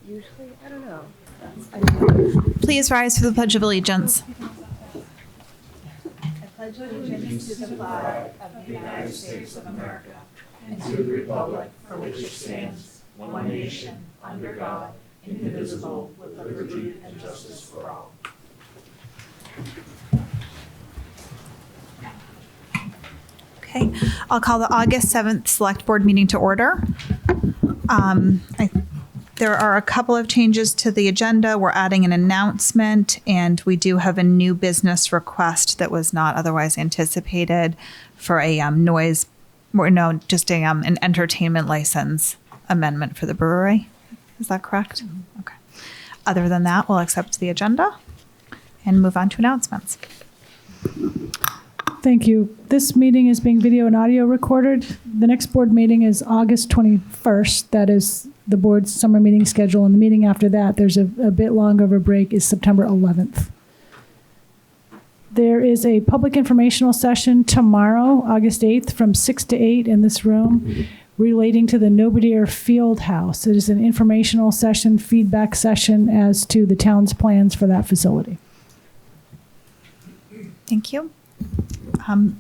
Usually, I don't know. Please rise for the Pledge of Allegiance. I pledge allegiance to the flag of the United States of America and to the republic for which it stands, one nation, under God, indivisible, with liberty and justice for all. Okay, I'll call the August 7th Select Board meeting to order. There are a couple of changes to the agenda. We're adding an announcement, and we do have a new business request that was not otherwise anticipated for a an entertainment license amendment for the brewery. Is that correct? Okay. Other than that, we'll accept the agenda and move on to announcements. Thank you. This meeting is being video and audio recorded. The next board meeting is August 21st. That is the board's summer meeting schedule. And the meeting after that, there's a bit longer of a break, is September 11th. There is a public informational session tomorrow, August 8th, from 6 to 8 in this room relating to the Nobodere Field House. It is an informational session, feedback session as to the town's plans for that facility. Thank you.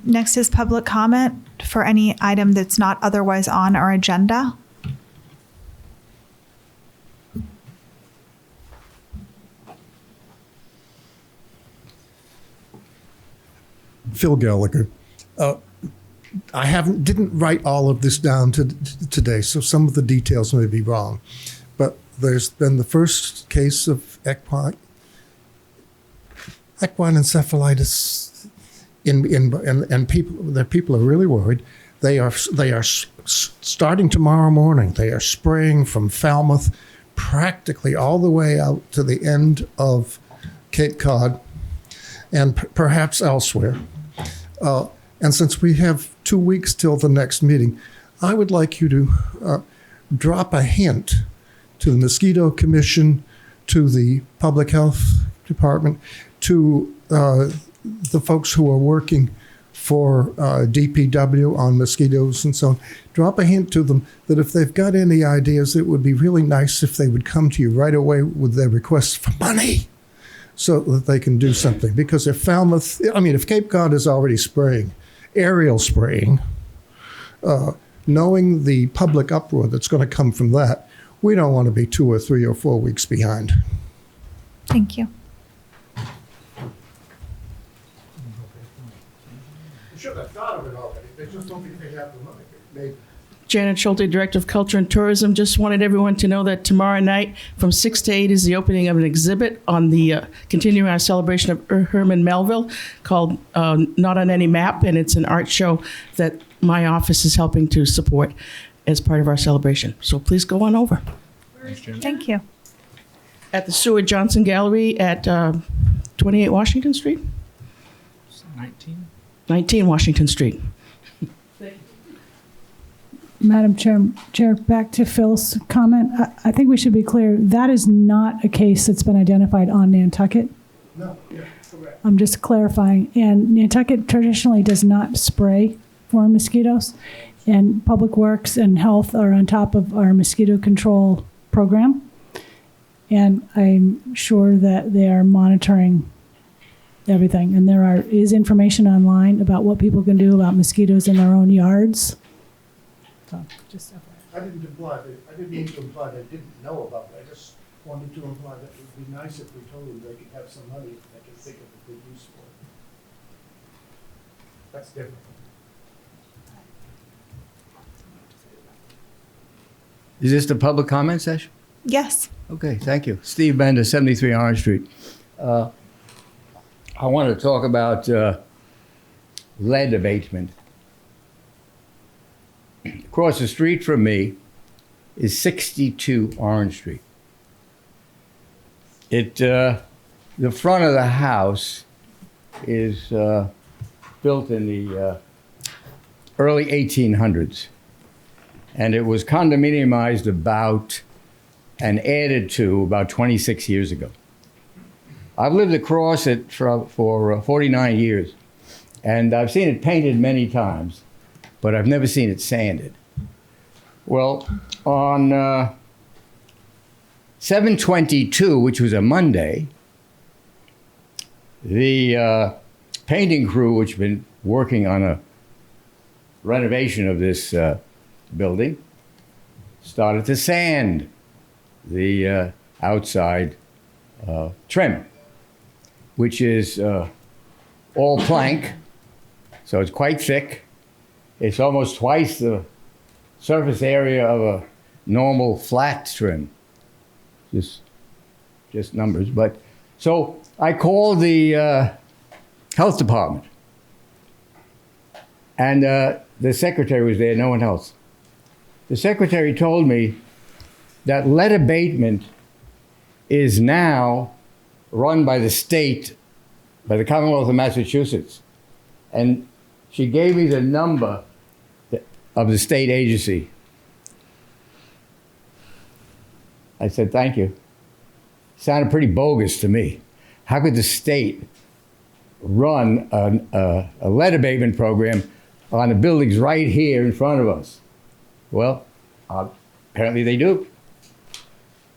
Next is public comment for any item that's not otherwise on our agenda. Phil Gallagher. I didn't write all of this down today, so some of the details may be wrong. But there's been the first case of equine encephalitis, and people are really worried. They are starting tomorrow morning. They are spraying from Falmouth practically all the way out to the end of Cape Cod and perhaps elsewhere. And since we have 2 weeks till the next meeting, I would like you to drop a hint to the Mosquito Commission, to the Public Health Department, to the folks who are working for DPW on mosquitoes and so on. Drop a hint to them that if they've got any ideas, it would be really nice if they would come to you right away with their requests for money, so that they can do something. Because if Cape Cod is already spraying, aerial spraying, knowing the public uproar that's going to come from that, we don't want to be 2 or 3 or 4 weeks behind. Thank you. You should have thought of it already. They just don't think they have the money. Maybe. Janet Schulte, Director of Culture and Tourism. Just wanted everyone to know that tomorrow night from 6 to 8 is the opening of an exhibit on the continuing our celebration of Herman Melville called Not on Any Map, and it's an art show that my office is helping to support as part of our celebration. So please go on over. Thank you. At the Seward Johnson Gallery at 28 Washington Street? 19 Washington Street. Madam Chair, back to Phil's comment. I think we should be clear, that is not a case that's been identified on Nantucket. No, yeah, correct. I'm just clarifying. And Nantucket traditionally does not spray for mosquitoes. And Public Works and Health are on top of our mosquito control program. And I'm sure that they are monitoring everything. And there is information online about what people can do about mosquitoes in their own yards. So, just I didn't mean to imply they didn't know about it. I just wanted to imply that it would be nice if we told them they could have some money and they could think of a good use for it. That's different. Is this the public comment session? Yes. Okay, thank you. Steve Bender, 73 Orange Street. I want to talk about lead abatement. Across the street from me is 62 Orange Street. The front of the house is built in the early 1800s, and it was condominiumized and added to about 26 years ago. I've lived across it for 49 years, and I've seen it painted many times, but I've never seen it sanded. Well, on 7/22, which was a Monday, the painting crew, which had been working on a renovation of this building, started to sand the outside trim, which is all plank, so it's quite thick. It's almost twice the surface area of a normal flat trim. Just numbers. But so I called the health department, and the secretary was there, no one else. The secretary told me that lead abatement is now run by the state, by the Commonwealth of Massachusetts. And she gave me the number of the state agency. I said, thank you. Sounded pretty bogus to me. How could the state run a lead abatement program on the buildings right here in front of us? Well, apparently they do.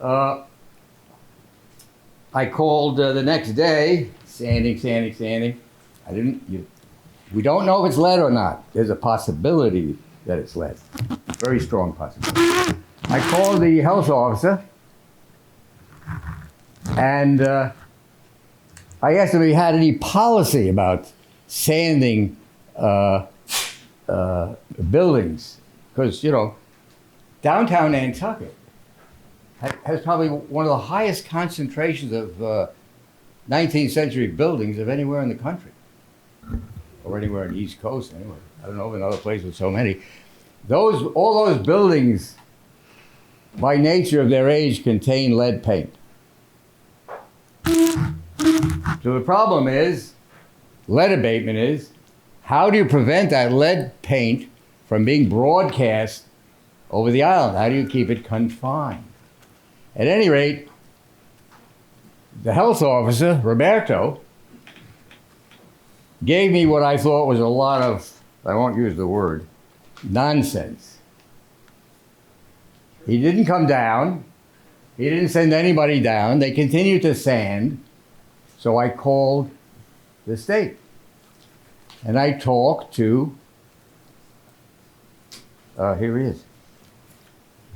I called the next day, sanding. We don't know if it's lead or not. There's a possibility that it's lead. Very strong possibility. I called the health officer, and I asked him if he had any policy about sanding buildings. Because, you know, downtown Nantucket has probably one of the highest concentrations of 19th century buildings of anywhere in the country. Or anywhere on the East Coast, anyway. I don't know of another place with so many. All those buildings, by nature of their age, contain lead paint. So the problem is, lead abatement is, how do you prevent that lead paint from being broadcast over the island? How do you keep it confined? At any rate, the health officer, Roberto, gave me what I thought was a lot of, I won't use the word, nonsense. He didn't come down. He didn't send anybody down. They continued to sand. So I called the state. And I talked to, here he is,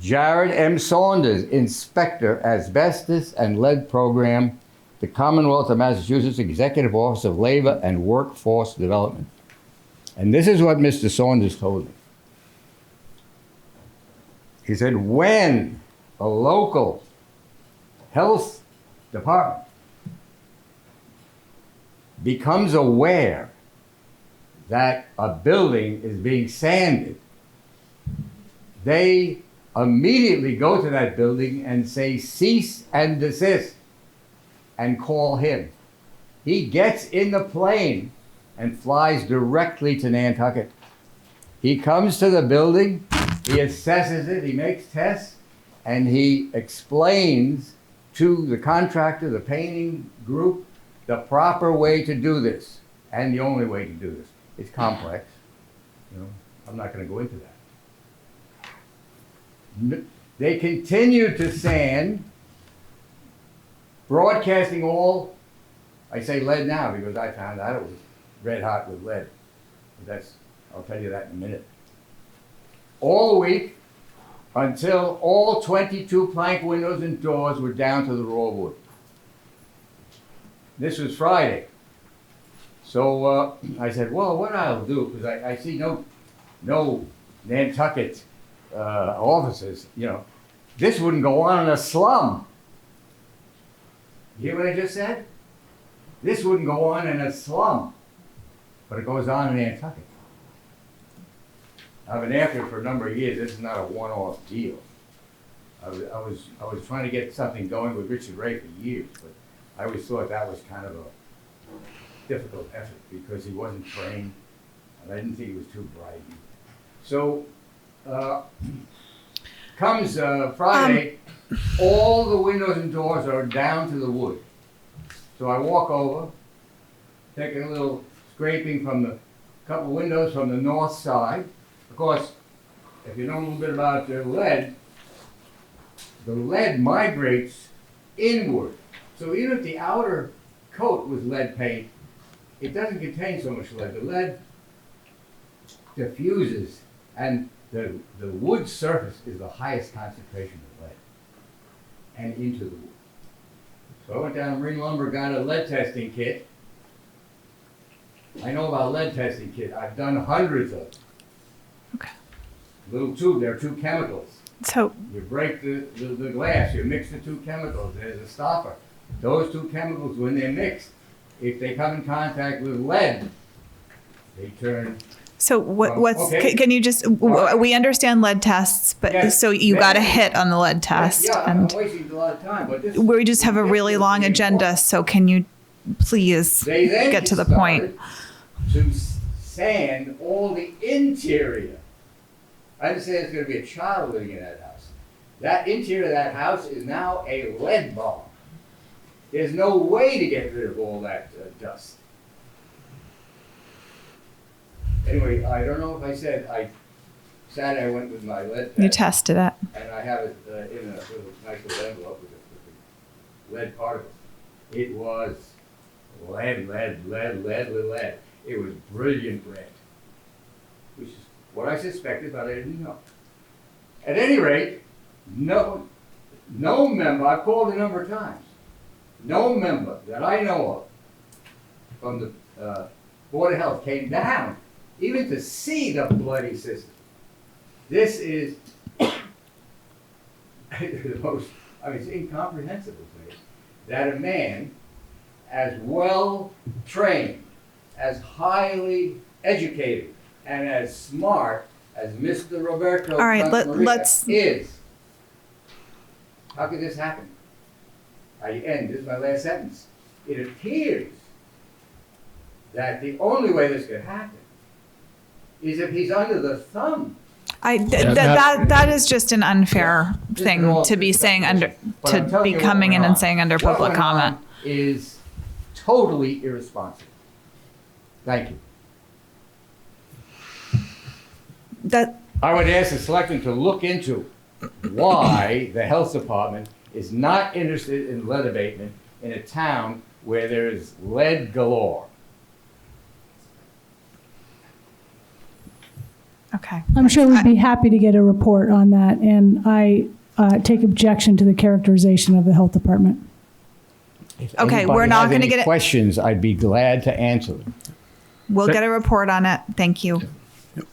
Jared M. Saunders, Inspector, Asbestos and Lead Program, the Commonwealth of Massachusetts Executive Office of Labor and Workforce Development. And this is what Mr. Saunders told me. He said, when a local health department becomes aware that a building is being sanded, they immediately go to that building and say, cease and desist, and call him. He gets in the plane and flies directly to Nantucket. He comes to the building, he assesses it, he makes tests, and he explains to the contractor, the painting group, the proper way to do this, and the only way to do this. It's complex. You know, I'm not going to go into that. They continue to sand, broadcasting all, I say lead now because I found out it was red hot with lead. But I'll tell you that in a minute. All week until all 22 plank windows and doors were down to the raw wood. This was Friday. So I said, well, what I'll do, because I see no Nantucket offices, you know, this wouldn't go on in a slum. You hear what I just said? This wouldn't go on in a slum, but it goes on in Nantucket. I've been after it for a number of years. This is not a one-off deal. I was trying to get something going with Richard Ray for years, but I always thought that was kind of a difficult effort because he wasn't trained, and I didn't think he was too bright. So comes Friday, all the windows and doors are down to the wood. So I walk over, taking a little scraping from the couple windows from the north side. Of course, if you know a little bit about lead, the lead migrates inward. So even if the outer coat was lead paint, it doesn't contain so much lead. The lead diffuses, and the wood surface is the highest concentration of lead, and into the wood. So I went down to Marine Lumber, got a lead testing kit. I know about lead testing kit. I've done hundreds of them. Okay. Little tube, there are two chemicals. So, You break the glass, you mix the two chemicals, there's a stopper. Those two chemicals, when they're mixed, if they come in contact with lead, they turn. so what's, Okay. can you just, we understand lead tests, but Yes. so you got a hit on the lead test. Yeah, I'm And wasting a lot of time, but this. we just have a really long agenda, so can you please They then get to the point? started to sand all the interior. I understand there's gonna be a child living in that house. That interior of that house is now a lead bomb. There's no way to get rid of all that dust. Anyway, I don't know if I said, Saturday I went with my lead You test, tested it. and I have it in a little nice little envelope with the lead particles. It was lead. It was brilliant red, which is what I suspected, but I didn't know. At any rate, no member, I've called a number of times, no member that I know of from the Board of Health came down even to see the bloody system. This is the most, it's incomprehensible to me that a man as well trained, as highly educated, and as smart as Mr. Roberto All right, Santamaria let's- is. How could this happen? This is my last sentence. It appears that the only way this could happen is if he's under the thumb. That is just an unfair thing to be saying under, But I'm to telling be you what coming in went and on. saying under What public went on comment. is totally irresponsible. Thank you. That, I would ask the selectmen to look into why the health department is not interested in lead abatement in a town where there is lead galore. okay. I'm sure we'd be happy to get a report on that, and I take objection to the characterization of the health department. If Okay, anybody we're not has gonna any get it- questions, I'd be glad to answer them. We'll get a report on it. Thank you.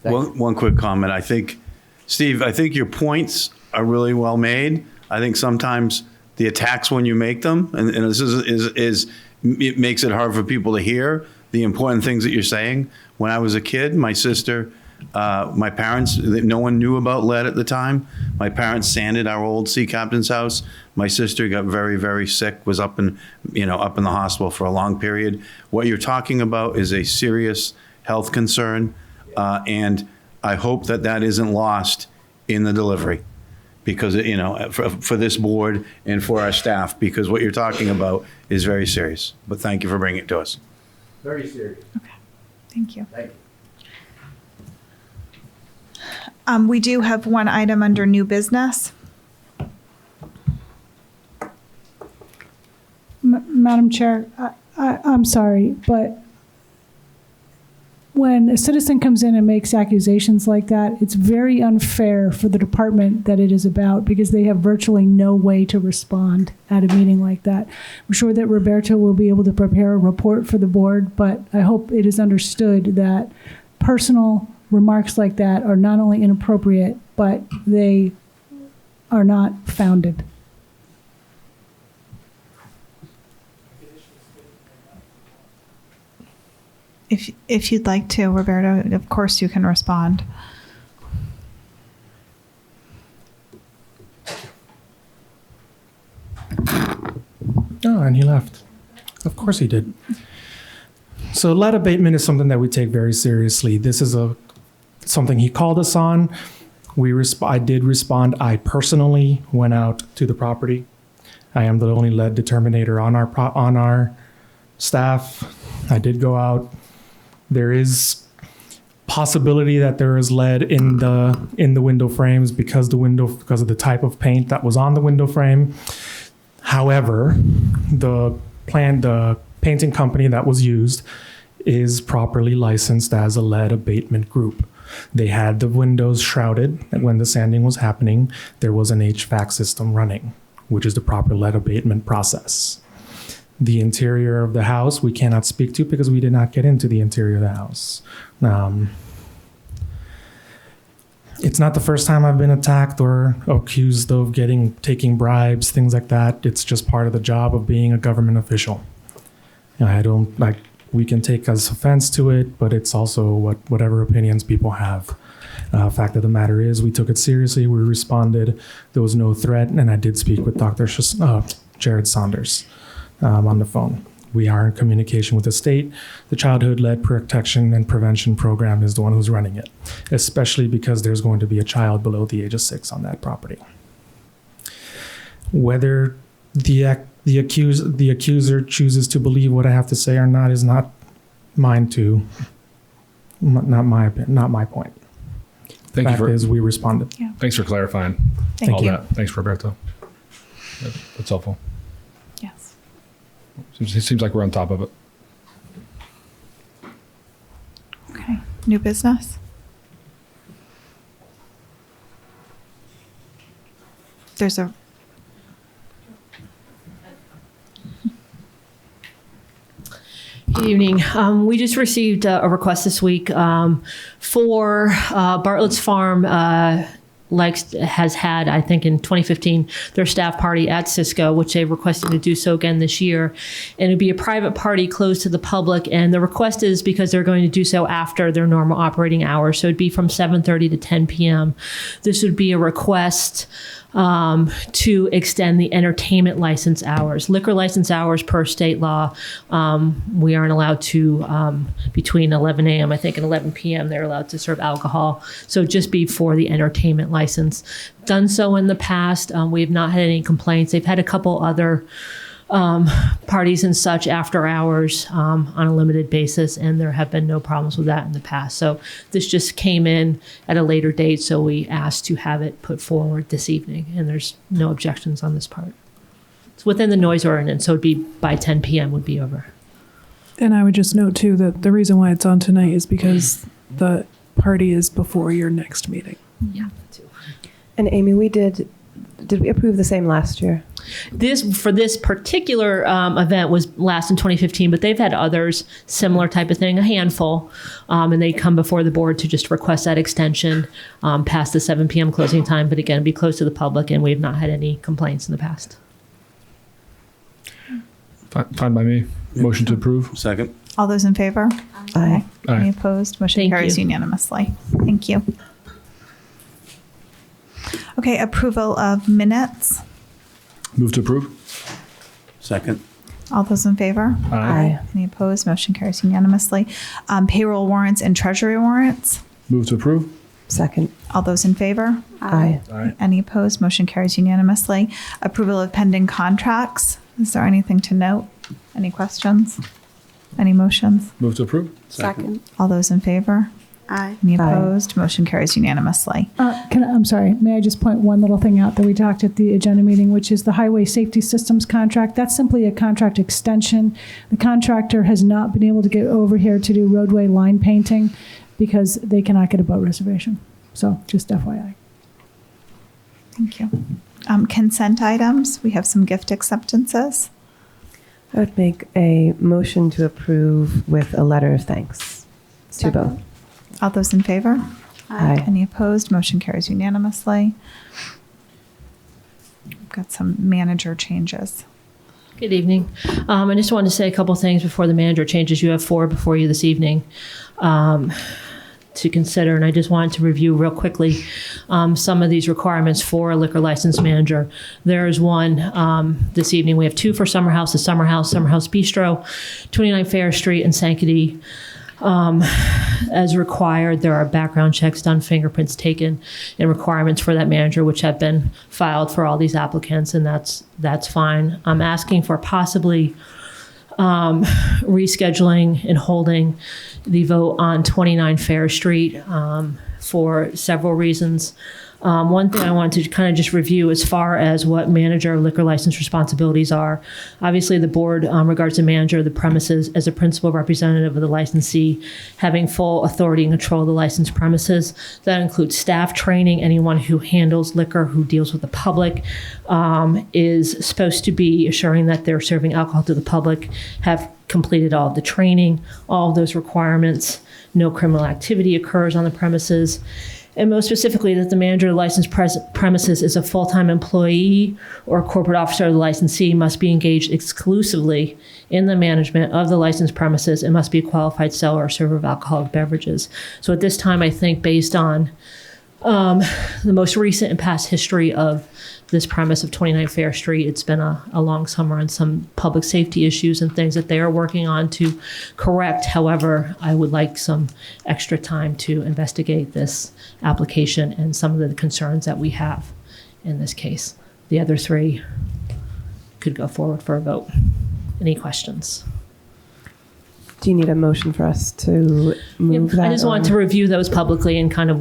One quick comment. I think, Steve, I think your points are really well made. I think sometimes the attacks when you make them, and this is it makes it hard for people to hear the important things that you're saying. When I was a kid, my sister, my parents, no one knew about lead at the time. My parents sanded our old sea captain's house. My sister got very, very sick, was up in the hospital for a long period. What you're talking about is a serious health concern, and I hope that isn't lost in the delivery, because for this board and for our staff, because what you're talking about is very serious. But thank you for bringing it to us. Very serious. Thank you. Thank you. We do have one item under new business. Madam Chair, I'm sorry, but when a citizen comes in and makes accusations like that, it's very unfair for the department that it is about, because they have virtually no way to respond at a meeting like that. I'm sure that Roberto will be able to prepare a report for the board, but I hope it is understood that personal remarks like that are not only inappropriate, but they are not founded. If you'd like to, Roberto, of course you can respond. Oh, and he left. Of course he did. So lead abatement is something that we take very seriously. This is something he called us on. I did respond. I personally went out to the property. I am the only lead determinator on our staff. I did go out. There is possibility that there is lead in the window frames because of the type of paint that was on the window frame. However, the painting company that was used is properly licensed as a lead abatement group. They had the windows shrouded, and when the sanding was happening, there was an HVAC system running, which is the proper lead abatement process. The interior of the house we cannot speak to because we did not get into the interior of the house. It's not the first time I've been attacked or accused of taking bribes, things like that. It's just part of the job of being a government official. We can take as offense to it, but it's also whatever opinions people have. Fact of the matter is, we took it seriously. We responded. There was no threat, and I did speak with Dr. Jared Saunders on the phone. We are in communication with the state. The Childhood Lead Protection and Prevention Program is the one who's running it, especially because there's going to be a child below the age of 6 on that property. Whether the accuser chooses to believe what I have to say or not is not mine to, not my point. Thank you we responded. Yeah. Thanks for clarifying Thank all you. that. Thanks, Roberto. That's helpful. Yes. It seems like we're on top of it. Okay. New business? There's a... Good evening. We just received a request this week for Bartlett's Farm has had, I think in 2015, their staff party at Cisco, which they requested to do so again this year. And it'd be a private party closed to the public. And the request is because they're going to do so after their normal operating hours. So it'd be from 7:30 to 10 p.m. This would be a request to extend the entertainment license hours. Liquor license hours per state law, we aren't allowed to, between 11 a.m. I think and 11 p.m. they're allowed to serve alcohol. So just be for the entertainment license. Done so in the past. We have not had any complaints. They've had a couple other parties and such after hours on a limited basis, and there have been no problems with that in the past. So this just came in at a later date, so we asked to have it put forward this evening, and there's no objections on this part. It's within the noise ordinance, so it'd be by 10 p.m. would be over. And I would just note too that the reason why it's on tonight is because the party is before your next meeting. Yeah, too. And Amy, did we approve the same last year? For this particular event was last in 2015, but they've had others similar type of thing, a handful, and they come before the board to just request that extension past the 7 p.m. closing time, but again, be close to the public, and we have not had any complaints in the past. Fine by me. Motion to approve. Second. All those in favor? Aye. Any Aye. opposed? Motion Thank carries you. unanimously. Thank you. Okay, approval of minutes. Move to approve. Second. All those in favor? Aye. Any opposed? Motion carries unanimously. Payroll warrants and treasury warrants. Move to approve. Second. All those in favor? Aye. Aye. Any opposed? Motion carries unanimously. Approval of pending contracts. Is there anything to note? Any questions? Any motions? Move to approve. Second. All those in favor? Aye. Any Aye. opposed? Motion carries unanimously. I'm sorry, may I just point one little thing out that we talked at the agenda meeting, which is the Highway Safety Systems contract. That's simply a contract extension. The contractor has not been able to get over here to do roadway line painting because they cannot get a boat reservation. So just FYI. Thank you. Consent items. We have some gift acceptances. I would make a motion to approve with a letter of thanks to both. All those in favor? Aye. Any opposed? Motion carries unanimously. We've got some manager changes. Good evening. I just wanted to say a couple things before the manager changes. You have 4 before you this evening to consider, and I just wanted to review real quickly some of these requirements for a liquor license manager. There is one this evening. We have 2 for Summer House, the Summer House Bistro, 29 Fair Street and Sankaty. As required, there are background checks done, fingerprints taken, and requirements for that manager, which have been filed for all these applicants, and that's fine. I'm asking for possibly rescheduling and holding the vote on 29 Fair Street for several reasons. One thing I wanted to kind of just review as far as what manager of liquor license responsibilities are. Obviously, the board regards the manager of the premises as a principal representative of the licensee, having full authority and control of the licensed premises. That includes staff training. Anyone who handles liquor, who deals with the public, is supposed to be assuring that they're serving alcohol to the public, have completed all of the training, all of those requirements. No criminal activity occurs on the premises. And most specifically, that the manager of the licensed premises is a full-time employee or corporate officer of the licensee, must be engaged exclusively in the management of the licensed premises, and must be a qualified seller or server of alcoholic beverages. So at this time, I think based on the most recent and past history of this premise of 29 Fair Street, it's been a long summer and some public safety issues and things that they are working on to correct. However, I would like some extra time to investigate this application and some of the concerns that we have in this case. The other three could go forward for a vote. Any questions? Do you need a motion for us to move that? I just want to review those publicly and kind of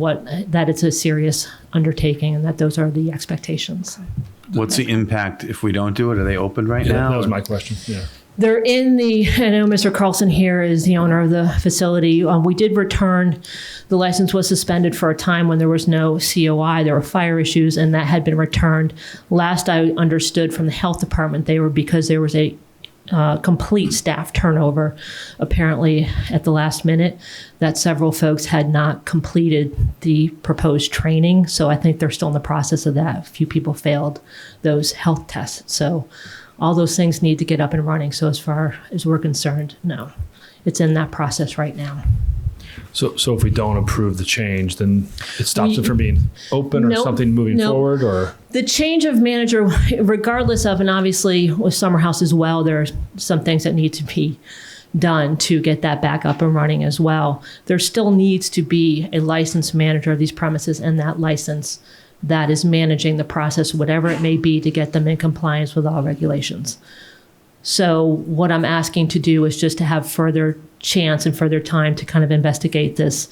that it's a serious undertaking and that those are the expectations. What's the impact if we don't do it? Are they open right now? That was my question. Yeah. They're in I know Mr. Carlson here is the owner of the facility. We did return, the license was suspended for a time when there was no COI, there were fire issues, and that had been returned. Last I understood from the health department, because there was a complete staff turnover, apparently at the last minute, that several folks had not completed the proposed training. So I think they're still in the process of that. A few people failed those health tests. So all those things need to get up and running. So as far as we're concerned, no, it's in that process right now. So if we don't approve the change, then it stops it from being open or something moving forward, or? The change of manager, regardless of, and obviously with Summer House as well, there are some things that need to be done to get that back up and running as well. There still needs to be a licensed manager of these premises and that license that is managing the process, whatever it may be, to get them in compliance with all regulations. So what I'm asking to do is just to have further chance and further time to kind of investigate this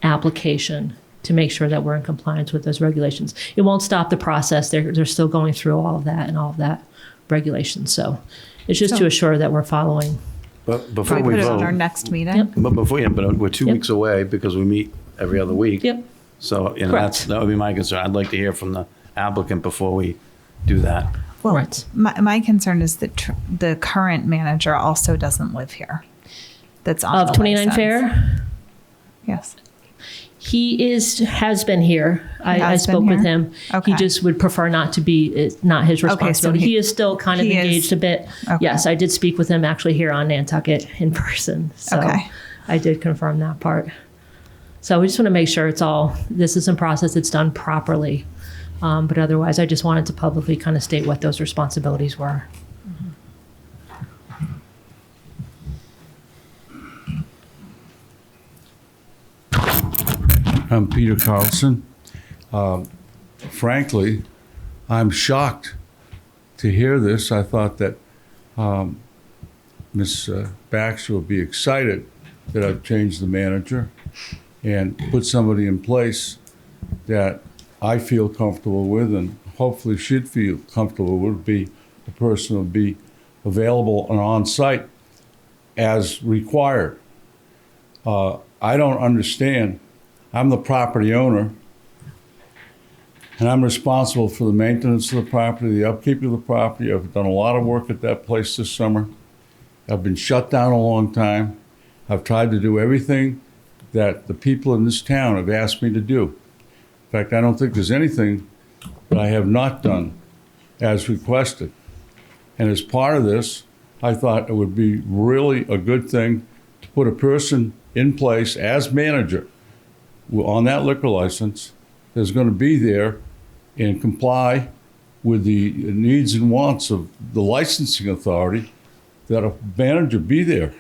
application to make sure that we're in compliance with those regulations. It won't stop the process. They're still going through all of that and all of that regulation. So it's just to assure that we're following. But before Can we we put it on vote, our next meeting? Yep. but we're 2 Yep. weeks away because we meet every other week. Yep. So, Correct. that would be my concern. I'd like to hear from the applicant before we do that. Well, Right. my concern is that the current manager also doesn't live here. That's on Of the 29 license. Fair? Yes. He has been here. I has been spoke with here? him. Okay. He just would prefer not to be, it's not his so responsibility. he- He is still kind of he is- engaged a bit. Okay. Yes, I did speak with him actually here on Nantucket in person. So Okay. I did confirm that part. So we just want to make sure this is in process, it's done properly. But otherwise, I just wanted to publicly kind of state what those responsibilities were. I'm Peter Carlson. Frankly, I'm shocked to hear this. I thought that Ms. Baxter would be excited that I've changed the manager and put somebody in place that I feel comfortable with and hopefully she'd feel comfortable with, be a person who would be available and on site as required. I don't understand. I'm the property owner, and I'm responsible for the maintenance of the property, the upkeep of the property. I've done a lot of work at that place this summer. I've been shut down a long time. I've tried to do everything that the people in this town have asked me to do. In fact, I don't think there's anything that I have not done as requested. And as part of this, I thought it would be really a good thing to put a person in place as manager on that liquor license that's going to be there and comply with the needs and wants of the licensing authority, that a manager be there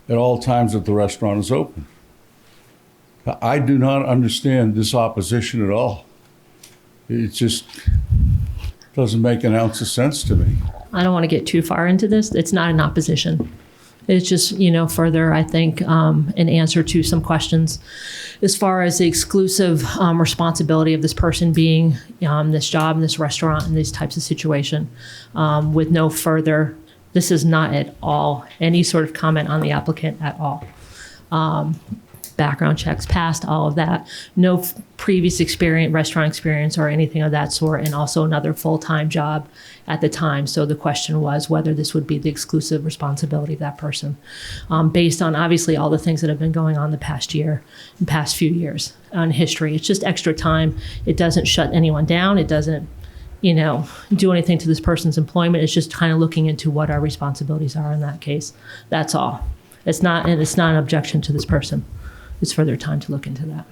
at all times that the restaurant is open. I do not understand this opposition at all. It's just, Doesn't make an ounce of sense to me. I don't want to get too far into this. It's not an opposition. It's just, further, I think, an answer to some questions as far as the exclusive responsibility of this person being this job in this restaurant and these types of situation with no further, this is not at all any sort of comment on the applicant at all. Background checks passed, all of that. No previous experience, restaurant experience or anything of that sort, and also another full-time job at the time. So the question was whether this would be the exclusive responsibility of that person, based on obviously all the things that have been going on the past year, the past few years on history. It's just extra time. It doesn't shut anyone down. It doesn't, do anything to this person's employment. It's just kind of looking into what our responsibilities are in that case. That's all. It's not an objection to this person. It's further time to look into that.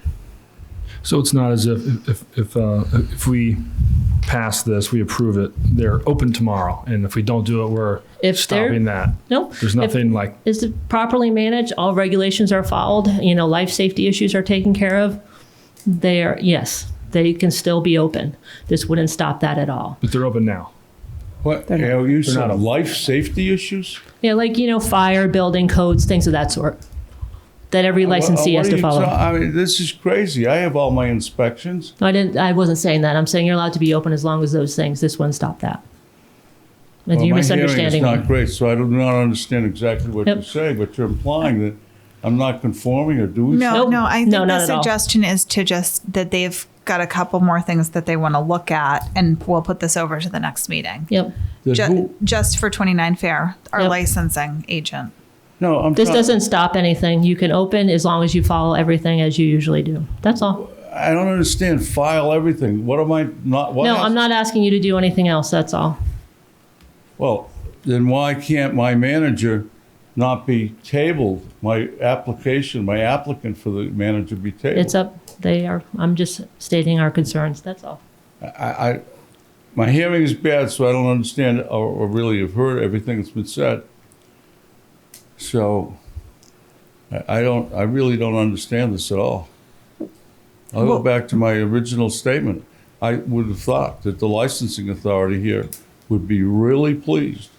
So it's not as if we pass this, we approve it, they're open tomorrow, and if we don't do it, we're stopping that. Nope. There's nothing like. Is it properly managed? All regulations are followed. Life safety issues are taken care of. Yes, they can still be open. This wouldn't stop that at all. But they're open now. What? You said life safety issues? Yeah, like fire, building codes, things of that sort. That every licensee has to follow. This is crazy. I have all my inspections. I wasn't saying that. I'm saying you're allowed to be open as long as those things. This wouldn't stop that. You're misunderstanding. My hearing is not great, so I do not understand exactly what you're saying. But you're implying that I'm not conforming or doing something. No. I think the suggestion is to just that they've got a couple more things that they want to look at, and we'll put this over to the next meeting. Yep. Just for 29 Fair, our licensing agent. No, this doesn't stop anything. You can open as long as you follow everything as you usually do. That's all. I don't understand. File everything. What am I not? I'm not asking you to do anything else. That's all. Well, then why can't my manager not be tabled? My applicant for the manager be tabled? It's up. They are. I'm just stating our concerns. That's all. My hearing is bad, so I don't understand or really have heard everything that's been said. So I really don't understand this at all. I'll go back to my original statement. I would have thought that the licensing authority here would be really pleased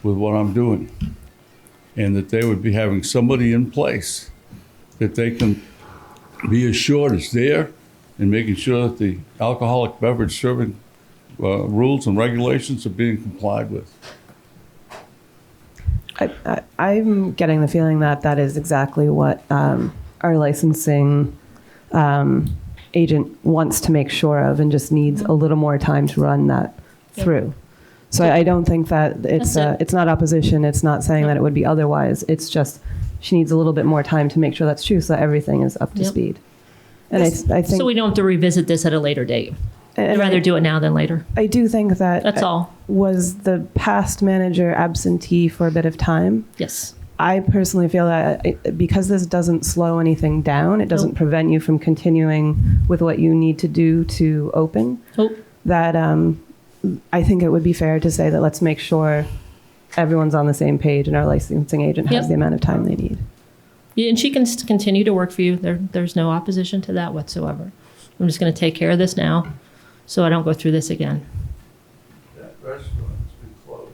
with what I'm doing, and that they would be having somebody in place that they can be assured is there and making sure that the alcoholic beverage serving rules and regulations are being complied with. I'm getting the feeling that is exactly what our licensing agent wants to make sure of, and just needs a little more time to run that through. So I don't think that it's not opposition. It's not saying that it would be otherwise. It's just she needs a little bit more time to make sure that's true, so that everything is up to speed. And I think so we don't have to revisit this at a later date. I'd rather do it now than later. I do think that that's all. Was the past manager absentee for a bit of time? Yes. I personally feel that because this doesn't slow anything down, it doesn't prevent you from continuing with what you need to do to open. That I think it would be fair to say that let's make sure everyone's on the same page and our licensing agent has the amount of time they need. Yeah, and she can continue to work for you. There's no opposition to that whatsoever. I'm just going to take care of this now, so I don't go through this again. That restaurant's been closed.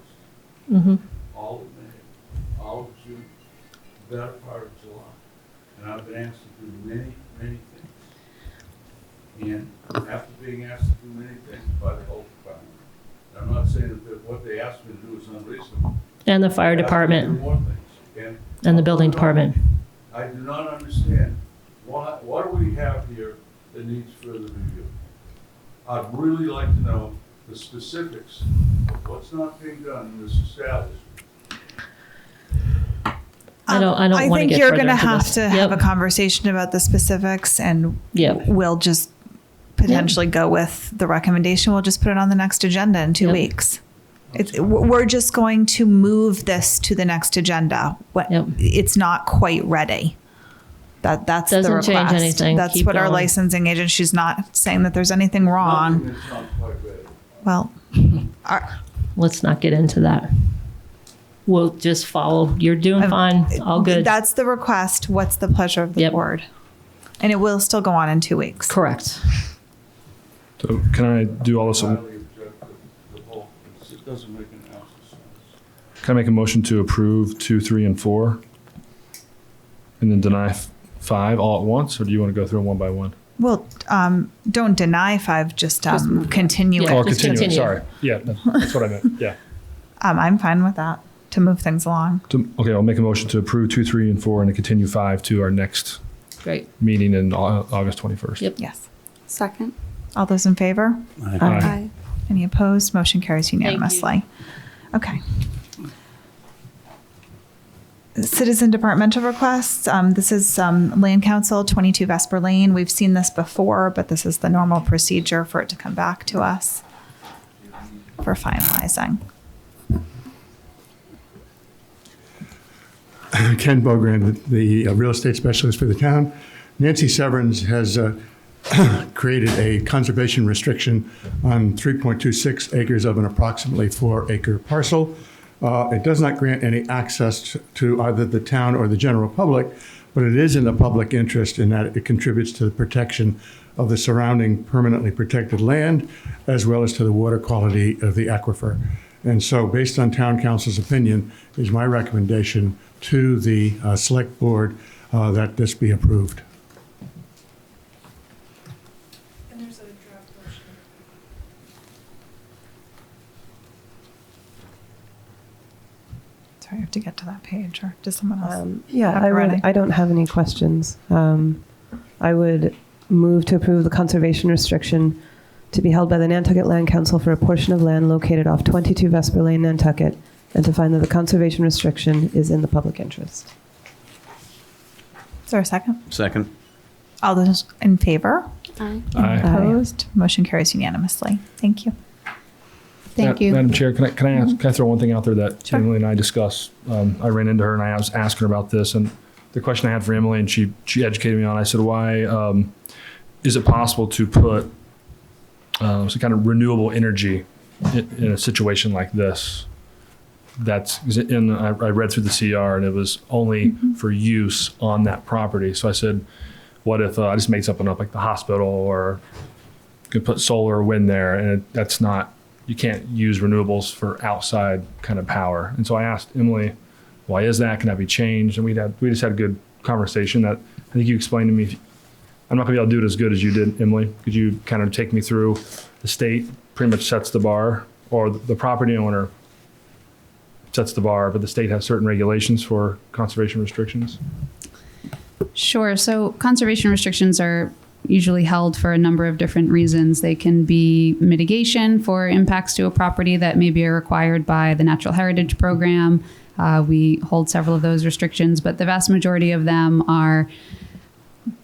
Mm-hmm. All of May, all of June, the better part of July. And I've been asked to do many, many things. And after being asked to do many things by the whole department, I'm not saying that what they asked me to do is unreasonable. And the fire department. And the building department. I do not understand what do we have here that needs further review. I'd really like to know the specifics of what's not being done in this establishment. I don't want to get you're going to have to have a conversation about the specifics, and we'll just potentially go with the recommendation. We'll just put it on the next agenda in 2 weeks. We're just going to move this to the next agenda. It's not quite ready. That's the request. Change anything. That's Keep what our going. licensing agent. She's not saying that there's anything wrong. It's not quite ready. Well, let's not get into that. We'll just follow. You're doing fine. All good. That's the request. What's the pleasure of the board? And it will still go on in 2 weeks. Correct. So can I do all this? Highly objective It doesn't make an ounce of sense. Can I make a motion to approve 2, 3, and 4? And then deny 5 all at once, or do you want to go through them one by one? Well, don't deny 5, just continue Yeah. it. Oh, Just continue. continue. Sorry. Yeah, that's what I meant. Yeah. I'm fine with that, to move things along. Okay, I'll make a motion to approve 2, 3, and 4 and to continue 5 to our next Great. meeting in August 21st. Yep. Yes. Second. All those in favor? Aye. Any opposed? Motion carries unanimously. Okay. Citizen departmental requests. This is Land Council, 22 Vesper Lane. We've seen this before, but this is the normal procedure for it to come back to us for finalizing. Ken Bogrand, the real estate specialist for the town. Nancy Severns has created a conservation restriction on 3.26 acres of an approximately 4-acre parcel. It does not grant any access to either the town or the general public, but it is in the public interest in that it contributes to the protection of the surrounding permanently protected land, as well as to the water quality of the aquifer. And so, based on town council's opinion, is my recommendation to the select board that this be approved. And there's a draft motion. Sorry, I have to get to that page, or does someone else? Yeah, have it ready? I don't have any questions. I would move to approve the conservation restriction to be held by the Nantucket Land Council for a portion of land located off 22 Vesper Lane, Nantucket, and to find that the conservation restriction is in the public interest. Is there a second? Second. All those in favor? Aye. Aye. Opposed? Motion carries unanimously. Thank you. Thank you. Madam Chair, can I throw one thing out there that Sure. Emily and I discussed? I ran into her and I was asking her about this, and the question I had for Emily, and she educated me on. I said, why is it possible to put some kind of renewable energy in a situation like this? That's I read through the CR, and it was only for use on that property. So I said, what if I just made something up, like the hospital, or could put solar or wind there, and that's not. You can't use renewables for outside kind of power. And so I asked Emily, why is that? Can that be changed? And we just had a good conversation that I think you explained to me. I'm not gonna be able to do it as good as you did, Emily. Could you kind of take me through the state pretty much sets the bar, or the property owner sets the bar, but the state has certain regulations for conservation restrictions? Sure. So conservation restrictions are usually held for a number of different reasons. They can be mitigation for impacts to a property that maybe are required by the Natural Heritage Program. We hold several of those restrictions, but the vast majority of them are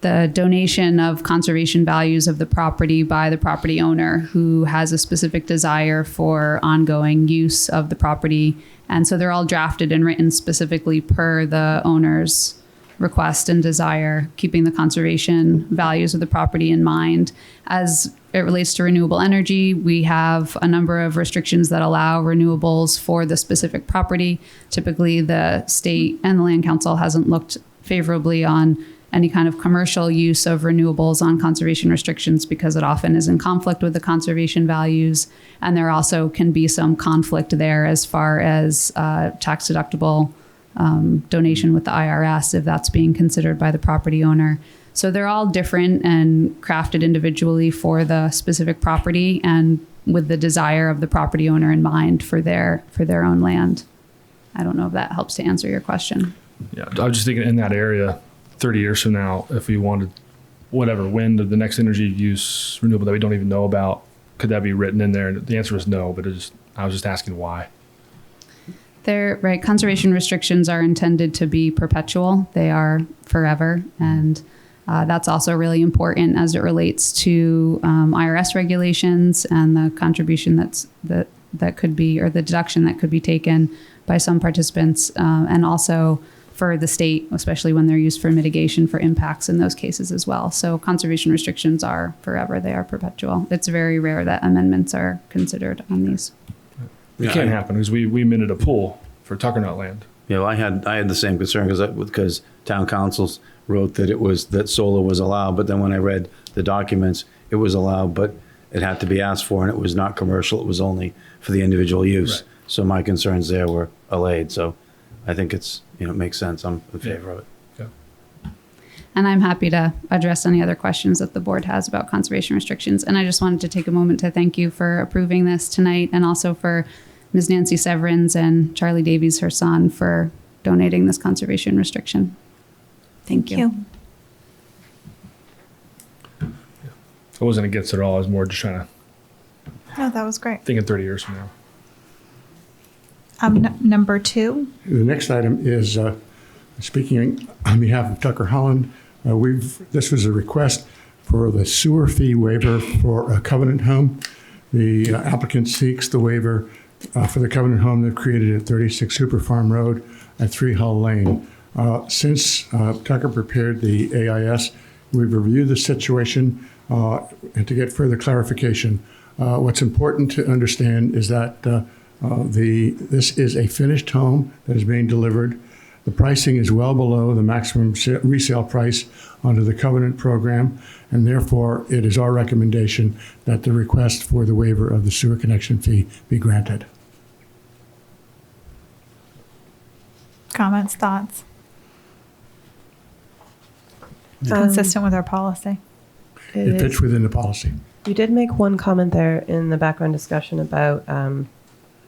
the donation of conservation values of the property by the property owner who has a specific desire for ongoing use of the property. And so they're all drafted and written specifically per the owner's request and desire, keeping the conservation values of the property in mind. As it relates to renewable energy, we have a number of restrictions that allow renewables for the specific property. Typically, the state and the Land Council hasn't looked favorably on any kind of commercial use of renewables on conservation restrictions because it often is in conflict with the conservation values. And there also can be some conflict there as far as tax deductible donation with the IRS if that's being considered by the property owner. So they're all different and crafted individually for the specific property and with the desire of the property owner in mind for their own land. I don't know if that helps to answer your question. Yeah, I was just thinking in that area, 30 years from now, if we wanted whatever wind or the next energy use renewable that we don't even know about, could that be written in there? And the answer is no, but I was just asking why. Right. Conservation restrictions are intended to be perpetual. They are forever. And that's also really important as it relates to IRS regulations and the contribution that could be, or the deduction that could be taken by some participants, and also for the state, especially when they're used for mitigation for impacts in those cases as well. So conservation restrictions are forever. They are perpetual. It's very rare that amendments are considered on these. It can't happen because we minted a pool for Tuckernut land. Yeah, well, I had the same concern because town councils wrote that solar was allowed, but then when I read the documents, it was allowed, but it had to be asked for, and it was not commercial. It was only for the individual use. Right. So my concerns there were allayed. So I think it's, it makes sense. I'm in favor of it. And I'm happy to address any other questions that the board has about conservation restrictions. And I just wanted to take a moment to thank you for approving this tonight, and also for Ms. Nancy Severins and Charlie Davies, her son, for donating this conservation restriction. Thank you. I wasn't against it at all. I was more just trying to No, that was great. think in 30 years from now. Number 2. The next item is, speaking on behalf of Tucker Holland, this was a request for the sewer fee waiver for a covenant home. The applicant seeks the waiver for the covenant home they've created at 36 Super Farm Road at 3 Hull Lane. Since Tucker prepared the AIS, we've reviewed the situation and to get further clarification. What's important to understand is that this is a finished home that is being delivered. The pricing is well below the maximum resale price under the covenant program, and therefore it is our recommendation that the request for the waiver of the sewer connection fee be granted. Comments, thoughts? Consistent with our policy. It fits within the policy. You did make one comment there in the background discussion about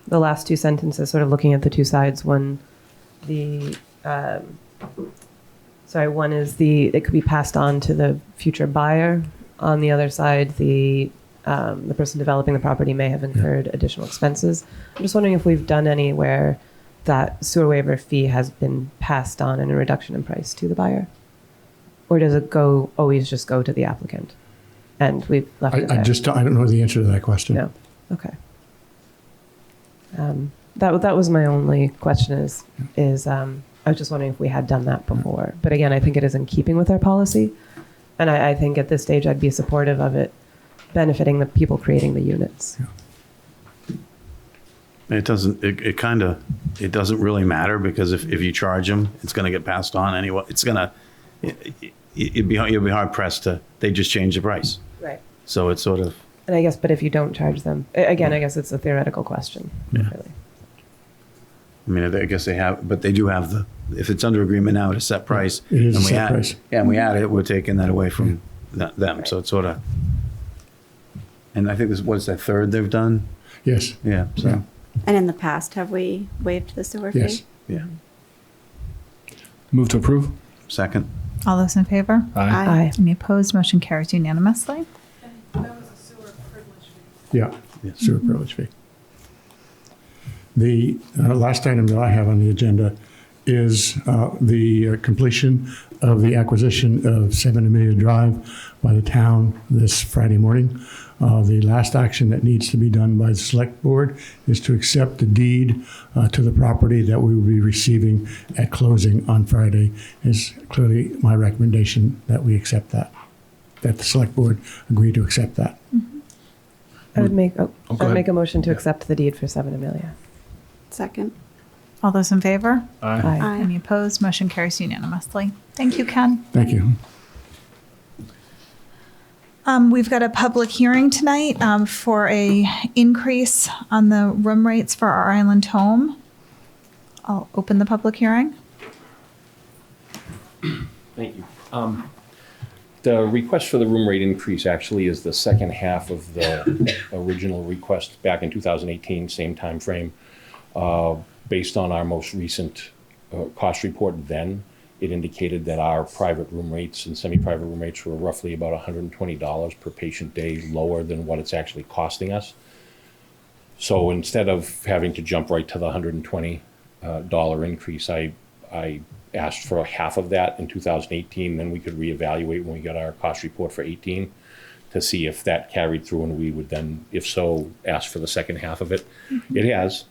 the last 2 sentences, sort of looking at the 2 sides. One, one is it could be passed on to the future buyer. On the other side, the person developing the property may have incurred additional expenses. I'm just wondering if we've done any where that sewer waiver fee has been passed on in a reduction in price to the buyer, or does it always just go to the applicant? And we've left it there. I don't know the answer to that question. No. Okay. That was my only question is I was just wondering if we had done that before. But again, I think it is in keeping with our policy. And I think at this stage, I'd be supportive of it benefiting the people creating the units. It doesn't, it doesn't really matter, because if you charge them, it's going to get passed on anyway. It's going to, you'll be hard pressed to, they just change the price. Right. So it's sort of. And I guess, but if you don't charge them, again, I guess it's a theoretical question. Yeah. Really. I mean, I guess they have, but they do have if it's under agreement now at a set price. It is and a set price. Yeah, and we add it, we're taking that away from them. Right. So it's sort of, and I think what's that, third they've done? Yes. Yeah, so. Yeah. And in the past, have we waived the sewer fee? Yes. Yeah. Move to approve. Second. All those in favor? Aye. Any opposed? Motion carries unanimously. Yeah, sewer privilege fee. The last item that I have on the agenda is the completion of the acquisition of 7 Amelia Drive by the town this Friday morning. The last action that needs to be done by the select board is to accept the deed to the property that we will be receiving at closing on Friday. Is clearly my recommendation that we accept that the select board agree to accept that. I would make go I'd ahead. make a motion to accept the deed for 7 Amelia. Second. All those in favor? Aye. Aye. Any opposed? Motion carries unanimously. Thank you, Ken. Thank you. We've got a public hearing tonight for a increase on the room rates for our island home. I'll open the public hearing. Thank you. The request for the room rate increase actually is the second half of the original request back in 2018, same time frame. Based on our most recent cost report then, it indicated that our private room rates and semi-private room rates were roughly about $120 per patient day lower than what it's actually costing us. So instead of having to jump right to the $120 increase, I asked for half of that in 2018, then we could reevaluate when we got our cost report for 18 to see if that carried through, and we would then, if so, ask for the second half of it. It has.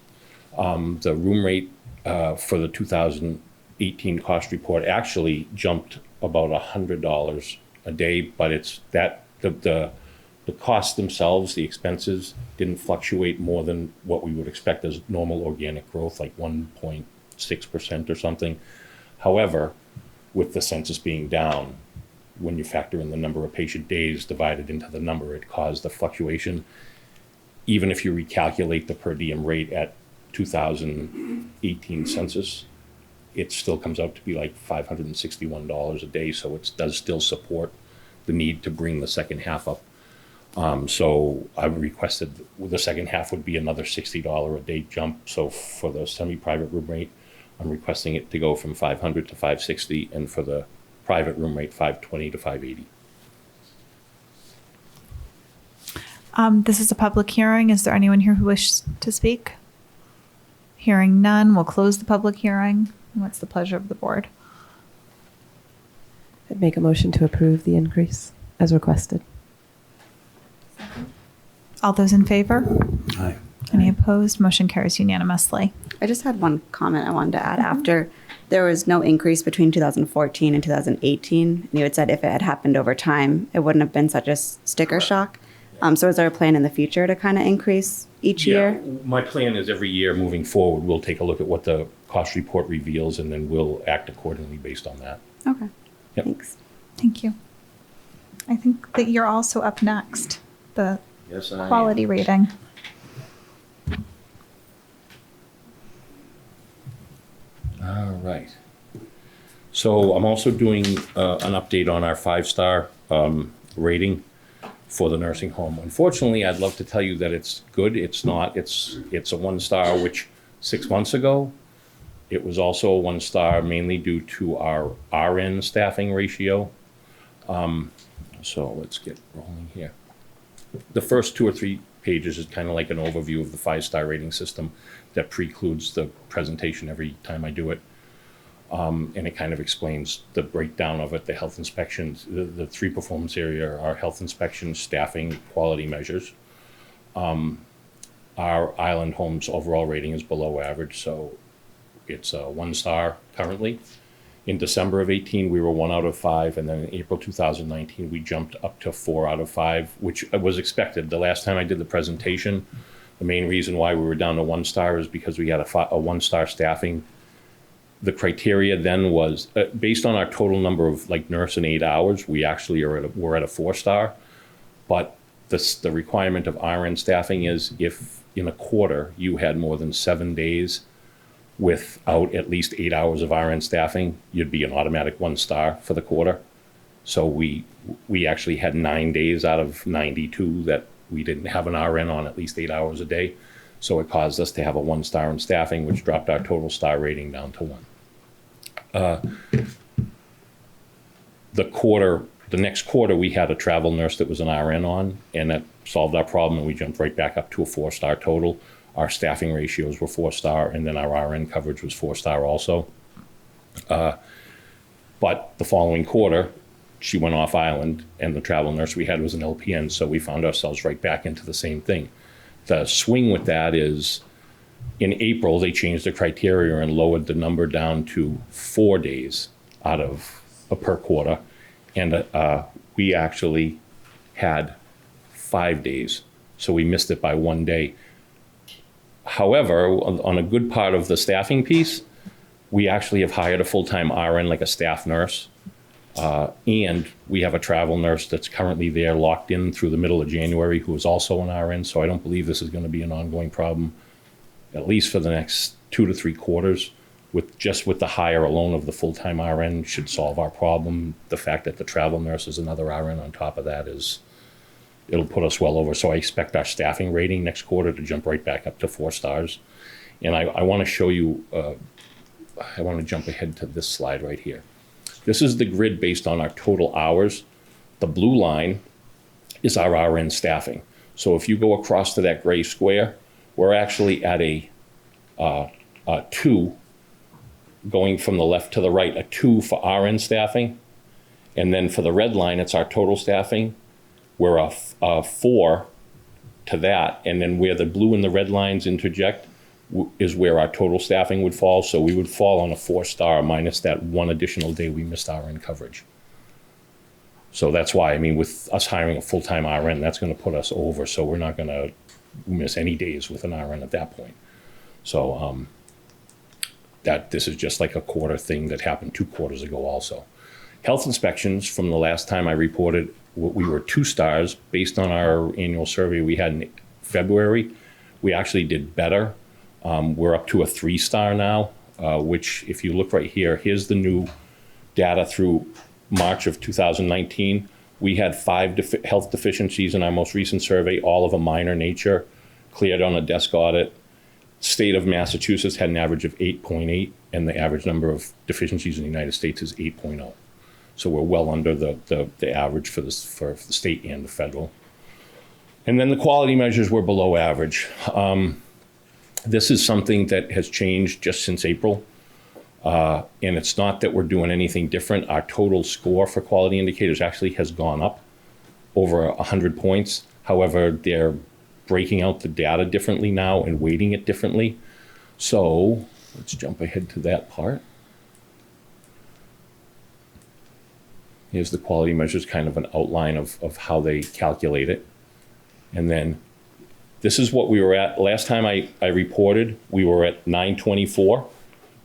The room rate for the 2018 cost report actually jumped about $100 a day, but it's that the costs themselves, the expenses, didn't fluctuate more than what we would expect as normal organic growth, like 1.6% or something. However, with the census being down, when you factor in the number of patient days divided into the number, it caused the fluctuation. even if you recalculate the per diem rate at 2018 census, it still comes out to be like $561 a day. So it does still support the need to bring the second half up. So I requested the second half would be another $60 a day jump. So for the semi-private room rate, I'm requesting it to go from 500 to 560, and for the private room rate, 520 to 580. This is a public hearing. Is there anyone here who wishes to speak? Hearing none, we'll close the public hearing. What's the pleasure of the board? I'd make a motion to approve the increase as requested. All those in favor? Aye. Any opposed? Motion carries unanimously. I just had one comment I wanted to add after. There was no increase between 2014 and 2018. And you had said if it had happened over time, it wouldn't have been such a sticker shock. So is there a plan in the future to kind of increase each year? My plan is every year moving forward, we'll take a look at what the cost report reveals, and then we'll act accordingly based on that. Okay. Yep. Thanks. Thank you. I think that you're also up next, the Yes, I am. quality rating. All right. So I'm also doing an update on our 5-star rating for the nursing home. Unfortunately, I'd love to tell you that it's good. It's not. It's a 1-star, which 6 months ago, it was also a 1-star mainly due to our RN staffing ratio. So let's get rolling here. The first 2 or 3 pages is kind of like an overview of the 5-star rating system that precludes the presentation every time I do it. And it kind of explains the breakdown of it, the health inspections, the 3 performance area are health inspections, staffing, quality measures. Our island home's overall rating is below average, so it's a 1-star currently. In December of 18, we were 1 out of 5, and then in April 2019, we jumped up to 4 out of 5, which was expected. The last time I did the presentation, the main reason why we were down to 1 star is because we had a 1-star staffing. The criteria then was based on our total number of like nurse and aide hours. We actually we're at a 4-star, but the requirement of RN staffing is if in a quarter you had more than 7 days without at least 8 hours of RN staffing, you'd be an automatic 1-star for the quarter. So we actually had 9 days out of 92 that we didn't have an RN on at least 8 hours a day. So it caused us to have a 1-star in staffing, which dropped our total star rating down to 1. The next quarter, we had a travel nurse that was an RN on, and that solved our problem, and we jumped right back up to a 4-star total. Our staffing ratios were 4-star, and then our RN coverage was 4-star also. But the following quarter, she went off island, and the travel nurse we had was an LPN, so we found ourselves right back into the same thing. The swing with that is, in April, they changed the criteria and lowered the number down to 4 days out of per quarter, and we actually had 5 days, so we missed it by 1 day. However, on a good part of the staffing piece, we actually have hired a full-time RN, like a staff nurse, and we have a travel nurse that's currently there locked in through the middle of January who is also an RN, so I don't believe this is going to be an ongoing problem, at least for the next 2 to 3 quarters. With the hire alone of the full-time RN should solve our problem. The fact that the travel nurse is another RN on top of that it'll put us well over. So I expect our staffing rating next quarter to jump right back up to 4 stars. And I want to show you, I want to jump ahead to this slide right here. This is the grid based on our total hours. The blue line is our RN staffing. So if you go across to that gray square, we're actually at a 2, going from the left to the right, a 2 for RN staffing. And then for the red line, it's our total staffing. We're a 4 to that. And then where the blue and the red lines interject is where our total staffing would fall. So we would fall on a 4-star minus that 1 additional day we missed RN coverage. So that's why, I mean, with us hiring a full-time RN, that's going to put us over. So we're not going to miss any days with an RN at that point. So this is just like a quarter thing that happened 2 quarters ago also. Health inspections, from the last time I reported, we were 2 stars. Based on our annual survey, we had February. We actually did better. We're up to a 3-star now, which if you look right here, here's the new data through March of 2019. We had 5 health deficiencies in our most recent survey, all of a minor nature, cleared on a desk audit. State of Massachusetts had an average of 8.8, and the average number of deficiencies in the United States is 8.0. So we're well under the average for the state and the federal. And then the quality measures were below average. This is something that has changed just since April. And it's not that we're doing anything different. Our total score for quality indicators actually has gone up over 100 points. However, they're breaking out the data differently now and weighting it differently. So let's jump ahead to that part. Here's the quality measures, kind of an outline of how they calculate it. And then this is what we were at. Last time I reported, we were at 924,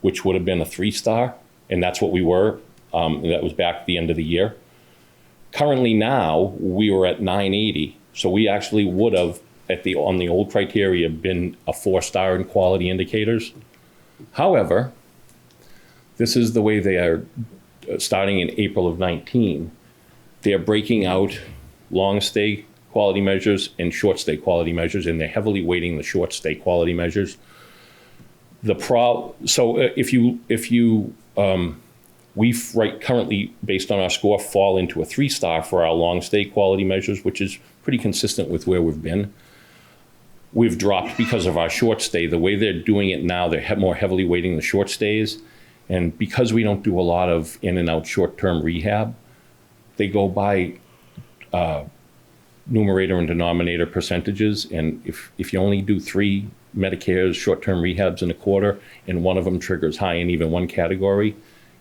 which would have been a 3-star. And that's what we were. That was back at the end of the year. Currently now, we were at 980. So we actually would have, on the old criteria, been a 4-star in quality indicators. However, this is the way they are starting in April of 19. They're breaking out long stay quality measures and short stay quality measures, and they're heavily weighting the short stay quality measures. We currently, based on our score, fall into a 3-star for our long stay quality measures, which is pretty consistent with where we've been. We've dropped because of our short stay. The way they're doing it now, they're more heavily weighting the short stays. And because we don't do a lot of in and out short-term rehab, they go by numerator and denominator percentages. And if you only do 3 Medicare's short-term rehabs in a quarter, and one of them triggers high in even one category,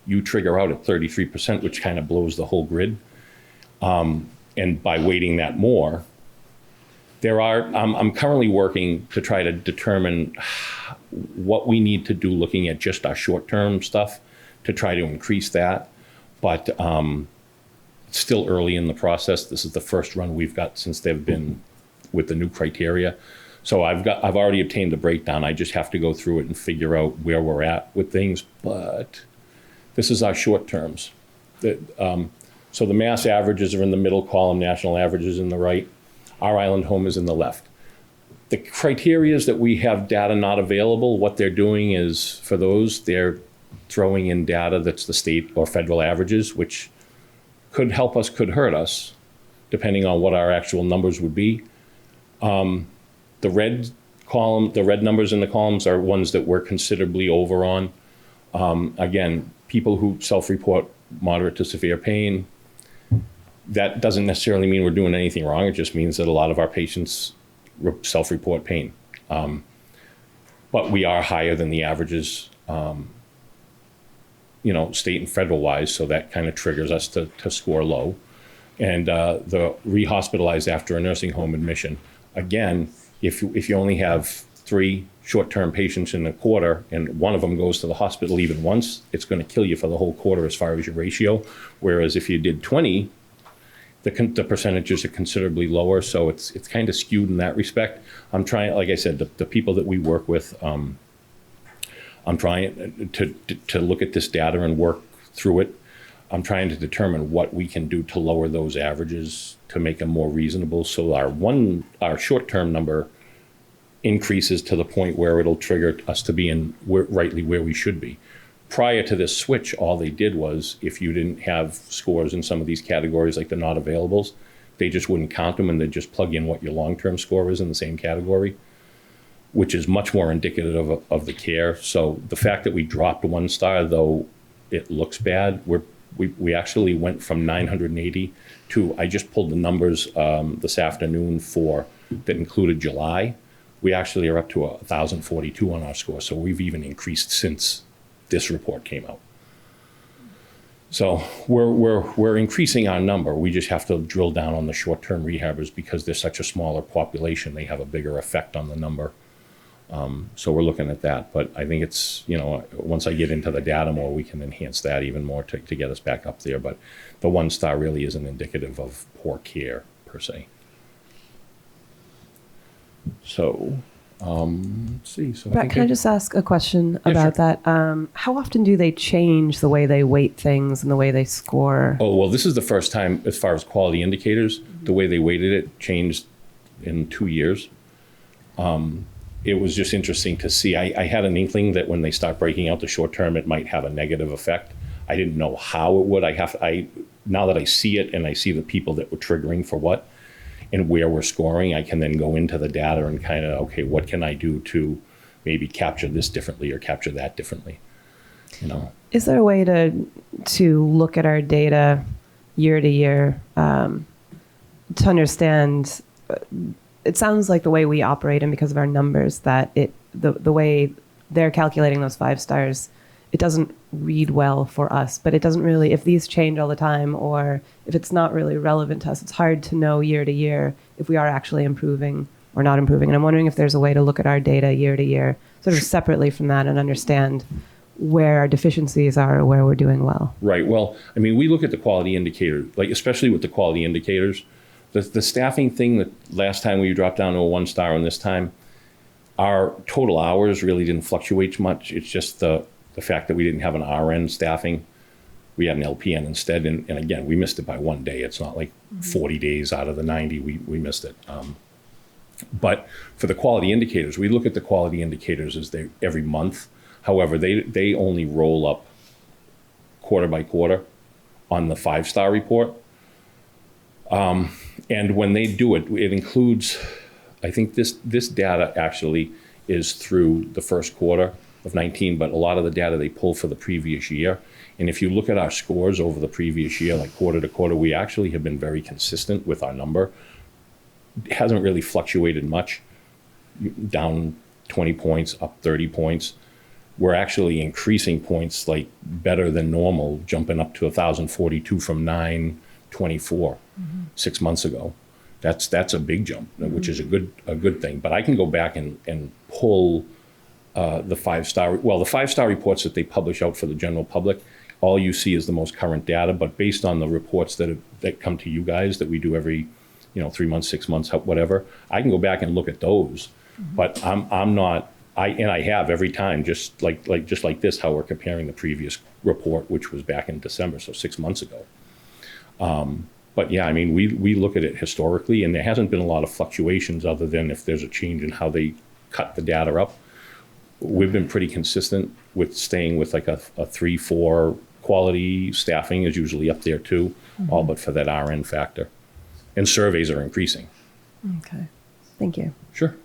you trigger out at 33%, which kind of blows the whole grid. And by weighting that more, I'm currently working to try to determine what we need to do looking at just our short-term stuff to try to increase that. But it's still early in the process. This is the first run we've got since they've been with the new criteria. So I've already obtained the breakdown. I just have to go through it and figure out where we're at with things. But this is our short terms. So the mass averages are in the middle column, national averages in the right. Our island home is in the left. The criteria that we have data not available, what they're doing is, for those, they're throwing in data that's the state or federal averages, which could help us, could hurt us, depending on what our actual numbers would be. The red column, the red numbers in the columns are ones that we're considerably over on. Again, people who self-report moderate to severe pain, that doesn't necessarily mean we're doing anything wrong. It just means that a lot of our patients self-report pain. But we are higher than the averages, state and federal wise, so that kind of triggers us to score low. And the rehospitalized after a nursing home admission, again, if you only have 3 short-term patients in a quarter and one of them goes to the hospital even once, it's going to kill you for the whole quarter as far as your ratio. Whereas if you did 20, the percentages are considerably lower, so it's kind of skewed in that respect. I'm trying, like I said, the people that we work with, I'm trying to look at this data and work through it. I'm trying to determine what we can do to lower those averages to make them more reasonable, so our short-term number increases to the point where it'll trigger us to be rightly where we should be. Prior to this switch, all they did was, if you didn't have scores in some of these categories, like the not availables, they just wouldn't count them and they'd just plug in what your long-term score is in the same category, which is much more indicative of the care. So the fact that we dropped 1 star, though it looks bad, we actually went from 980 to, I just pulled the numbers this afternoon that included July. We actually are up to 1,042 on our score. So we've even increased since this report came out. So we're increasing our number. We just have to drill down on the short-term rehabbers because they're such a smaller population. They have a bigger effect on the number. So we're looking at that. But I think it's, once I get into the data more, we can enhance that even more to get us back up there. But the 1 star really isn't indicative of poor care per se. So, let's see. So Brett, can I just ask a question about that? How often do they change the way they weight things and the way they score? Oh, well, this is the first time, as far as quality indicators, the way they weighted it changed in 2 years. It was just interesting to see. I had an inkling that when they start breaking out the short term, it might have a negative effect. I didn't know how it would. Now that I see it and I see the people that were triggering for what and where we're scoring, I can then go into the data and kind of, okay, what can I do to maybe capture this differently or capture that differently? You know. Is there a way to look at our data year to year to understand? It sounds like the way we operate and because of our numbers that the way they're calculating those 5 stars, it doesn't read well for us. But it doesn't really, if these change all the time or if it's not really relevant to us, it's hard to know year to year if we are actually improving or not improving. And I'm wondering if there's a way to look at our data year to year, sort of separately from that, and understand where our deficiencies are or where we're doing well. Right. Well, I mean, we look at the quality indicator, like especially with the quality indicators. The staffing thing, that last time we dropped down to a 1 star and this time, our total hours really didn't fluctuate much. It's just the fact that we didn't have an RN staffing. We had an LPN instead. And again, we missed it by 1 day. It's not like 40 days out of the 90, we missed it. But for the quality indicators, we look at the quality indicators as every month. However, they only roll up quarter by quarter on the 5-star report. And when they do it, it includes, I think this data actually is through the first quarter of 19, but a lot of the data they pull for the previous year. And if you look at our scores over the previous year, like quarter to quarter, we actually have been very consistent with our number. It hasn't really fluctuated much, down 20 points, up 30 points. We're actually increasing points like better than normal, jumping up to 1,042 from 924 6 months ago. That's a big jump, which is a good thing. But I can go back and pull the 5-star. Well, the 5-star reports that they publish out for the general public, all you see is the most current data. But based on the reports that come to you guys that we do every 3 months, 6 months, whatever, I can go back and look at those. But I'm not. I have every time, just like this, how we're comparing the previous report, which was back in December, so 6 months ago. But yeah, I mean, we look at it historically, and there hasn't been a lot of fluctuations other than if there's a change in how they cut the data up. We've been pretty consistent with staying with like a 3-4 quality. Staffing is usually up there too, all but for that RN factor. And surveys are increasing. Okay. Thank you. Sure.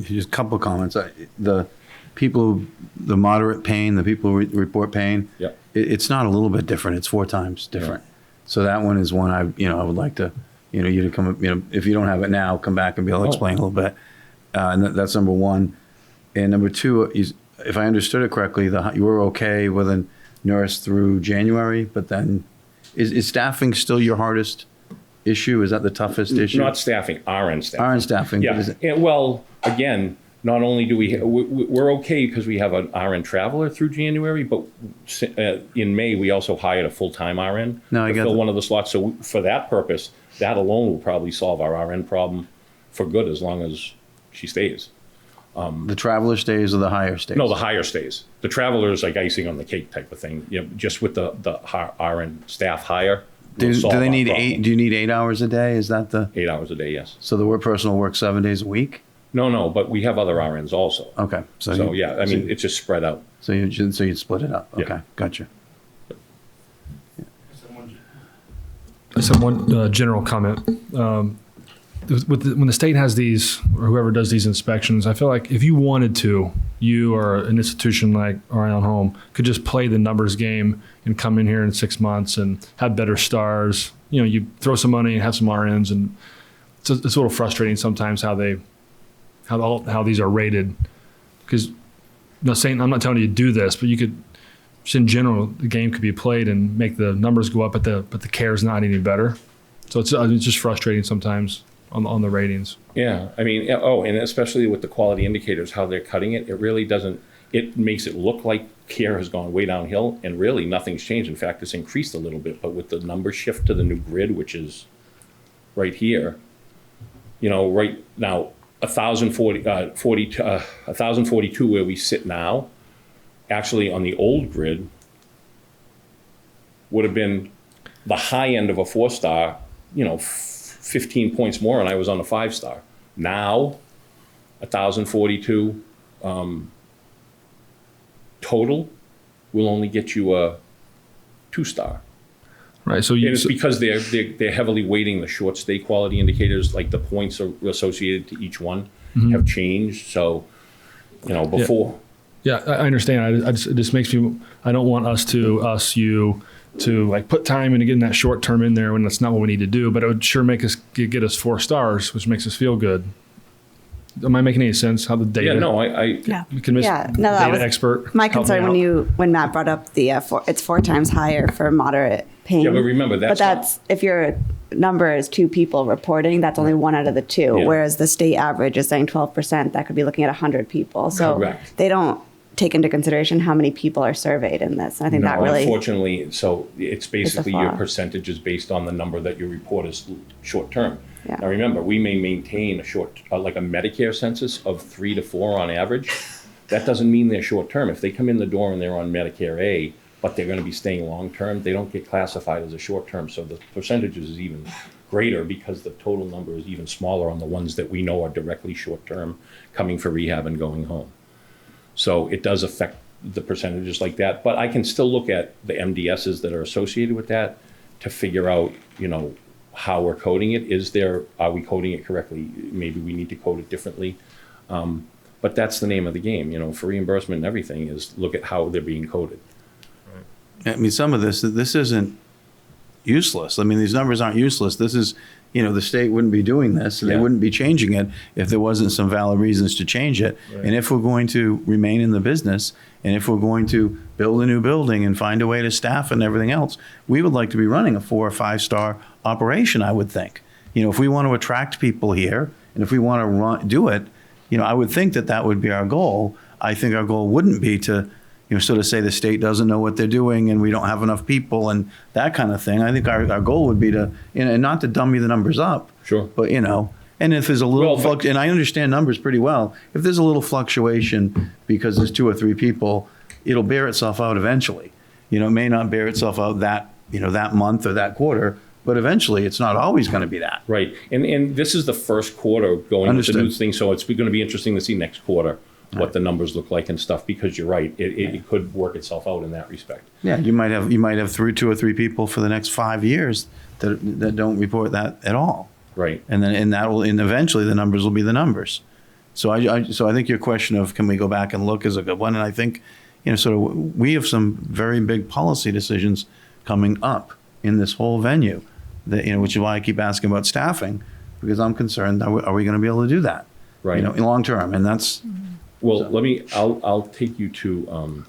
Just a couple of comments. The people, the moderate pain, the people who report pain, Yep. It's not a little bit different. It's 4 times different. So that one is one I would like to, you to come, if you don't have it now, come back and be able to explain a little bit. And that's number one. And number two, if I understood it correctly, you were okay with a nurse through January, but then is staffing still your hardest issue? Is that the toughest issue? Not staffing, RN staffing. RN staffing. Yeah. And, well, again, not only do we're okay because we have an RN traveler through January, but in May we also hired a full-time RN to fill one of the slots. So for that purpose, that alone will probably solve our RN problem for good as long as she stays. The traveler stays or the hire stays? No, the hire stays. The traveler is like icing on the cake type of thing. Just with the RN staff hire. Do they need problem. Do you need 8 hours a day? Is that the 8 hours a day? Yes. So the work person will work 7 days a week? No, but we have other RNs also. Okay. So yeah, I mean, it's just spread out. So you split it up. Okay, Yeah. Gotcha. I said one general comment. When the state has these, or whoever does these inspections, I feel like if you wanted to, you or an institution like Orion Home could just play the numbers game and come in here in 6 months and have better stars. You throw some money and have some RNs, and it's a little frustrating sometimes how these are rated. Because I'm not telling you to do this, but you could, just in general, the game could be played and make the numbers go up, but the care is not any better. So it's just frustrating sometimes on the ratings. Yeah, I mean, and especially with the quality indicators, how they're cutting it, it really doesn't, it makes it look like care has gone way downhill, and really nothing's changed. In fact, it's increased a little bit, but with the number shift to the new grid, which is right here, right now, 1,042 where we sit now, actually on the old grid, would have been the high end of a 4-star, 15 points more, and I was on a 5-star. Now, 1,042 total will only get you a 2-star. Right. So And it's because they're heavily weighting the short stay quality indicators, like the points are associated to each one have changed. So, before. Yeah, I understand. It just makes me. I don't want you to like put time into getting that short term in there when that's not what we need to do. But it would sure make us get us 4 stars, which makes us feel good. Am I making any sense? How the data? Yeah, no, data expert. My help me concern out. when Matt brought up the it's 4 times higher for moderate pain. Yeah, but remember that's if your number is 2 people reporting, that's only 1 out of the 2. Yeah. Whereas the state average is saying 12%. That could be looking at 100 people. So Correct. they don't take into consideration how many people are surveyed in this. And I think that really. Unfortunately, so it's basically your flaw. percentage is based on the number that you report as short term. Yeah. Now remember, we may maintain a like a Medicare census of 3 to 4 on average. That doesn't mean they're short term. If they come in the door and they're on Medicare A, but they're going to be staying long term, they don't get classified as a short term. So the percentages is even greater because the total number is even smaller on the ones that we know are directly short term, coming for rehab and going home. So it does affect the percentages like that. But I can still look at the MDSs that are associated with that to figure out, how we're coding it. Are we coding it correctly? Maybe we need to code it differently. But that's the name of the game, for reimbursement and everything is look at how they're being coded. I mean, some of this isn't useless. I mean, these numbers aren't useless. This is, the state wouldn't be doing this. They wouldn't be changing it if there wasn't some valid reasons to change it. Right. And if we're going to remain in the business, and if we're going to build a new building and find a way to staff and everything else, we would like to be running a 4 or 5-star operation, I would think. If we want to attract people here, and if we want to do it, I would think that would be our goal. I think our goal wouldn't be to sort of say the state doesn't know what they're doing and we don't have enough people and that kind of thing. I think our goal would be to, and not to dummy the numbers up. Sure. But, and if there's a little, and I understand numbers pretty well, if there's a little fluctuation because there's 2 or 3 people, it'll bear itself out eventually. It may not bear itself out that month or that quarter, but eventually it's not always going to be that. Right. And this is the first quarter going with the new Understood. thing. So it's going to be interesting to see next quarter what the numbers look like and stuff, because you're right. It could work itself out in that respect. Yeah, you might have 2 or 3 people for the next 5 years that don't report that at all. Right. And eventually the numbers will be the numbers. So I think your question of can we go back and look is a good one. And I think, we have some very big policy decisions coming up in this whole venue that, which is why I keep asking about staffing, because I'm concerned, are we going to be able to do that? Right. In long term. And that's. Well, I'll take you to,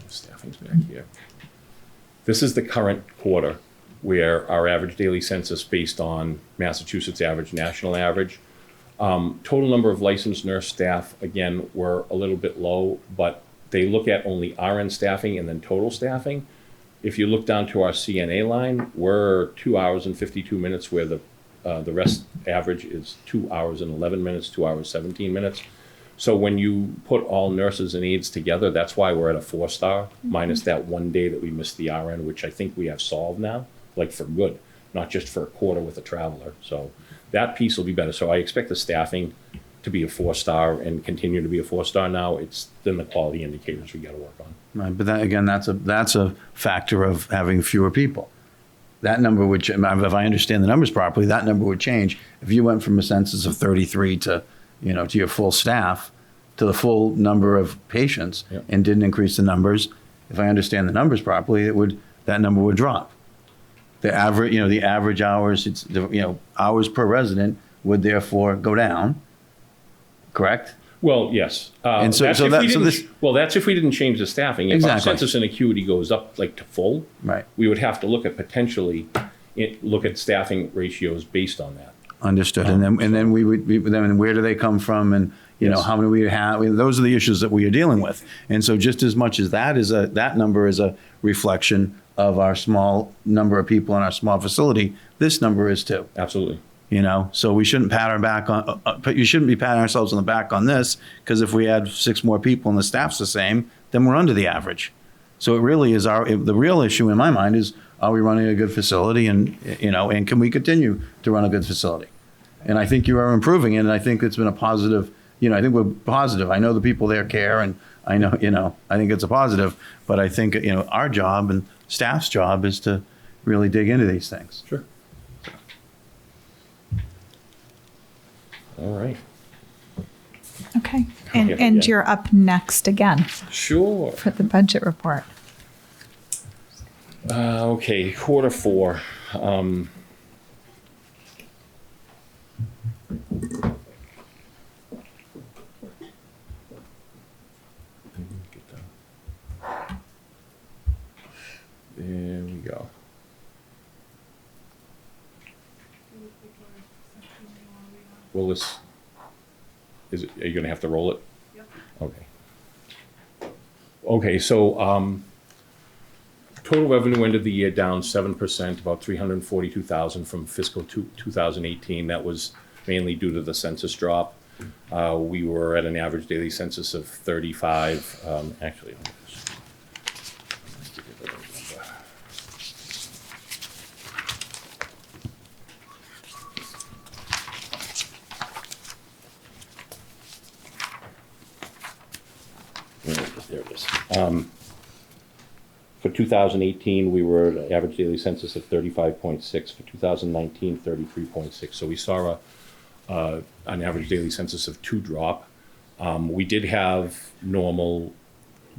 staffing's back here. This is the current quarter where our average daily census based on Massachusetts average, national average. Total number of licensed nurse staff, again, were a little bit low, but they look at only RN staffing and then total staffing. If you look down to our CNA line, we're 2 hours and 52 minutes where the rest average is 2 hours and 11 minutes, 2 hours, 17 minutes. So when you put all nurses and aides together, that's why we're at a 4-star, minus that 1 day that we missed the RN, which I think we have solved now, like for good, not just for a quarter with a traveler. So that piece will be better. So I expect the staffing to be a 4-star and continue to be a 4-star now. It's then the quality indicators we got to work on. Right, but that's a factor of having fewer people. That number would, if I understand the numbers properly, that number would change. If you went from a census of 33 to your full staff, to the full number of patients, Yep. and didn't increase the numbers, if I understand the numbers properly, that number would drop. The average hours, hours per resident would therefore go down. Correct? Well, yes. And that's if we didn't change the staffing. If our Exactly. census and acuity goes up like to full, Right. we would have to look at potentially look at staffing ratios based on that. Understood. And then we would then where do they come from, and Yes. how many we have? Those are the issues that we are dealing with. And so just as much as that number is a reflection of our small number of people in our small facility, this number is too. Absolutely. So we shouldn't pat our back on, but you shouldn't be patting ourselves on the back on this, because if we add 6 more people and the staff's the same, then we're under the average. So it really is the real issue in my mind is, are we running a good facility, and can we continue to run a good facility? And I think you are improving it, and I think it's been a positive, I think we're positive. I know the people there care, and I know, I think it's a positive, but I think, our job and staff's job is to really dig into these things. Sure. All right. Okay. And Yeah. you're up next again Sure. for the budget report. Okay, quarter 4. There we go. Well, are you gonna have to roll it? Yep. Okay. Okay, so, total revenue end of the year down 7%, about 342,000 from fiscal 2018. That was mainly due to the census drop. We were at an average daily census of 35, actually, let me just give you the right number. There it is. For 2018, we were at an average daily census of 35.6. For 2019, 33.6. So we saw an average daily census of 2 drop. We did have normal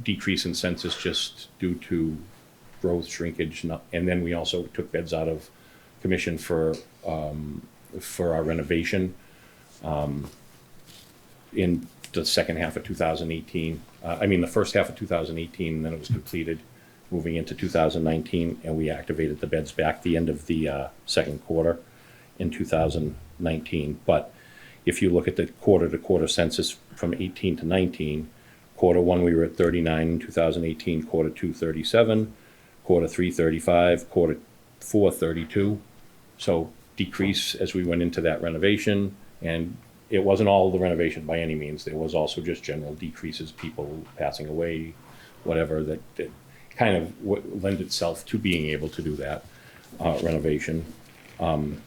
decrease in census just due to growth, shrinkage, and then we also took beds out of commission for our renovation in the second half of 2018. The first half of 2018, then it was completed moving into 2019, and we activated the beds back the end of the second quarter in 2019. But if you look at the quarter-to-quarter census from 18 to 19, quarter 1 we were at 39 in 2018, quarter 2 37, quarter 3 35, quarter 4 32. So decrease as we went into that renovation, and it wasn't all the renovation by any means. There was also just general decreases, people passing away, whatever, that kind of lend itself to being able to do that renovation. And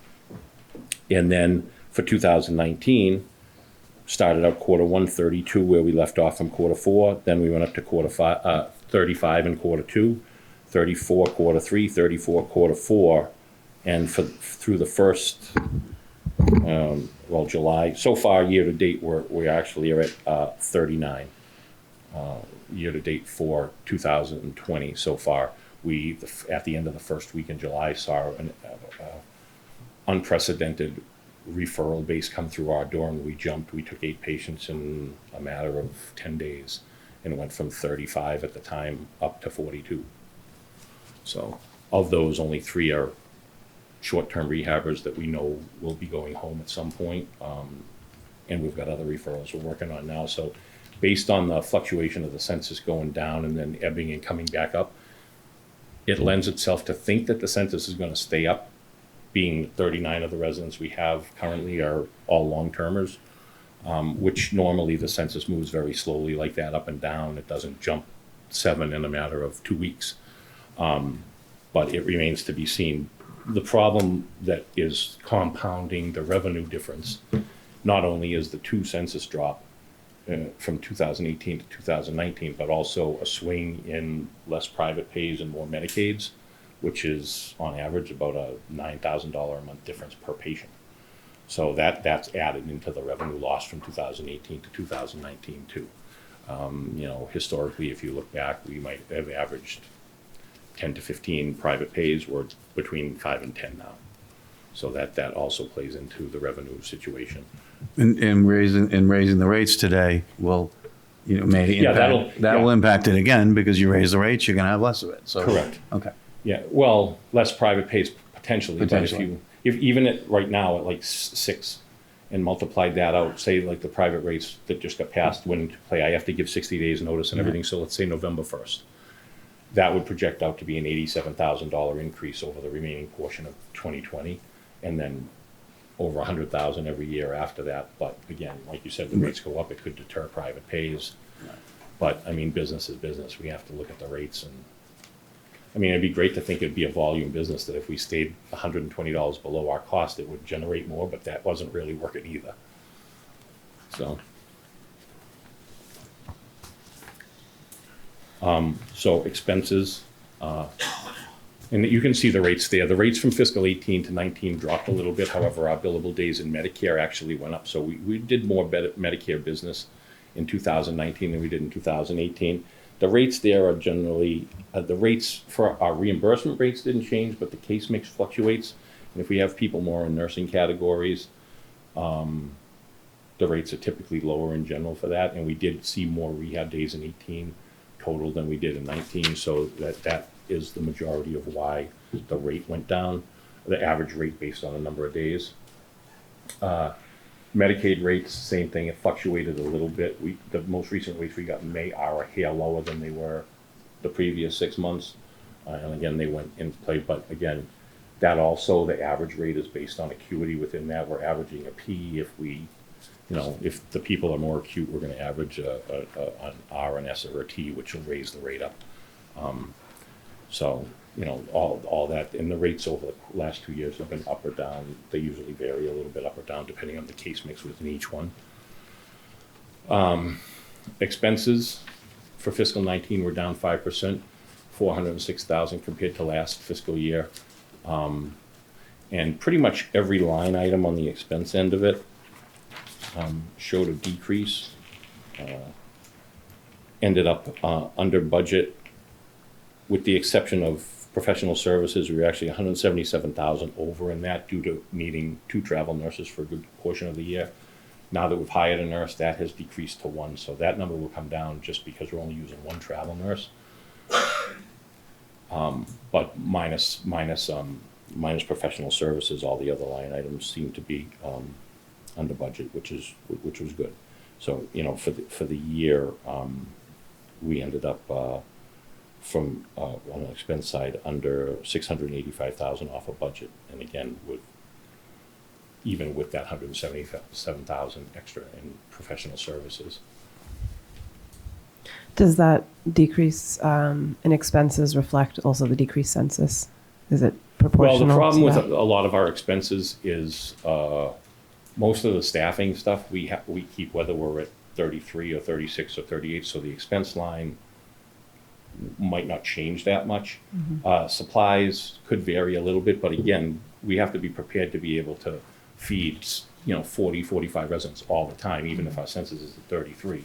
then for 2019, started out quarter 1 32, where we left off from quarter 4. Then we went up to quarter 5, 35 in quarter 2, 34 quarter 3, 34 quarter 4, and through the first. July. So far, year to date, we actually are at 39. Year to date for 2020 so far. We, at the end of the first week in July, saw an unprecedented referral base come through our door, and we jumped. We took 8 patients in a matter of 10 days, and it went from 35 at the time up to 42. So of those, only 3 are short-term rehabbers that we know will be going home at some point, and we've got other referrals we're working on now. So based on the fluctuation of the census going down and then ebbing and coming back up, it lends itself to think that the census is going to stay up, being 39 of the residents we have currently are all long-termers, which normally the census moves very slowly like that, up and down. It doesn't jump 7 in a matter of 2 weeks, but it remains to be seen. The problem that is compounding the revenue difference not only is the 2 census drop from 2018 to 2019, but also a swing in less private pays and more Medicaids, which is on average about a $9,000 a month difference per patient. So that's added into the revenue loss from 2018 to 2019 too. Historically, if you look back, we might have averaged 10 to 15 private pays. We're between 5 and 10 now. So that also plays into the revenue situation. And raising the rates today will, will impact it again, because you raise the rates, you're going to have less of it. So correct. Okay. Yeah. Well, less private pays potentially. But if even right now at like 6 and multiplied that out, say like the private rates that just got passed went into play, I have to give 60 days notice and everything. So let's say November 1st. That would project out to be an $87,000 increase over the remaining portion of 2020. And then over 100,000 every year after that. But again, like you said, the rates go up, it could deter private pays. But I mean, business is business. We have to look at the rates. And I mean, it'd be great to think it'd be a volume business, that if we stayed $120 below our cost, it would generate more, but that wasn't really working either. So expenses, and you can see the rates there. The rates from fiscal 18 to 19 dropped a little bit. However, our billable days in Medicare actually went up. So we did more Medicare business in 2019 than we did in 2018. The rates there are generally, the rates for our reimbursement rates didn't change, but the case mix fluctuates. And if we have people more in nursing categories, the rates are typically lower in general for that. And we did see more rehab days in 18 total than we did in 19. So that is the majority of why the rate went down, the average rate based on the number of days. Medicaid rates, same thing, it fluctuated a little bit. The most recent rates we got in May are a hair lower than they were the previous 6 months. And again, they went into play, but again, that also, the average rate is based on acuity within that. We're averaging a P. If if the people are more acute, we're gonna average an R, an S, or a T, which will raise the rate up. So, all that, and the rates over the last 2 years have been up or down. They usually vary a little bit up or down depending on the case mix within each one. Expenses for fiscal 19 were down 5%, 406,000 compared to last fiscal year. And pretty much every line item on the expense end of it showed a decrease. Ended up under budget, with the exception of professional services. We were actually 177,000 over in that due to needing 2 travel nurses for a good portion of the year. Now that we've hired a nurse, that has decreased to 1, so that number will come down just because we're only using 1 travel nurse. But minus professional services, all the other line items seem to be under budget, which was good. So for the year, we ended up from on the expense side under 685,000 off of budget, and again even with that 177,000 extra in professional services. Does that decrease in expenses reflect also the decreased census? Is it proportional? Well, the problem with that? a lot of our expenses is most of the staffing stuff we keep, whether we're at 33 or 36 or 38, so the expense line might not change that much. Mm-hmm. Supplies could vary a little bit, but again, we have to be prepared to be able to feed 40, 45 residents all the time, even if our census is at 33.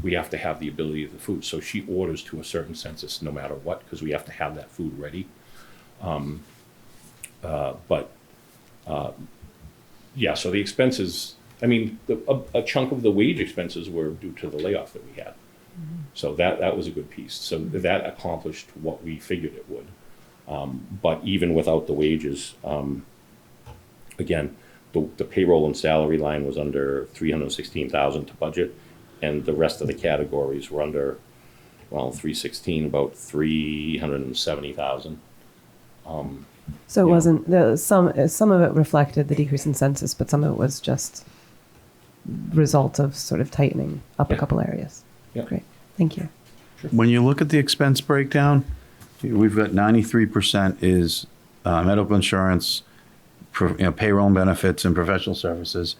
We have to have the ability of the food. So she orders to a certain census no matter what, because we have to have that food ready. Yeah, so the expenses, I mean, a chunk of the wage expenses were due to the layoff that we had. Mm-hmm. So that was a good piece. So that accomplished what we figured it would. But even without the wages, again, the payroll and salary line was under 316,000 to budget, and the rest of the categories were under, 316, about 370,000. So it wasn't some of it reflected the decrease in census, but some of it was just result of sort of tightening up a couple areas. Yeah. Great, thank you. When you look at the expense breakdown, we've got 93% is medical insurance, payroll and benefits, and professional services.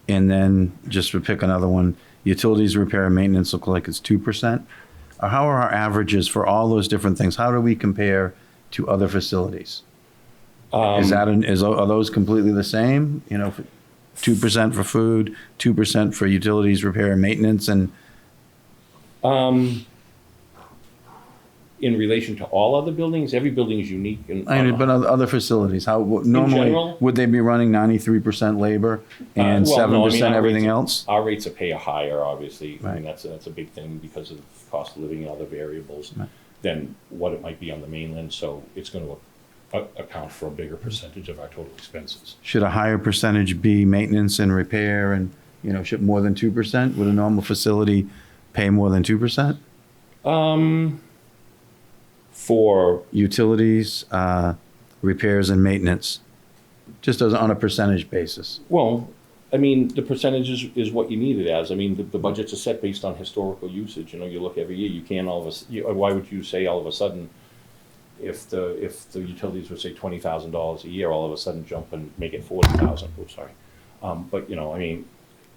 And then, just to pick another one, utilities, repair, and maintenance look like it's 2%. How are our averages for all those different things? How do we compare to other facilities? Are those completely the same? 2% for food, 2% for utilities, repair, and maintenance, and in relation to all other buildings, every building is unique. but other facilities, normally general, would they be running 93% labor and 7% everything else? Our rates of pay are higher, obviously. Right. I mean, that's a big thing because of cost of living and other variables than what it might be on the mainland. So it's going to account for a bigger percentage of our total expenses. Should a higher percentage be maintenance and repair, and should more than 2%? Would a normal facility pay more than 2%? For utilities, repairs, and maintenance. just as on a percentage basis? Well, I mean, the percentage is what you need it as. I mean, the budgets are set based on historical usage. You know, you look every year, you can't all of a, why would you say all of a sudden, if the utilities would say $20,000 a year, all of a sudden jump and make it 40,000, oops, sorry. But, you know, I mean,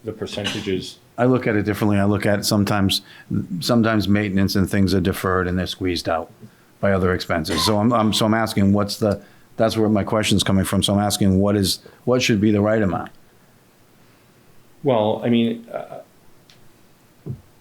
the percentages. I look at it differently. I look at it sometimes maintenance and things are deferred and they're squeezed out by other expenses. So I'm asking that's where my question's coming from. So I'm asking what should be the right amount? Well, I mean,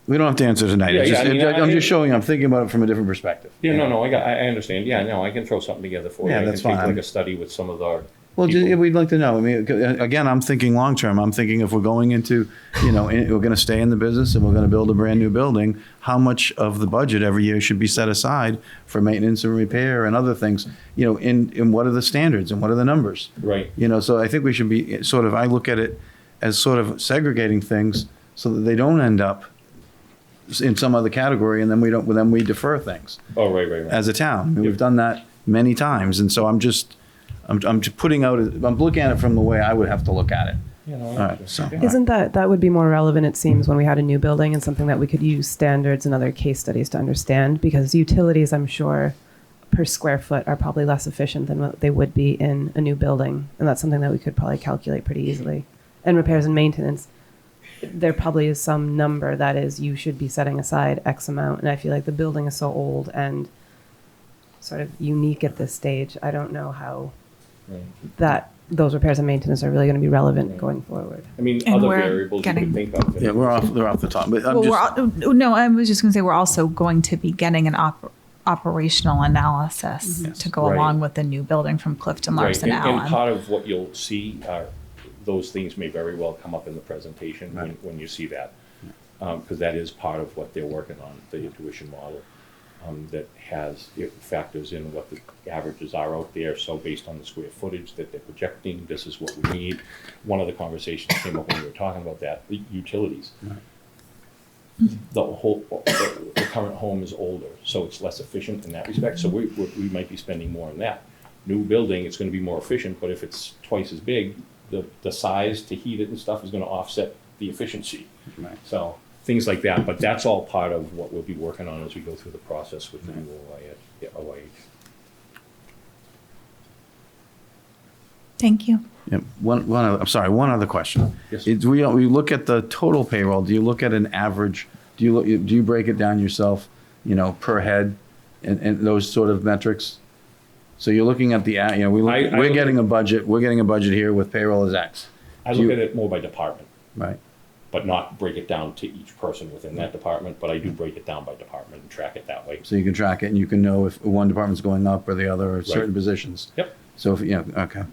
we don't have to answer tonight. Yeah, I'm just showing you, I'm thinking about it from a different perspective. Yeah, no, I understand. Yeah, no, I can throw something together for you. Yeah, I that's can take fine. like a study with some of our. Well, people. we'd like to know. I mean, again, I'm thinking long term. I'm thinking if we're going into, we're going to stay in the business and we're going to build a brand new building, how much of the budget every year should be set aside for maintenance and repair and other things, in what are the standards and what are the numbers? Right. So I think we should be I look at it as sort of segregating things so that they don't end up in some other category and then we defer things. Oh, right. As a town. I mean, we've done that many times. And so I'm just putting out, I'm looking at it from the way I would have to look at it. You know, All right. So, Isn't that would be more relevant, it seems, when we had a new building and something that we could use standards and other case studies to understand? Because utilities, I'm sure, per square foot are probably less efficient than what they would be in a new building. And that's something that we could probably calculate pretty easily. And repairs and maintenance, there probably is some number that is you should be setting aside X amount. And I feel like the building is so old and sort of unique at this stage. I don't know how that those repairs and maintenance are really going to be relevant going forward. I mean, And other we're variables you could think of. yeah, they're off the top. But No, I was just going to say we're also going to be getting an operational analysis to go Right. along with the new building from Clifton Right, Larson and Allen. part of what you'll see are, those things may very well come up in the presentation when you see that. Because that is part of what they're working on, the intuition model. That it factors in what the averages are out there. So based on the square footage that they're projecting, this is what we need. One of the conversations came up when we were talking about that, the utilities. The current home is older, so it's less efficient in that respect. So we might be spending more on that. New building, it's going to be more efficient, but if it's twice as big, the size to heat it and stuff is going to offset the efficiency. Right. So things like that, but that's all part of what we'll be working on as we go through the process with the new OIH. Thank you. Yeah, one other question. Yes. We look at the total payroll. Do you look at an average? Do you break it down yourself, per head and those sort of metrics? So you're looking at we're getting a budget. We're getting a budget here with payroll as X. I look at it more by department. Right. But not break it down to each person within that department, but I do break it down by department and track it that way. So you can track it and you can know if one department's going up or the other or certain positions. Yep. So okay.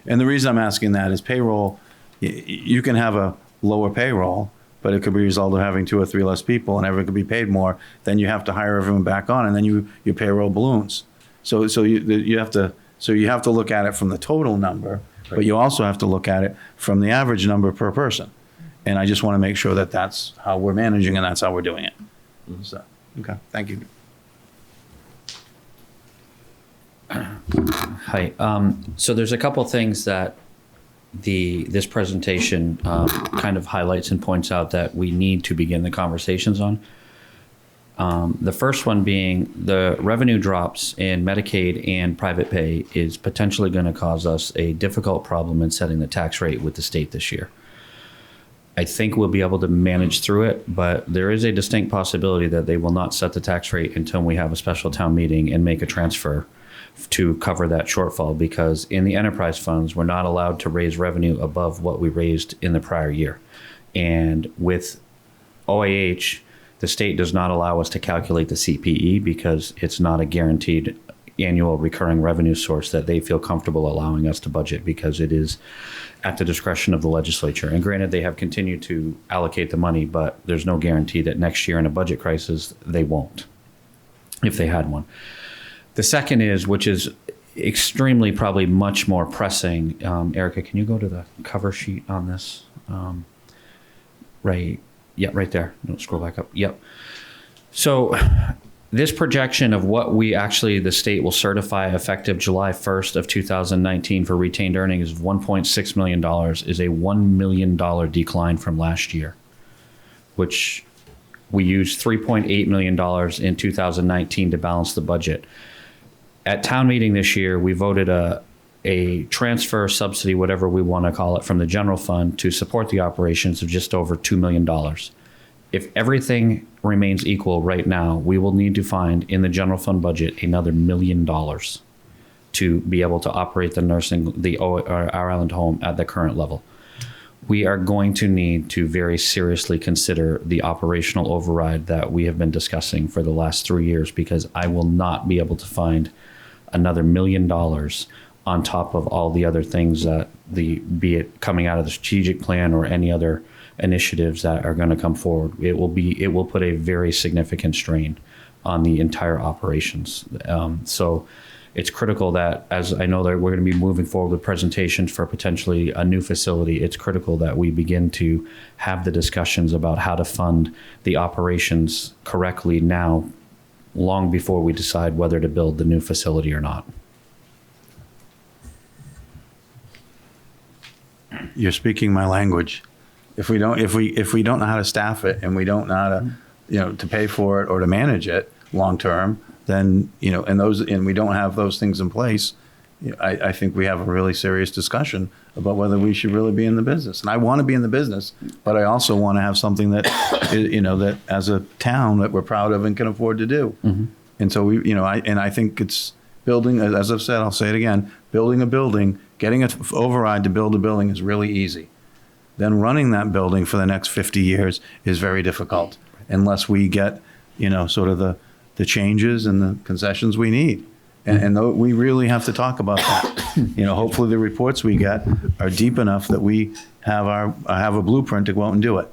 And the reason I'm asking that is payroll, you can have a lower payroll, but it could be a result of having 2 or 3 less people and everyone could be paid more. Then you have to hire everyone back on and then your payroll balloons. So you have to look at it from the total number, but you also have to look at it from the average number per person. And I just want to make sure that that's how we're managing and that's how we're doing it. So, okay, thank you. Hi. So there's a couple things that this presentation kind of highlights and points out that we need to begin the conversations on. The first one being the revenue drops in Medicaid and private pay is potentially going to cause us a difficult problem in setting the tax rate with the state this year. I think we'll be able to manage through it, but there is a distinct possibility that they will not set the tax rate until we have a special town meeting and make a transfer to cover that shortfall, because in the enterprise funds, we're not allowed to raise revenue above what we raised in the prior year. And with OIH, the state does not allow us to calculate the CPE because it's not a guaranteed annual recurring revenue source that they feel comfortable allowing us to budget, because it is at the discretion of the legislature. And granted, they have continued to allocate the money, but there's no guarantee that next year in a budget crisis, they won't, if they had one. The second is, which is extremely probably much more pressing. Erica, can you go to the cover sheet on this? Right. Yeah, right there. No, scroll back up. Yep. So this projection of what the state will certify effective July 1st of 2019 for retained earnings of $1.6 million is a $1 million decline from last year, which we used $3.8 million in 2019 to balance the budget. At town meeting this year, we voted a transfer subsidy, whatever we want to call it, from the general fund to support the operations of just over $2 million. If everything remains equal right now, we will need to find in the general fund budget another $1 million to be able to operate our island home at the current level. We are going to need to very seriously consider the operational override that we have been discussing for the last 3 years, because I will not be able to find another $1 million on top of all the other things that be it coming out of the strategic plan or any other initiatives that are going to come forward. It will put a very significant strain on the entire operations. So it's critical that, as I know that we're going to be moving forward with presentations for potentially a new facility, it's critical that we begin to have the discussions about how to fund the operations correctly now, long before we decide whether to build the new facility or not. You're speaking my language. If we don't know how to staff it, and we don't know how to, to pay for it or to manage it long term, then, and we don't have those things in place, I think we have a really serious discussion about whether we should really be in the business. And I want to be in the business, but I also want to have something that, that as a town that we're proud of and can afford to do. Mm-hmm. And so I think it's building, as I've said, I'll say it again, building a building, getting an override to build a building is really easy. Then running that building for the next 50 years is very difficult, unless we get, sort of the changes and the concessions we need. And we really have to talk about that. Hopefully the reports we get are deep enough that we have a blueprint to go out and do it.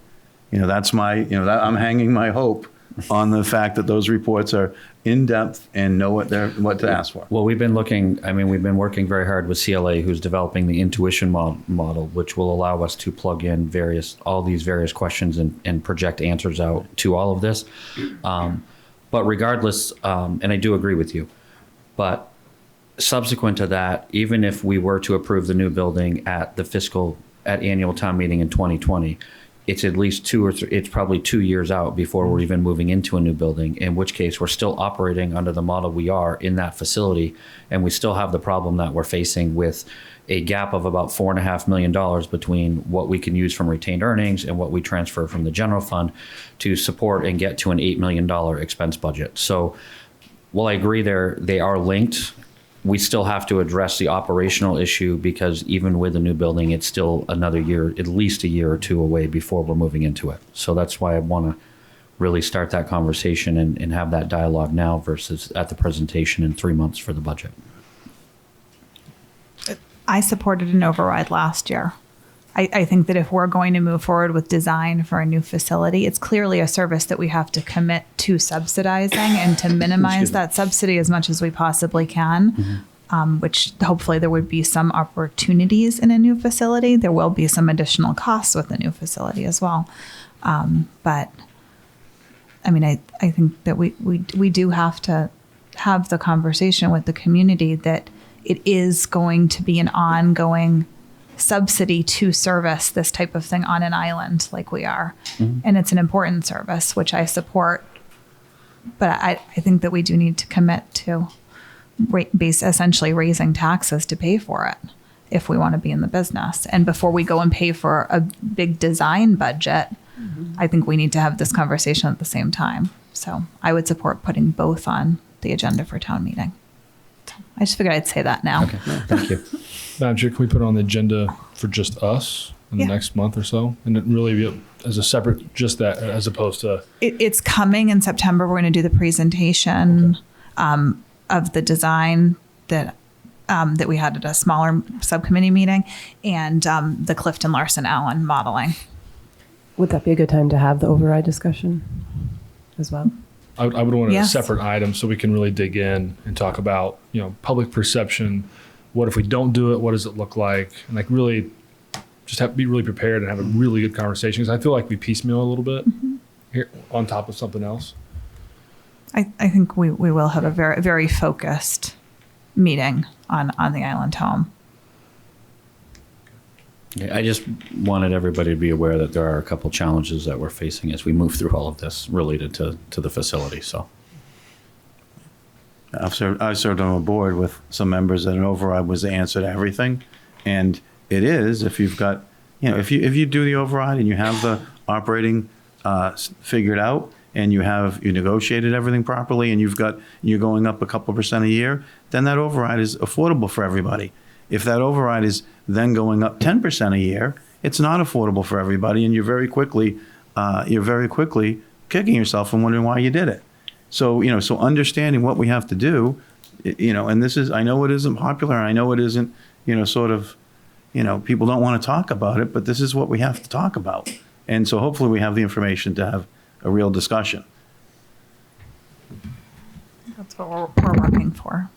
That's I'm hanging my hope on the fact that those reports are in depth and know what to ask for. Well, we've been working very hard with CLA, who's developing the intuition model, which will allow us to plug in all these various questions and project answers out to all of this. But regardless, and I do agree with you, but subsequent to that, even if we were to approve the new building at annual town meeting in 2020, it's at least it's probably 2 years out before we're even moving into a new building, in which case we're still operating under the model we are in that facility. And we still have the problem that we're facing with a gap of about $4.5 million between what we can use from retained earnings and what we transfer from the general fund to support and get to an $8 million expense budget. So while I agree they are linked, we still have to address the operational issue, because even with a new building, it's still another year, at least a year or two away before we're moving into it. So that's why I want to really start that conversation and have that dialogue now versus at the presentation in 3 months for the budget. I supported an override last year. I think that if we're going to move forward with design for a new facility, it's clearly a service that we have to commit to subsidizing and to minimize that subsidy as much as we possibly can, which hopefully there would be some opportunities in a new facility. There will be some additional costs with the new facility as well. But I mean, I think that we do have to have the conversation with the community that it is going to be an ongoing subsidy to service this type of thing on an island like we are. Mm-hmm. And it's an important service, which I support. But I think that we do need to commit to essentially raising taxes to pay for it if we want to be in the business. And before we go and pay for a big design budget, I think we need to have this conversation at the same time. So I would support putting both on the agenda for town meeting. So I just figured I'd say that now. Okay, thank you. Madam Chair, can we put it on the agenda for just us in the next month or so? And it really be as a separate, just that, as opposed to... It's coming in September. We're going to do the presentation of the design that we had at a smaller subcommittee meeting, and the Clifton Larson Allen modeling. Would that be a good time to have the override discussion as well? I would want a separate item so we can really dig in and talk about, public perception. What if we don't do it? What does it look like? And really just have to be really prepared and have a really good conversation. Because I feel like we piecemeal a little bit here on top of something else. I think we will have a very, very focused meeting on the island home. I just wanted everybody to be aware that there are a couple challenges that we're facing as we move through all of this related to the facility. So I served on a board with some members that an override was the answer to everything. And it is, if you've got, if you do the override and you have the operating figured out and you negotiated everything properly and you're going up a couple % a year, then that override is affordable for everybody. If that override is then going up 10% a year, it's not affordable for everybody, and you're very quickly kicking yourself and wondering why you did it. So so understanding what we have to do, and this is, I know it isn't popular, and I know it isn't people don't want to talk about it, but this is what we have to talk about, and so hopefully we have the information to have a real discussion. That's what we're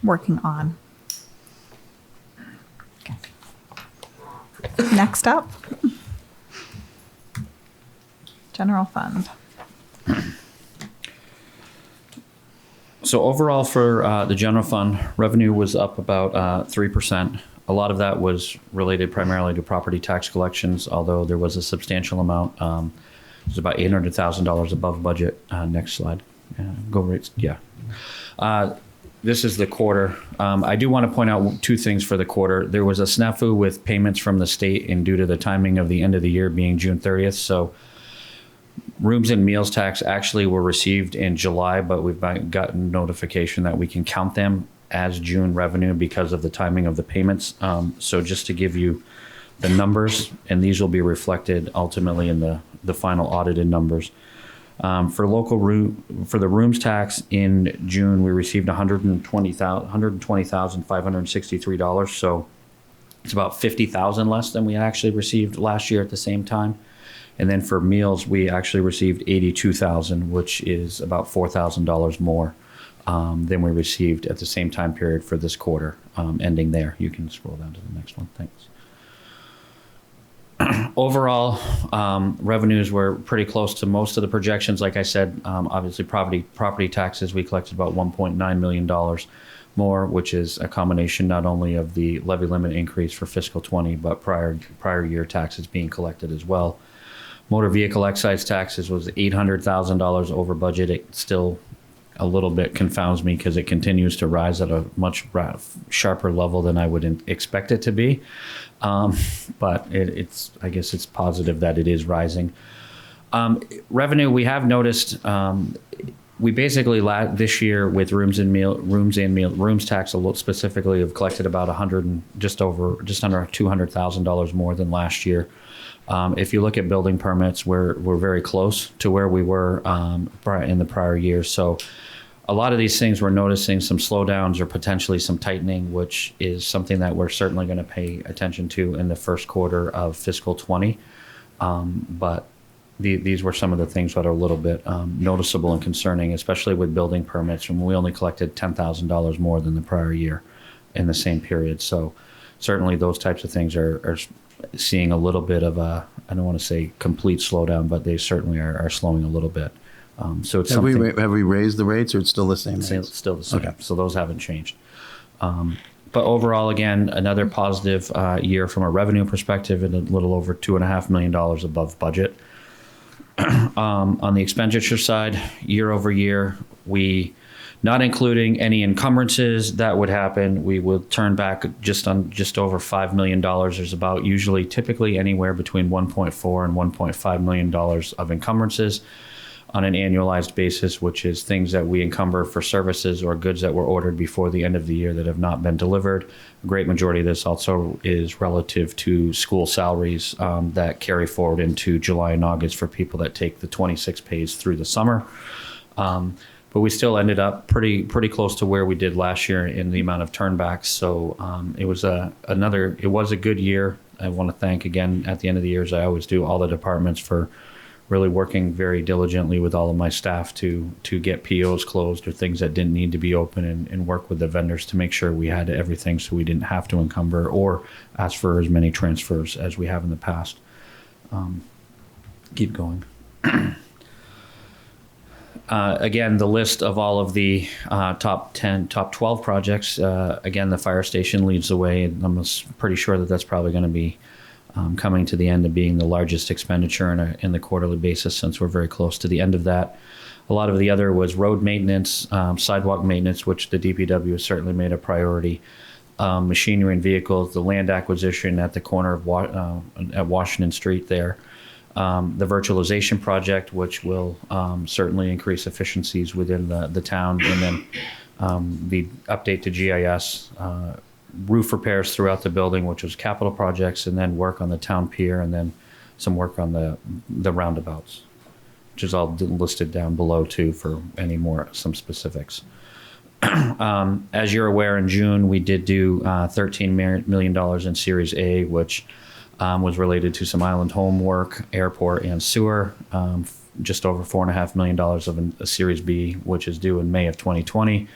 working on. Next up, general fund. So overall for the general fund, revenue was up about 3%. A lot of that was related primarily to property tax collections, although there was a substantial amount. It was about $800,000 above budget. Next slide. Go rates. Yeah. This is the quarter. I do want to point out two things for the quarter. There was a snafu with payments from the state, and due to the timing of the end of the year being June 30th. So rooms and meals tax actually were received in July, but we've gotten notification that we can count them as June revenue because of the timing of the payments. So just to give you the numbers, and these will be reflected ultimately in the final audited numbers. For the rooms tax in June, we received $120,563. So it's about $50,000 less than we actually received last year at the same time. And then for meals, we actually received $82,000, which is about $4,000 more than we received at the same time period for this quarter, ending there. You can scroll down to the next one. Thanks. Overall, revenues were pretty close to most of the projections. Like I said, obviously property taxes, we collected about $1.9 million more, which is a combination not only of the levy limit increase for fiscal 20, but prior year taxes being collected as well. Motor vehicle excise taxes was $800,000 over budget. It still a little bit confounds me because it continues to rise at a much sharper level than I would expect it to be. But I guess it's positive that it is rising. Revenue, we have noticed, we basically this year with rooms tax specifically have collected about just under $200,000 more than last year. If you look at building permits, we're very close to where we were in the prior year. So a lot of these things we're noticing some slowdowns or potentially some tightening, which is something that we're certainly going to pay attention to in the first quarter of fiscal 20. But these were some of the things that are a little bit noticeable and concerning, especially with building permits. And we only collected $10,000 more than the prior year in the same period. So certainly those types of things are seeing a little bit of I don't want to say complete slowdown, but they certainly are slowing a little bit. So it's have we raised the rates, or it's still the same rates? It's still the same. Okay. So those haven't changed. But overall, again, another positive year from a revenue perspective, and a little over $2.5 million above budget. On the expenditure side, year over year, not including any encumbrances that would happen, we will turn back just over $5 million. There's typically anywhere between $1.4 and $1.5 million of encumbrances on an annualized basis, which is things that we encumber for services or goods that were ordered before the end of the year that have not been delivered. A great majority of this also is relative to school salaries that carry forward into July and August for people that take the 26 pays through the summer. But we still ended up pretty close to where we did last year in the amount of turnbacks. So it was a good year. I want to thank again at the end of the year, as I always do, all the departments for really working very diligently with all of my staff to get POs closed or things that didn't need to be open, and work with the vendors to make sure we had everything so we didn't have to encumber or ask for as many transfers as we have in the past. Keep going. again, the list of all of the top 12 projects, again, the fire station leads the way. I'm pretty sure that that's probably going to be coming to the end of being the largest expenditure in the quarterly basis, since we're very close to the end of that. A lot of the other was road maintenance, sidewalk maintenance, which the DPW has certainly made a priority. Machinery and vehicles, the land acquisition at the corner of at Washington Street there. The virtualization project, which will certainly increase efficiencies within the town, and then the update to GIS, roof repairs throughout the building, which was capital projects, and then work on the town pier, and then some work on the roundabouts, which is all listed down below too for some specifics. As you're aware, in June we did do $13 million in Series A, which was related to some island home work, airport, and sewer. Just over $4.5 million of a Series B, which is due in May of 2020,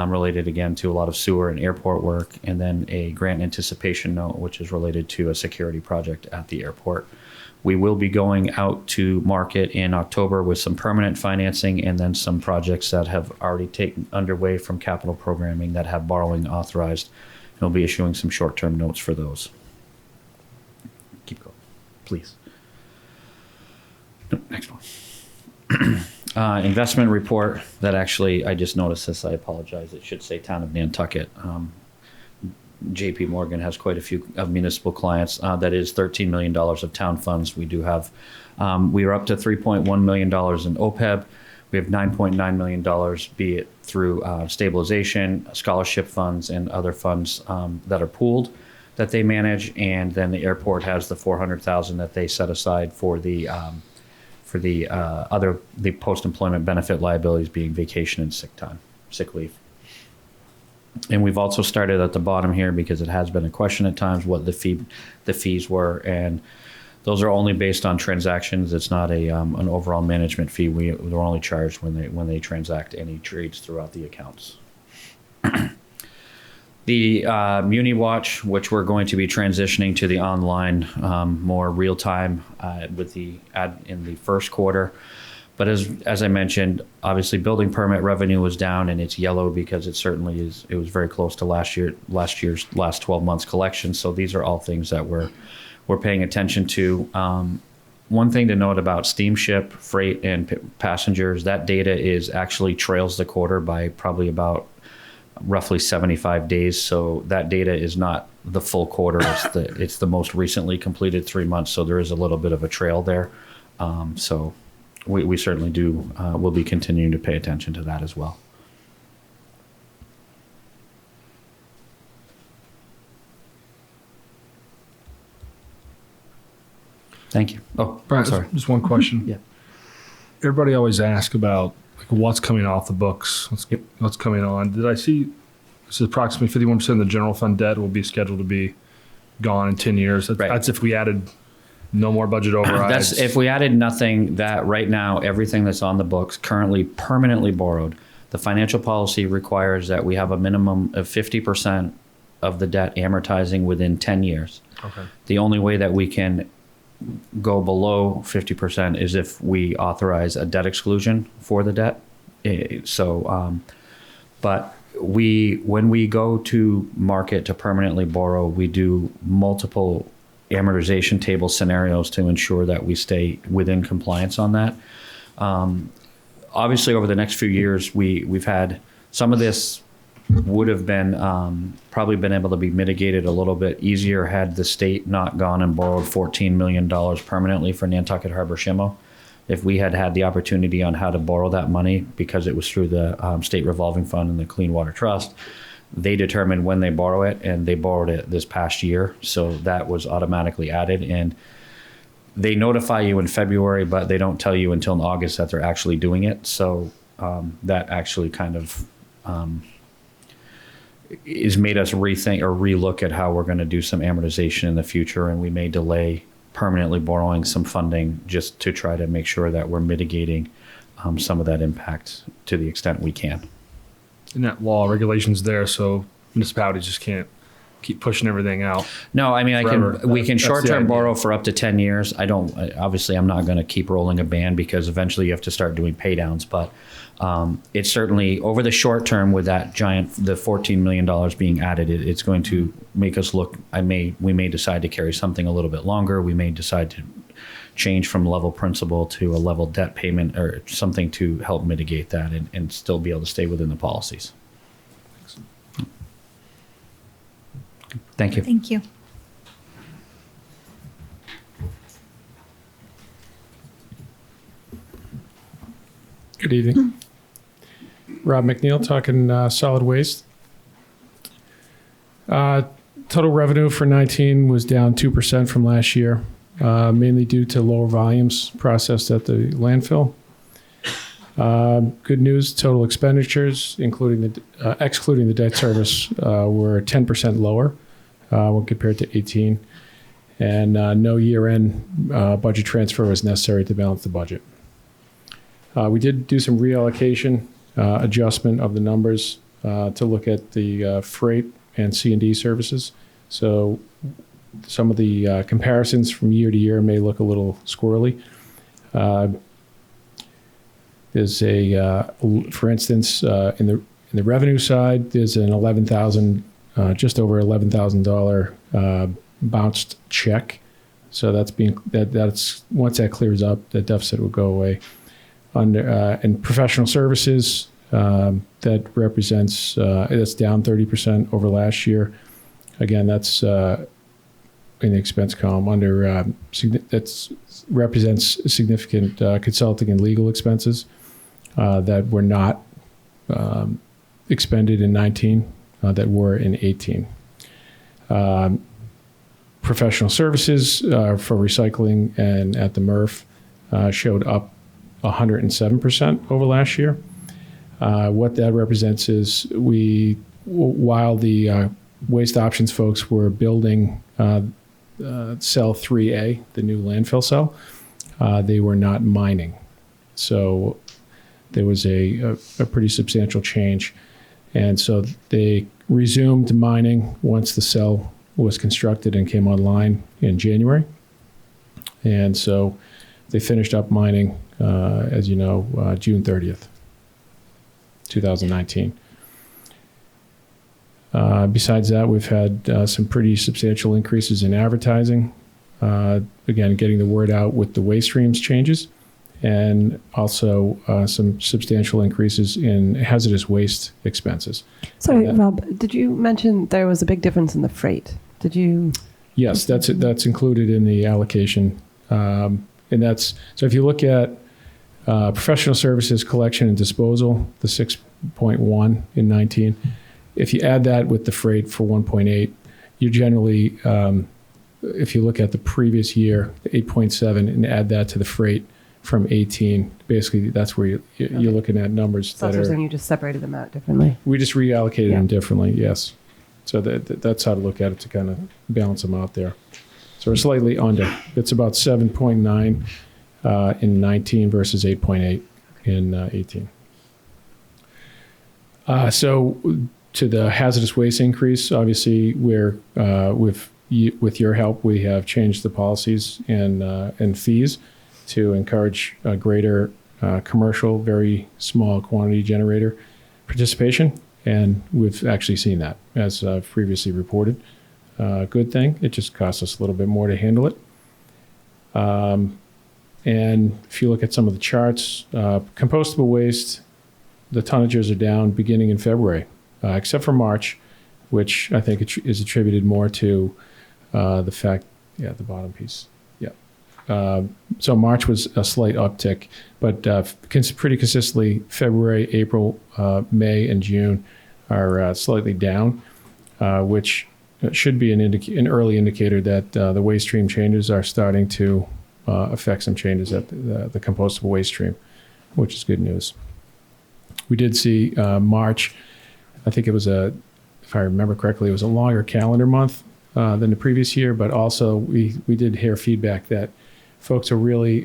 related again to a lot of sewer and airport work, and then a grant anticipation note, which is related to a security project at the airport. We will be going out to market in October with some permanent financing, and then some projects that have already taken underway from capital programming that have borrowing authorized. And we'll be issuing some short-term notes for those. Keep going, please. Next one. Investment report that actually, I just noticed this, I apologize. It should say Town of Nantucket. JP Morgan has quite a few of municipal clients. That is $13 million of town funds. We do have, we are up to $3.1 million in OPEB. We have $9.9 million, be it through stabilization, scholarship funds, and other funds that are pooled that they manage. And then the airport has the $400,000 that they set aside for the post-employment benefit liabilities, being vacation and sick leave. And we've also started at the bottom here, because it has been a question at times what the fees were, and those are only based on transactions. It's not an overall management fee. They're only charged when they transact any trades throughout the accounts. The Muni Watch, which we're going to be transitioning to the online, more real time with the ad in the first quarter. But as I mentioned, obviously building permit revenue was down, and it's yellow because it certainly is. It was very close to last year's last 12 months collection. So these are all things that we're paying attention to. One thing to note about steamship, freight, and passengers, that data is actually trails the quarter by probably about roughly 75 days. So that data is not the full quarter. It's the most recently completed 3 months. So there is a little bit of a trail there. So we certainly do. We'll be continuing to pay attention to that as well. Thank you. Oh, Brian, sorry. Just one question. Yeah. Everybody always asks about what's coming off the books, what's coming on. Did I see this is approximately 51% of the general fund debt will be scheduled to be gone in 10 years? That's if we added no more budget overrides. That's if we added nothing. That right now, everything that's on the books currently permanently borrowed. The financial policy requires that we have a minimum of 50% of the debt amortizing within 10 years. Okay. The only way that we can go below 50% is if we authorize a debt exclusion for the debt. But when we go to market to permanently borrow, we do multiple amortization table scenarios to ensure that we stay within compliance on that. Obviously, over the next few years, we've had some of this would have been probably been able to be mitigated a little bit easier had the state not gone and borrowed $14 million permanently for Nantucket Harbor Shimo. If we had the opportunity on how to borrow that money, because it was through the state revolving fund and the Clean Water Trust, they determined when they borrow it, and they borrowed it this past year. So that was automatically added. And they notify you in February, but they don't tell you until in August that they're actually doing it. So that actually kind of has made us rethink or relook at how we're going to do some amortization in the future. And we may delay permanently borrowing some funding just to try to make sure that we're mitigating some of that impact to the extent we can. In that law, regulations there, so municipalities just can't keep pushing everything out. No, I mean, forever. we can That's the short-term idea. borrow for up to 10 years. Obviously, I'm not going to keep rolling a ban because eventually you have to start doing pay downs. But it's certainly, over the short term, with that the $14 million being added, it's going to make us look, we may decide to carry something a little bit longer. We may decide to change from level principal to a level debt payment or something to help mitigate that and still be able to stay within the policies. Thank you. Thank you. Good evening. Rob McNeil, talking solid waste. Total revenue for 19 was down 2% from last year, mainly due to lower volumes processed at the landfill. Good news, total expenditures, excluding the debt service, were 10% lower when compared to 18. And no year-end budget transfer was necessary to balance the budget. We did do some reallocation adjustment of the numbers to look at the freight and C&D services. So some of the comparisons from year to year may look a little squirrely. There's for instance, in the revenue side, there's an just over $11,000 bounced check. So that's once that clears up, the deficit will go away. In professional services, that represents that's down 30% over last year. Again, that's in the expense column that represents significant consulting and legal expenses that were not expended in 19 that were in 18. Professional services for recycling and at the MRF showed up 107% over last year. What that represents is while the waste options folks were building cell 3A, the new landfill cell, they were not mining. So there was a pretty substantial change. And so they resumed mining once the cell was constructed and came online in January. And so they finished up mining, as you know, June 30th, 2019. Besides that, we've had some pretty substantial increases in advertising. Again, getting the word out with the waste streams changes, and also some substantial increases in hazardous waste expenses. Sorry, Rob, did you mention there was a big difference in the freight? Did you? Yes, that's included in the allocation. And that's, so if you look at professional services collection and disposal, the 6.1 in 19, if you add that with the freight for 1.8, you generally, if you look at the previous year, the 8.7, and add that to the freight from 18, basically that's where you're looking at numbers So that are. you just separated them out differently. We just reallocated them differently, yes. So that's how to look at it, to kind of balance them out there. So we're slightly under. It's about 7.9 in 19 versus 8.8 in 18. So to the hazardous waste increase, obviously we're with your help, we have changed the policies and fees to encourage a greater commercial, very small quantity generator participation. And we've actually seen that, as previously reported. Good thing. It just costs us a little bit more to handle it. And if you look at some of the charts, compostable waste, the tonnages are down beginning in February, except for March, which I think is attributed more to the fact, the bottom piece. So March was a slight uptick, but pretty consistently February, April, May, and June are slightly down, which should be an early indicator that the waste stream changes are starting to affect some changes at the compostable waste stream, which is good news. We did see March, I think it was if I remember correctly, it was a longer calendar month than the previous year, but also we did hear feedback that folks are really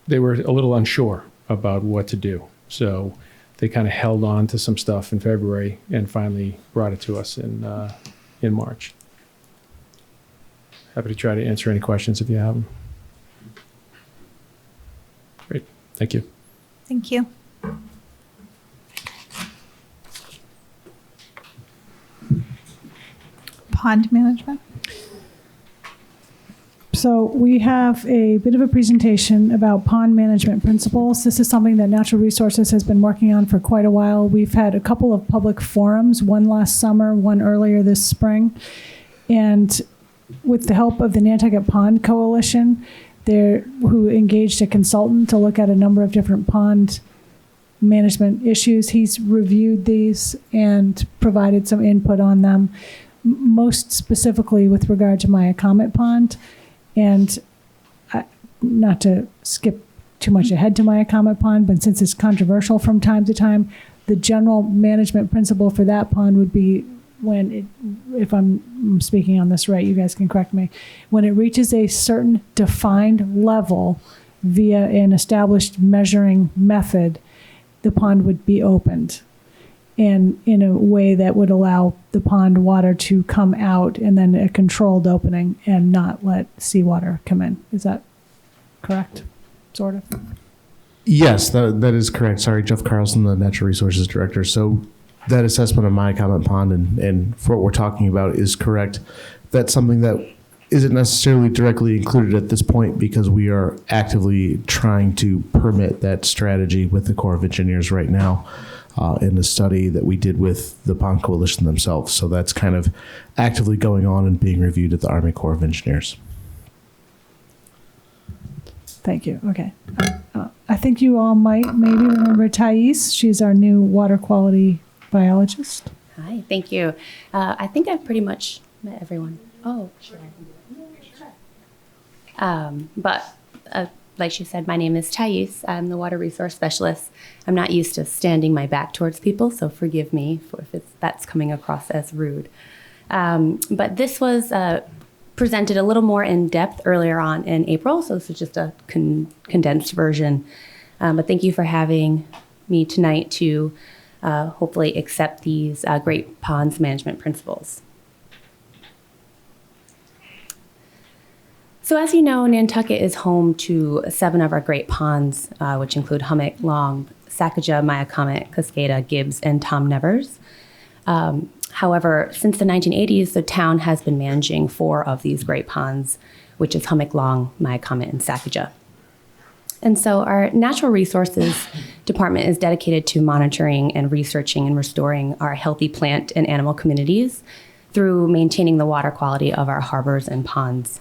they were a little unsure about what to do. So they kind of held on to some stuff in February and finally brought it to us in in March. Happy to try to answer any questions if you have them. Great. Thank you. Thank you. Pond management. So we have a bit of a presentation about pond management principles. This is something that Natural Resources has been working on for quite a while. We've had a couple of public forums, one last summer, one earlier this spring. And with the help of the Nantucket Pond Coalition, who engaged a consultant to look at a number of different pond management issues, he's reviewed these and provided some input on them, most specifically with regard to Myacomet Pond. And not to skip too much ahead to Myacomet Pond, but since it's controversial from time to time, the general management principle for that pond would be if I'm speaking on this right, you guys can correct me, when it reaches a certain defined level via an established measuring method, the pond would be opened. And in a way that would allow the pond water to come out and then a controlled opening and not let seawater come in. Is that correct? Sort of? Yes, that is correct. Sorry, Jeff Carlson, the Natural Resources Director. So that assessment of Myacomet Pond and for what we're talking about is correct. That's something that isn't necessarily directly included at this point because we are actively trying to permit that strategy with the Corps of Engineers right now. In the study that we did with the Pond Coalition themselves. So that's kind of actively going on and being reviewed at the Army Corps of Engineers. Thank you. Okay. I think you all might maybe remember Thais. She's our new water quality biologist. Hi, thank you. I think I've pretty much met everyone. Oh, sure. Like she said, my name is Thais. I'm the water resource specialist. I'm not used to standing my back towards people, so forgive me if that's coming across as rude. But this was presented a little more in depth earlier on in April, so this is just a condensed version. But thank you for having me tonight to hopefully accept these Great Ponds management principles. So as you know, Nantucket is home to 7 of our great ponds, which include Hummock, Long, Sacajah, Myacomet, Cascada, Gibbs, and Tom Nevers. However, since the 1980s, the town has been managing 4 of these great ponds, which is Hummock, Long, Myacomet, and Sacajah. And so our Natural Resources Department is dedicated to monitoring and researching and restoring our healthy plant and animal communities through maintaining the water quality of our harbors and ponds.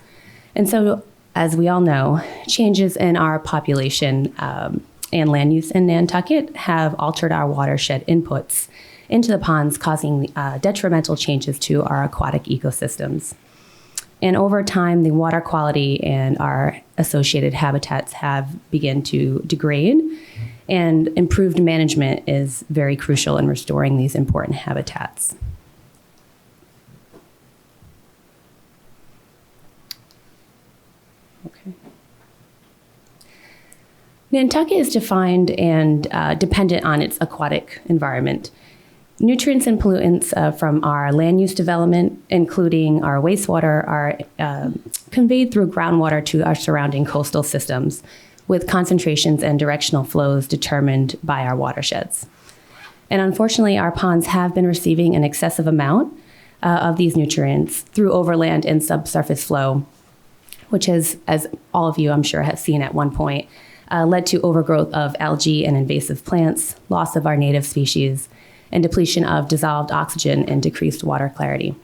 And so, as we all know, changes in our population and land use in Nantucket have altered our watershed inputs into the ponds, causing detrimental changes to our aquatic ecosystems. And over time, the water quality and our associated habitats have begun to degrade, and improved management is very crucial in restoring these important habitats. Okay. Nantucket is defined and dependent on its aquatic environment. Nutrients and pollutants from our land use development, including our wastewater, are conveyed through groundwater to our surrounding coastal systems, with concentrations and directional flows determined by our watersheds. And unfortunately, our ponds have been receiving an excessive amount of these nutrients through overland and subsurface flow, which has, as all of you I'm sure have seen at one point, led to overgrowth of algae and invasive plants, loss of our native species, and depletion of dissolved oxygen and decreased water clarity.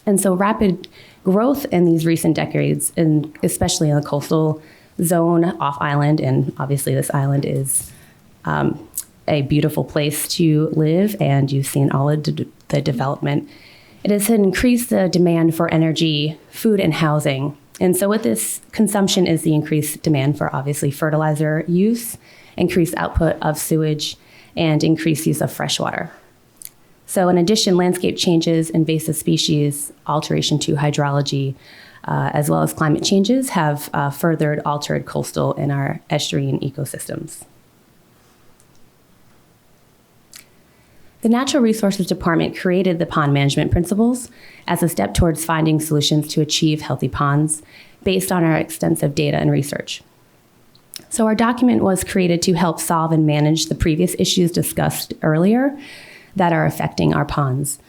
And so rapid growth in these recent decades, and especially in the coastal zone off island, and obviously this island is a beautiful place to live, and you've seen all of the development. It has increased the demand for energy, food, and housing. And so with this consumption is the increased demand for obviously fertilizer use, increased output of sewage, and increased use of fresh water. So in addition, landscape changes, invasive species, alteration to hydrology, as well as climate changes have further altered coastal and our estuarine ecosystems. The Natural Resources Department created the pond management principles as a step towards finding solutions to achieve healthy ponds based on our extensive data and research. So our document was created to help solve and manage the previous issues discussed earlier that are affecting our ponds.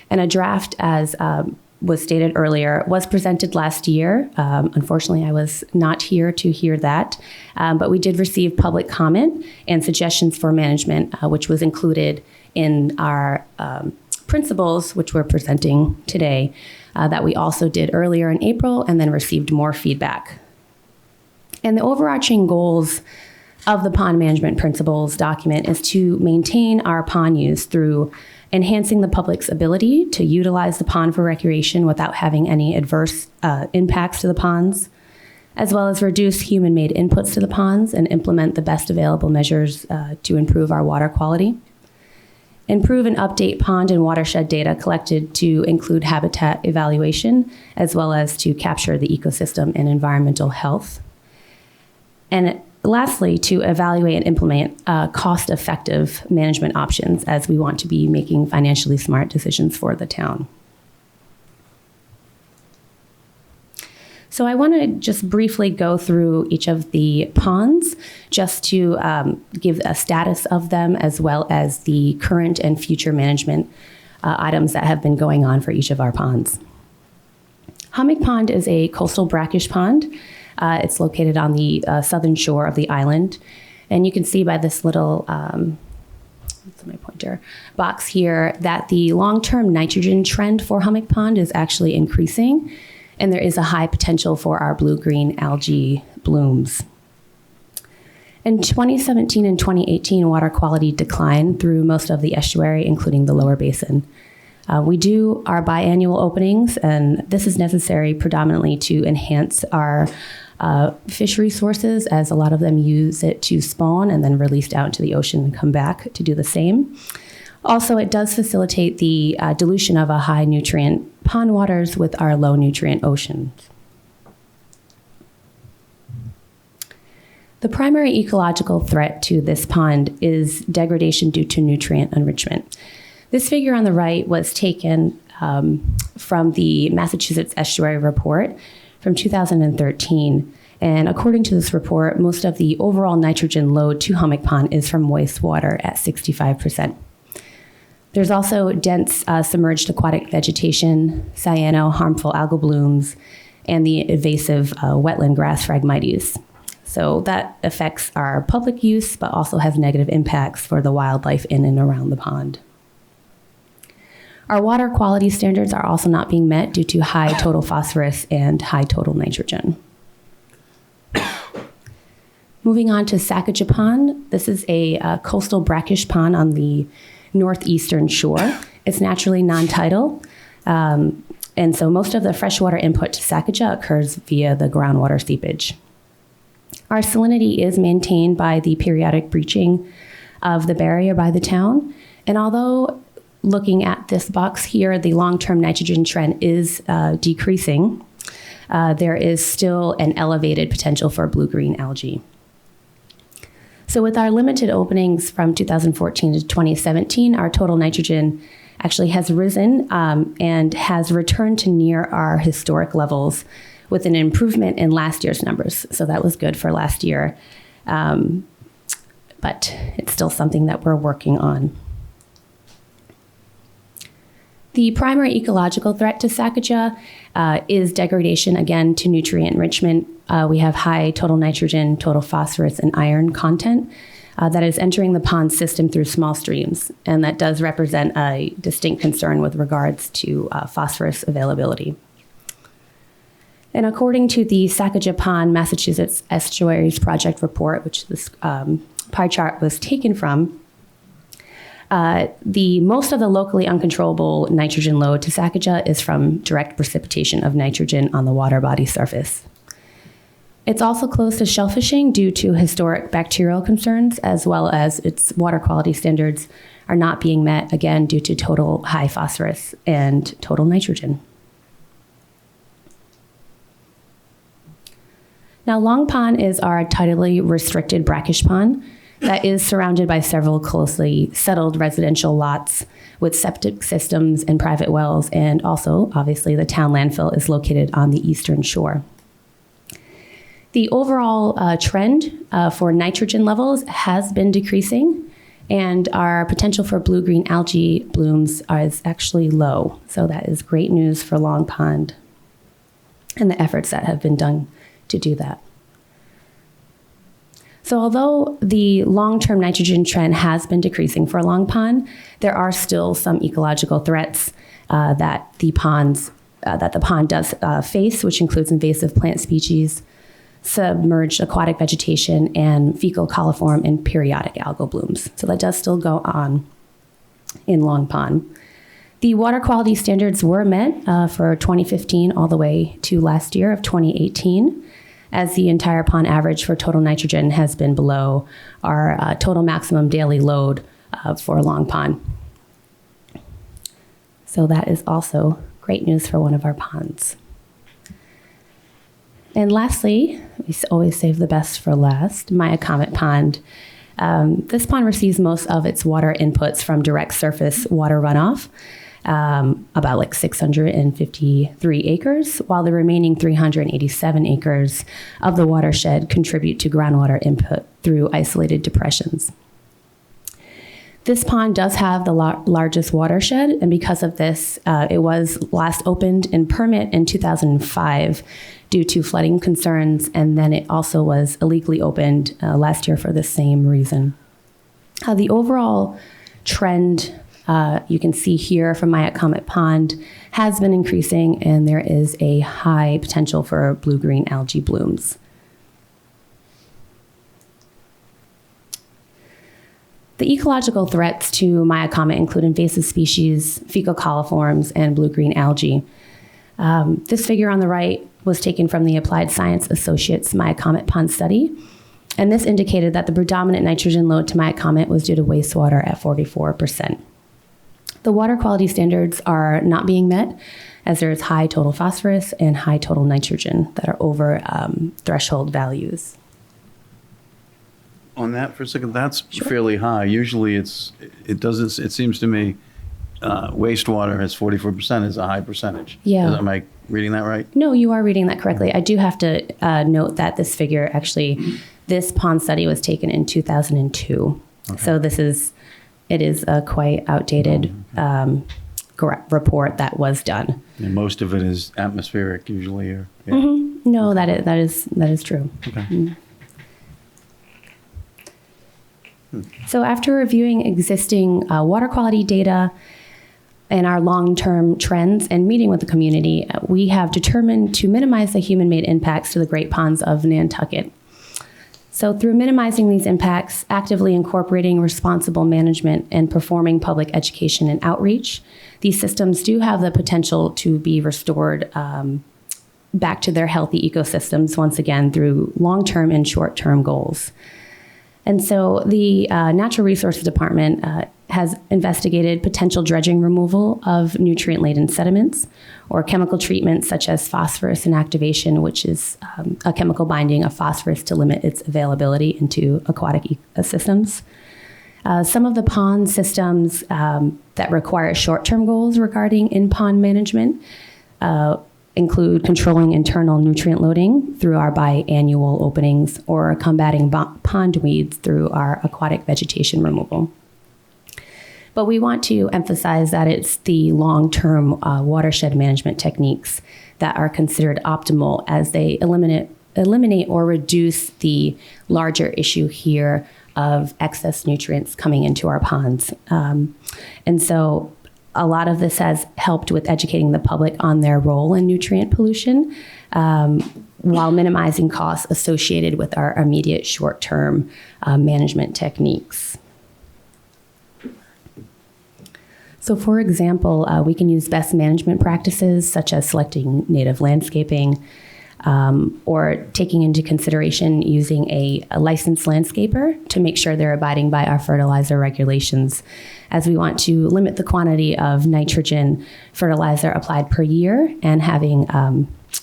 And a draft, as was stated earlier, was presented last year. Unfortunately, I was not here to hear that, but we did receive public comment and suggestions for management, which was included in our principles, which we're presenting today, that we also did earlier in April and then received more feedback. And the overarching goals of the pond management principles document is to maintain our pond use through enhancing the public's ability to utilize the pond for recreation without having any adverse impacts to the ponds, as well as reduce human-made inputs to the ponds and implement the best available measures to improve our water quality. Improve and update pond and watershed data collected to include habitat evaluation, as well as to capture the ecosystem and environmental health. And lastly, to evaluate and implement cost-effective management options, as we want to be making financially smart decisions for the town. So I want to just briefly go through each of the ponds just to give a status of them, as well as the current and future management items that have been going on for each of our ponds. Hummock Pond is a coastal brackish pond. It's located on the southern shore of the island. And you can see by this little that's my pointer box here that the long-term nitrogen trend for Hummock Pond is actually increasing, and there is a high potential for our blue-green algae blooms. In 2017 and 2018, water quality declined through most of the estuary, including the lower basin. We do our biannual openings, and this is necessary predominantly to enhance our fish resources, as a lot of them use it to spawn and then released out into the ocean and come back to do the same. Also, it does facilitate the dilution of a high nutrient pond waters with our low nutrient oceans. The primary ecological threat to this pond is degradation due to nutrient enrichment. This figure on the right was taken from the Massachusetts Estuary Report from 2013. And according to this report, most of the overall nitrogen load to Hummock Pond is from wastewater at 65%. There's also dense submerged aquatic vegetation, cyano, harmful algal blooms, and the invasive wetland grass Phragmites. So that affects our public use, but also has negative impacts for the wildlife in and around the pond. Our water quality standards are also not being met due to high total phosphorus and high total nitrogen. Moving on to Sacajah Pond. This is a coastal brackish pond on the northeastern shore. It's naturally non-tidal, and so most of the freshwater input to Sacajah occurs via the groundwater seepage. Our salinity is maintained by the periodic breaching of the barrier by the town, and although looking at this box here, the long-term nitrogen trend is decreasing, there is still an elevated potential for blue-green algae. So with our limited openings from 2014 to 2017, our total nitrogen actually has risen and has returned to near our historic levels with an improvement in last year's numbers. So that was good for last year, but it's still something that we're working on. The primary ecological threat to Sacajah is degradation, again, to nutrient enrichment. We have high total nitrogen, total phosphorus, and iron content that is entering the pond system through small streams, and that does represent a distinct concern with regards to phosphorus availability. And according to the Sacajah Pond Massachusetts Estuaries Project report, which this pie chart was taken from, most of the locally uncontrollable nitrogen load to Sacajah is from direct precipitation of nitrogen on the water body surface. It's also close to shellfishing due to historic bacterial concerns, as well as its water quality standards are not being met, again, due to total high phosphorus and total nitrogen. Now, Long Pond is our tidally restricted brackish pond. that is surrounded by several closely settled residential lots with septic systems and private wells, and also, obviously, the town landfill is located on the eastern shore. The overall trend for nitrogen levels has been decreasing, and our potential for blue-green algae blooms is actually low. So that is great news for Long Pond and the efforts that have been done to do that. So although the long-term nitrogen trend has been decreasing for Long Pond, there are still some ecological threats that the pond does face, which includes invasive plant species, submerged aquatic vegetation, and fecal coliform and periodic algal blooms. So that does still go on in Long Pond. The water quality standards were met for 2015 all the way to last year of 2018, as the entire pond average for total nitrogen has been below our total maximum daily load for Long Pond. So that is also great news for one of our ponds. And lastly, we always save the best for last, Myacomet Pond. This pond receives most of its water inputs from direct surface water runoff, about like 653 acres, while the remaining 387 acres of the watershed contribute to groundwater input through isolated depressions. This pond does have the largest watershed, and because of this, it was last opened in permit in 2005 due to flooding concerns, and then it also was illegally opened last year for the same reason. The overall trend you can see here from Myacomet Pond has been increasing, and there is a high potential for blue-green algae blooms. The ecological threats to Myacomet include invasive species, fecal coliforms, and blue-green algae. This figure on the right was taken from the Applied Science Associates Myacomet Pond study, and this indicated that the predominant nitrogen load to Myacomet was due to wastewater at 44%. The water quality standards are not being met, as there is high total phosphorus and high total nitrogen that are over threshold values. On that for a second, that's fairly high. Usually it seems to me wastewater has 44% is a high percentage. Yeah. Am I reading that right? No, you are reading that correctly. I do have to note that this figure, actually, this pond study was taken in 2002. Okay. So it is a quite outdated report that was done. And most of it is atmospheric usually. Or, yeah. Mm-hmm. No, that is true. Okay. Mm-hmm. So after reviewing existing water quality data and our long-term trends and meeting with the community, we have determined to minimize the human-made impacts to the Great Ponds of Nantucket. So through minimizing these impacts, actively incorporating responsible management, and performing public education and outreach, these systems do have the potential to be restored back to their healthy ecosystems once again through long-term and short-term goals. And so the Natural Resources Department has investigated potential dredging removal of nutrient-laden sediments or chemical treatments such as phosphorus inactivation, which is a chemical binding of phosphorus to limit its availability into aquatic systems. Some of the pond systems that require short-term goals regarding in-pond management include controlling internal nutrient loading through our biannual openings or combating pond weeds through our aquatic vegetation removal. But we want to emphasize that it's the long-term watershed management techniques that are considered optimal as they eliminate or reduce the larger issue here of excess nutrients coming into our ponds. And so a lot of this has helped with educating the public on their role in nutrient pollution, while minimizing costs associated with our immediate short-term management techniques. So for example, we can use best management practices such as selecting native landscaping, or taking into consideration using a licensed landscaper to make sure they're abiding by our fertilizer regulations, as we want to limit the quantity of nitrogen fertilizer applied per year and having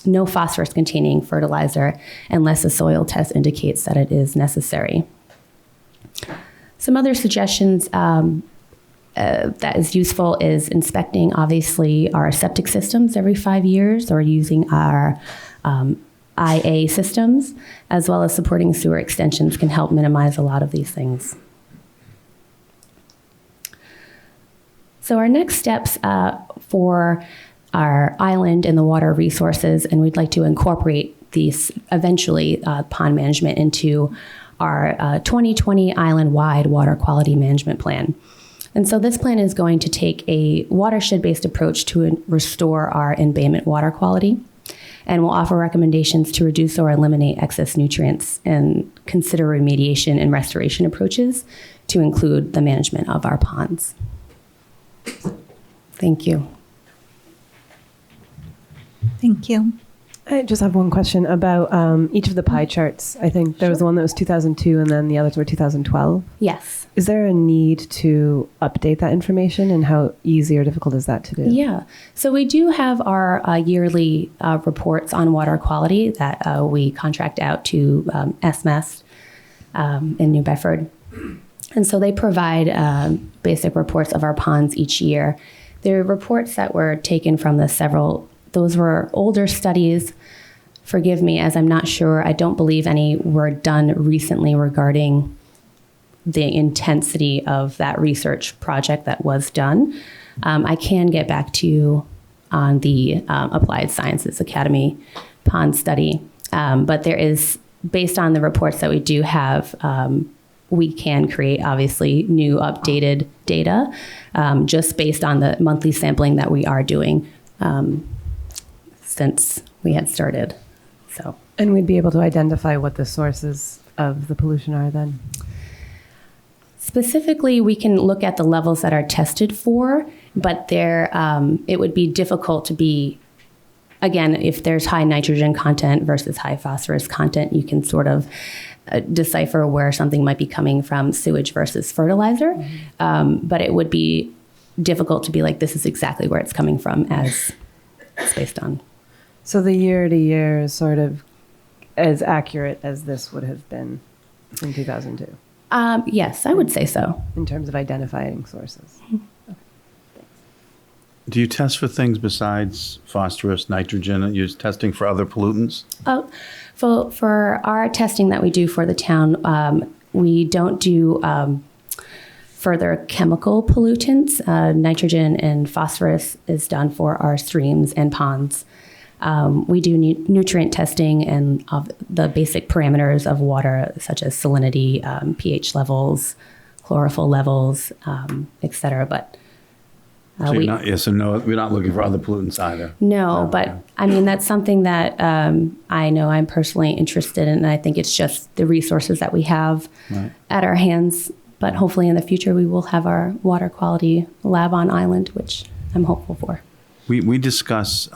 no phosphorus containing fertilizer unless a soil test indicates that it is necessary. Some other suggestions that is useful is inspecting, obviously, our septic systems every 5 years, or using our IA systems, as well as supporting sewer extensions can help minimize a lot of these things. So our next steps for our island and the water resources, and we'd like to incorporate these eventually pond management into our 2020 island-wide water quality management plan. And so this plan is going to take a watershed-based approach to restore our embayment water quality, and will offer recommendations to reduce or eliminate excess nutrients and consider remediation and restoration approaches to include the management of our ponds. Thank you. Thank you. I just have one question about each of the pie charts. I think there was one that was 2002 and then the others were 2012. Yes. Is there a need to update that information, and how easy or difficult is that to do? Yeah. So we do have our yearly reports on water quality that we contract out to SMES in New Bedford. And so they provide basic reports of our ponds each year. There are reports that were taken from those were older studies. Forgive me, as I'm not sure. I don't believe any were done recently regarding the intensity of that research project that was done. I can get back to you on the Applied Sciences Academy pond study. But there is, based on the reports that we do have, we can create obviously new updated data just based on the monthly sampling that we are doing since we had started. So, and we'd be able to identify what the sources of the pollution are then? Specifically, we can look at the levels that are tested for, but it would be difficult to be, again, if there's high nitrogen content versus high phosphorus content, you can sort of decipher where something might be coming from sewage versus fertilizer. Mm-hmm. But it would be difficult to be like, this is exactly where it's coming from as it's based on. So the year to year is sort of as accurate as this would have been in 2002? Yes, I would say so. In terms of identifying sources. Do you test for things besides phosphorus, nitrogen? Are you testing for other pollutants? For our testing that we do for the town, we don't do further chemical pollutants. Nitrogen and phosphorus is done for our streams and ponds. We do nutrient testing and of the basic parameters of water, such as salinity, pH levels, chlorophyll levels, et cetera. But we're not looking for other pollutants either. No, but I mean, that's something that I know I'm personally interested in, and I think it's just the resources that we have at our hands. But hopefully in the future, we will have our water quality lab on island, which I'm hopeful for. We discuss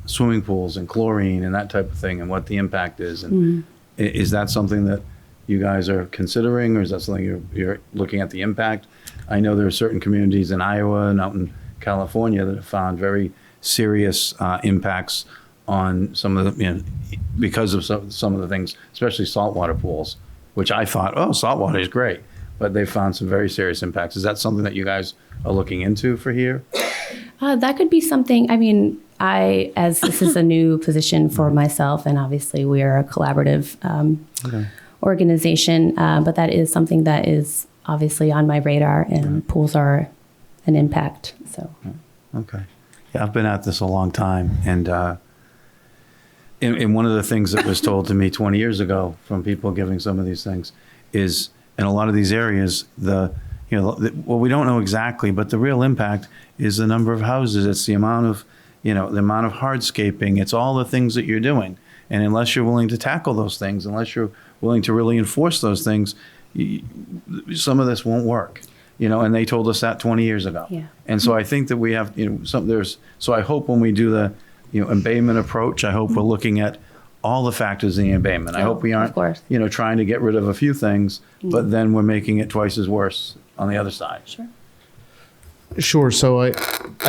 swimming pools and chlorine and that type of thing and what the impact is. And is that something that you guys are considering, or is that something you're looking at the impact? I know there are certain communities in Iowa and out in California that have found very serious impacts on some of the, because of some of the things, especially saltwater pools, which I thought, saltwater is great, but they found some very serious impacts. Is that something that you guys are looking into for here? That could be something. I mean, as this is a new position for myself, and obviously we are a collaborative organization, but that is something that is obviously on my radar, and pools are an impact. So, okay, yeah, I've been at this a long time, and one of the things that was told to me 20 years ago from people giving some of these things is, in a lot of these areas, we don't know exactly, but the real impact is the number of houses. It's the amount of, the amount of hardscaping. It's all the things that you're doing. And unless you're willing to tackle those things, unless you're willing to really enforce those things, some of this won't work. And they told us that 20 years ago. Yeah. And so I think that we have, so I hope when we do the, embayment approach, I hope we're looking at all the factors in the embayment. I hope we aren't, trying to get rid of a few things, but then we're making it twice as worse on the other side. Sure. So I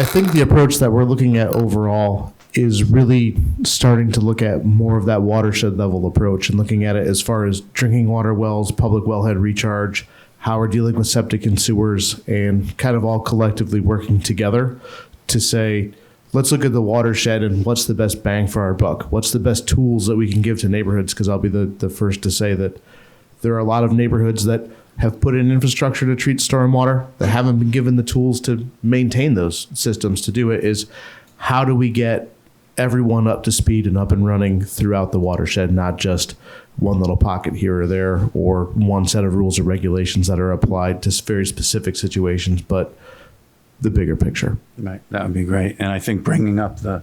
think the approach that we're looking at overall is really starting to look at more of that watershed level approach and looking at it as far as drinking water wells, public wellhead recharge, how we're dealing with septic and sewers, and kind of all collectively working together to say, let's look at the watershed and what's the best bang for our buck? What's the best tools that we can give to neighborhoods? Because I'll be the first to say that there are a lot of neighborhoods that have put in infrastructure to treat stormwater that haven't been given the tools to maintain those systems to do it. Is how do we get everyone up to speed and up and running throughout the watershed, not just one little pocket here or there or one set of rules or regulations that are applied to very specific situations, but the bigger picture. Right, that would be great. And I think bringing up the,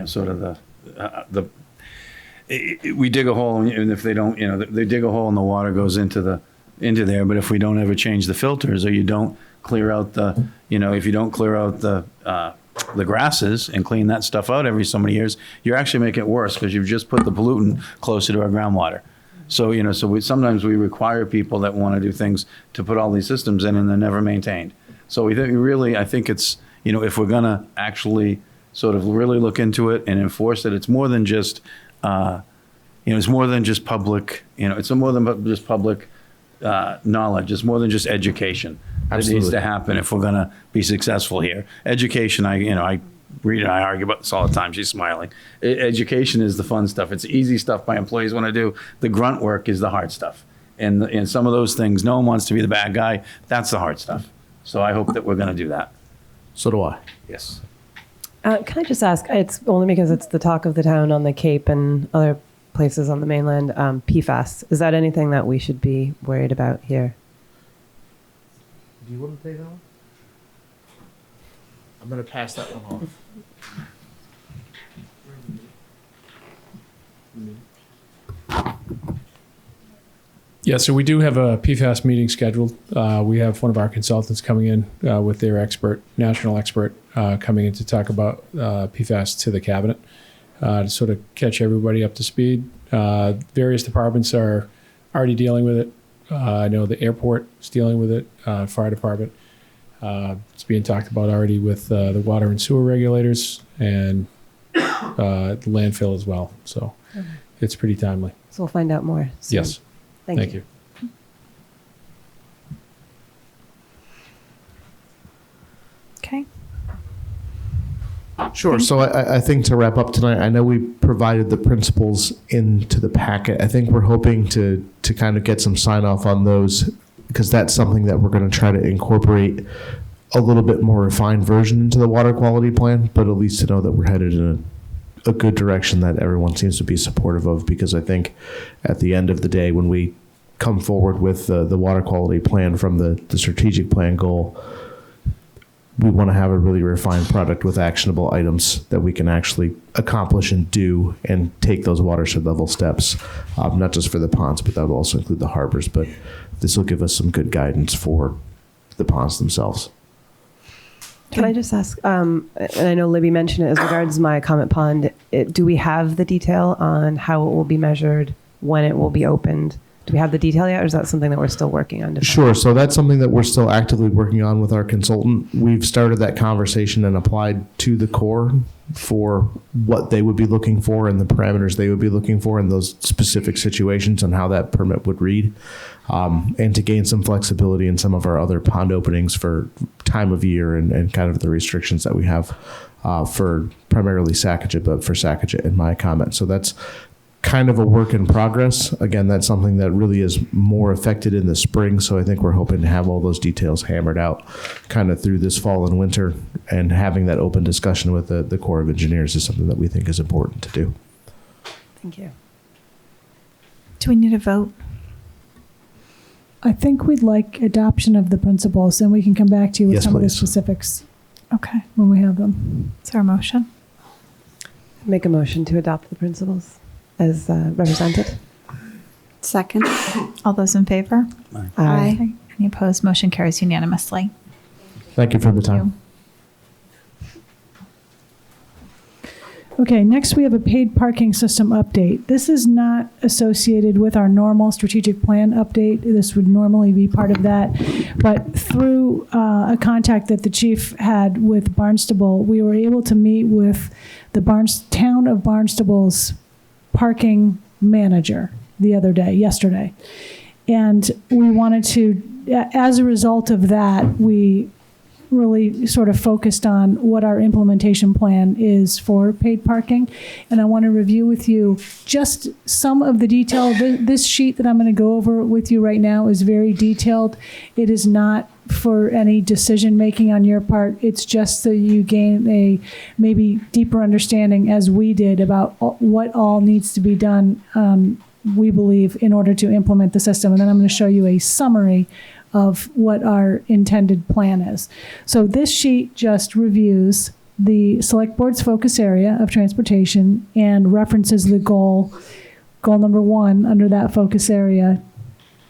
sort of we dig a hole, and if they don't, they dig a hole and the water goes into there. But if we don't ever change the filters, or you don't clear out if you don't clear out the grasses and clean that stuff out every so many years, you're actually making it worse because you've just put the pollutant closer to our groundwater. So, sometimes we require people that want to do things to put all these systems in, and they're never maintained. So I think it's, if we're going to actually sort of really look into it and enforce it, it's more than just, it's more than just public, it's more than just public knowledge. It's more than just education. Absolutely. That needs to happen if we're going to be successful here. Education, I read and I argue about this all the time. She's smiling. Education is the fun stuff. It's the easy stuff my employees want to do. The grunt work is the hard stuff. And some of those things, no one wants to be the bad guy. That's the hard stuff. So I hope that we're going to do that. So do I. Yes. Can I just ask, it's only because it's the talk of the town on the Cape and other places on the mainland, PFAS. Is that anything that we should be worried about here? Do you want to take that one? I'm going to pass that one off. Yeah, so we do have a PFAS meeting scheduled. We have one of our consultants coming in with their national expert, coming in to talk about PFAS to the cabinet to sort of catch everybody up to speed. Various departments are already dealing with it. I know the airport is dealing with it, fire department. It's being talked about already with the water and sewer regulators and the landfill as well. So it's pretty timely. So we'll find out more soon. Yes. Thank you. Okay. Sure. So I think to wrap up tonight, I know we provided the principles into the packet. I think we're hoping to kind of get some sign off on those, because that's something that we're going to try to incorporate a little bit more refined version into the water quality plan, but at least to know that we're headed in a good direction that everyone seems to be supportive of, because I think at the end of the day, when we come forward with the water quality plan from the strategic plan goal, we want to have a really refined product with actionable items that we can actually accomplish and do and take those watershed level steps, not just for the ponds, but that will also include the harbors. But this will give us some good guidance for the ponds themselves. Can I just ask, and I know Libby mentioned it as regards my comment pond, do we have the detail on how it will be measured, when it will be opened? Do we have the detail yet, or is that something that we're still working on? Sure. So that's something that we're still actively working on with our consultant. We've started that conversation and applied to the Corps for what they would be looking for and the parameters they would be looking for in those specific situations and how that permit would read. And to gain some flexibility in some of our other pond openings for time of year and kind of the restrictions that we have for primarily Sacajit, but for Sacajit in my comment. So that's kind of a work in progress. Again, that's something that really is more affected in the spring. So I think we're hoping to have all those details hammered out kind of through this fall and winter, and having that open discussion with the Corps of Engineers is something that we think is important to do. Thank you. Do we need a vote? I think we'd like adoption of the principles, and we can come back to you with Yes, some of the please. specifics Okay. when we have them. Is there a motion? Make a motion to adopt the principles as represented. Second. All those in favor? Aye. Any opposed? Motion carries unanimously. Thank you for the time. Okay, next we have a paid parking system update. This is not associated with our normal strategic plan update. This would normally be part of that. But through a contact that the chief had with Barnstable, we were able to meet with the town of Barnstable's parking manager yesterday. And we wanted to, as a result of that, we really sort of focused on what our implementation plan is for paid parking. And I want to review with you just some of the detail. This sheet that I'm going to go over with you right now is very detailed. It is not for any decision making on your part. It's just so you gain a maybe deeper understanding, as we did, about what all needs to be done, we believe, in order to implement the system. And then I'm going to show you a summary of what our intended plan is. So this sheet just reviews the select board's focus area of transportation and references the goal number 1 under that focus area,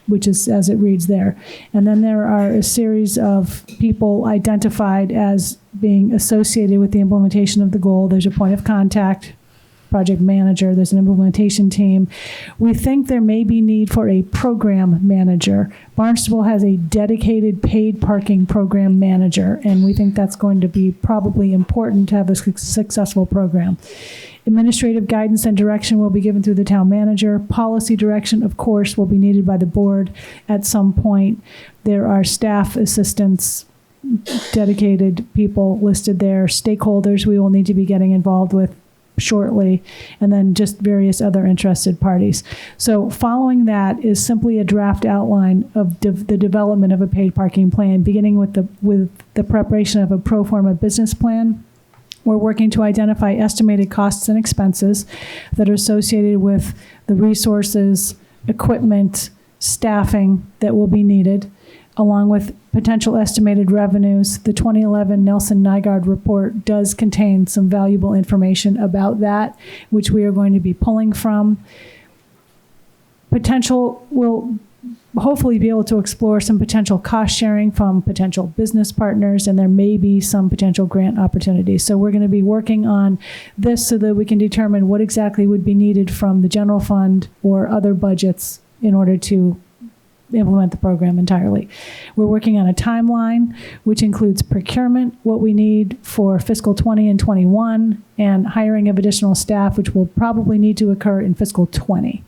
which is as it reads there. And then there are a series of people identified as being associated with the implementation of the goal. There's a point of contact, project manager, there's an implementation team. We think there may be need for a program manager. Barnstable has a dedicated paid parking program manager, and we think that's going to be probably important to have a successful program. Administrative guidance and direction will be given through the town manager. Policy direction, of course, will be needed by the board at some point. There are staff assistants, dedicated people listed there. Stakeholders we will need to be getting involved with shortly, and then just various other interested parties. So following that is simply a draft outline of the development of a paid parking plan, beginning with the preparation of a pro forma business plan. We're working to identify estimated costs and expenses that are associated with the resources, equipment, staffing that will be needed, along with potential estimated revenues. The 2011 Nelson Nygaard report does contain some valuable information about that, which we are going to be pulling from. We'll hopefully be able to explore some potential cost sharing from potential business partners, and there may be some potential grant opportunities. So we're going to be working on this so that we can determine what exactly would be needed from the general fund or other budgets in order to implement the program entirely. We're working on a timeline, which includes procurement, what we need for fiscal 20 and 21, and hiring of additional staff, which will probably need to occur in fiscal 20.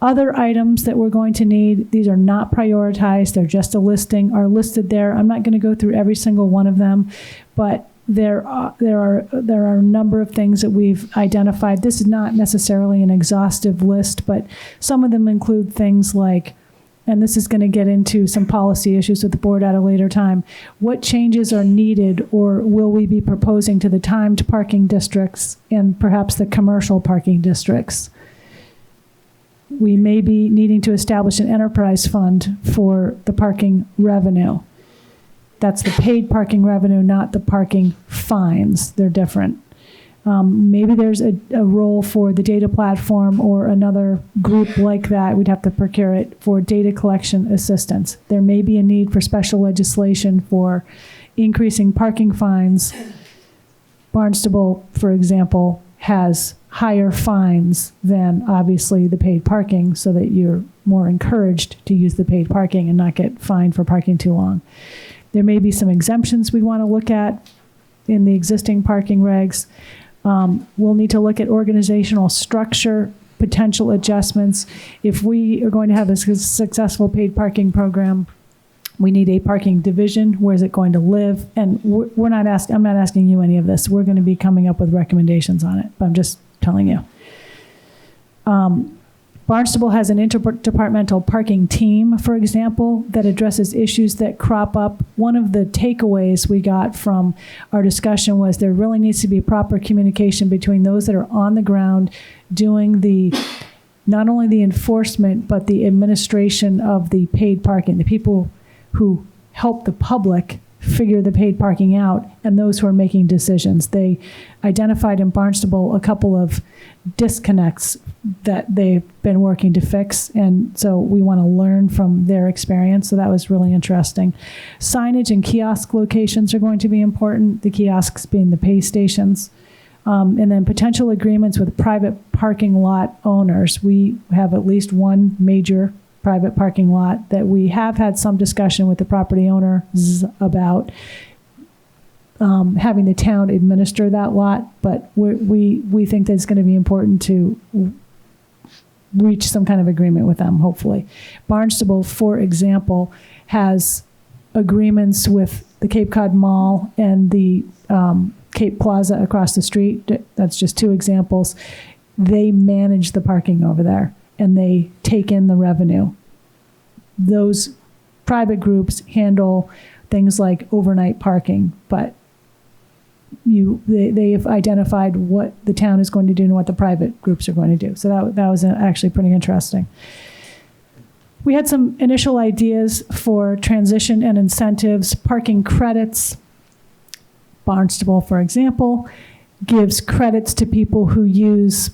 Other items that we're going to need, these are not prioritized, they're just a listing, are listed there. I'm not going to go through every single one of them, but there are a number of things that we've identified. This is not necessarily an exhaustive list, but some of them include things like, and this is going to get into some policy issues with the board at a later time, what changes are needed or will we be proposing to the timed parking districts and perhaps the commercial parking districts? We may be needing to establish an enterprise fund for the parking revenue. That's the paid parking revenue, not the parking fines. They're different. Maybe there's a role for the data platform or another group like that. We'd have to procure it for data collection assistance. There may be a need for special legislation for increasing parking fines. Barnstable, for example, has higher fines than obviously the paid parking, so that you're more encouraged to use the paid parking and not get fined for parking too long. There may be some exemptions we want to look at in the existing parking regs. We'll need to look at organizational structure, potential adjustments. If we are going to have a successful paid parking program, we need a parking division. Where is it going to live? And I'm not asking you any of this. We're going to be coming up with recommendations on it, but I'm just telling you. Barnstable has an interdepartmental parking team, for example, that addresses issues that crop up. One of the takeaways we got from our discussion was there really needs to be proper communication between those that are on the ground doing not only the enforcement, but the administration of the paid parking, the people who help the public figure the paid parking out, and those who are making decisions. They identified in Barnstable a couple of disconnects that they've been working to fix, and so we want to learn from their experience. So that was really interesting. Signage and kiosk locations are going to be important, the kiosks being the pay stations. And then potential agreements with private parking lot owners. We have at least one major private parking lot that we have had some discussion with the property owners about having the town administer that lot, but we think that it's going to be important to reach some kind of agreement with them, hopefully. Barnstable, for example, has agreements with the Cape Cod Mall and the Cape Plaza across the street. That's just two examples. They manage the parking over there, and they take in the revenue. Those private groups handle things like overnight parking, but they have identified what the town is going to do and what the private groups are going to do. So that was actually pretty interesting. We had some initial ideas for transition and incentives. Parking credits. Barnstable, for example, gives credits to people who use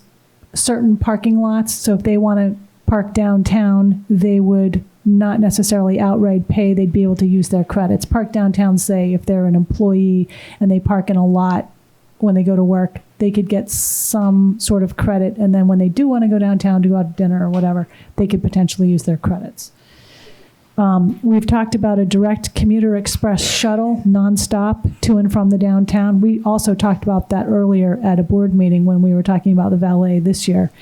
certain parking lots. So if they want to park downtown, they would not necessarily outright pay. They'd be able to use their credits. Park downtown, say, if they're an employee and they park in a lot when they go to work, they could get some sort of credit. And then when they do want to go downtown to go out to dinner or whatever, they could potentially use their credits. We've talked about a direct commuter express shuttle nonstop to and from the downtown. We also talked about that earlier at a board meeting when we were talking about the valet this year.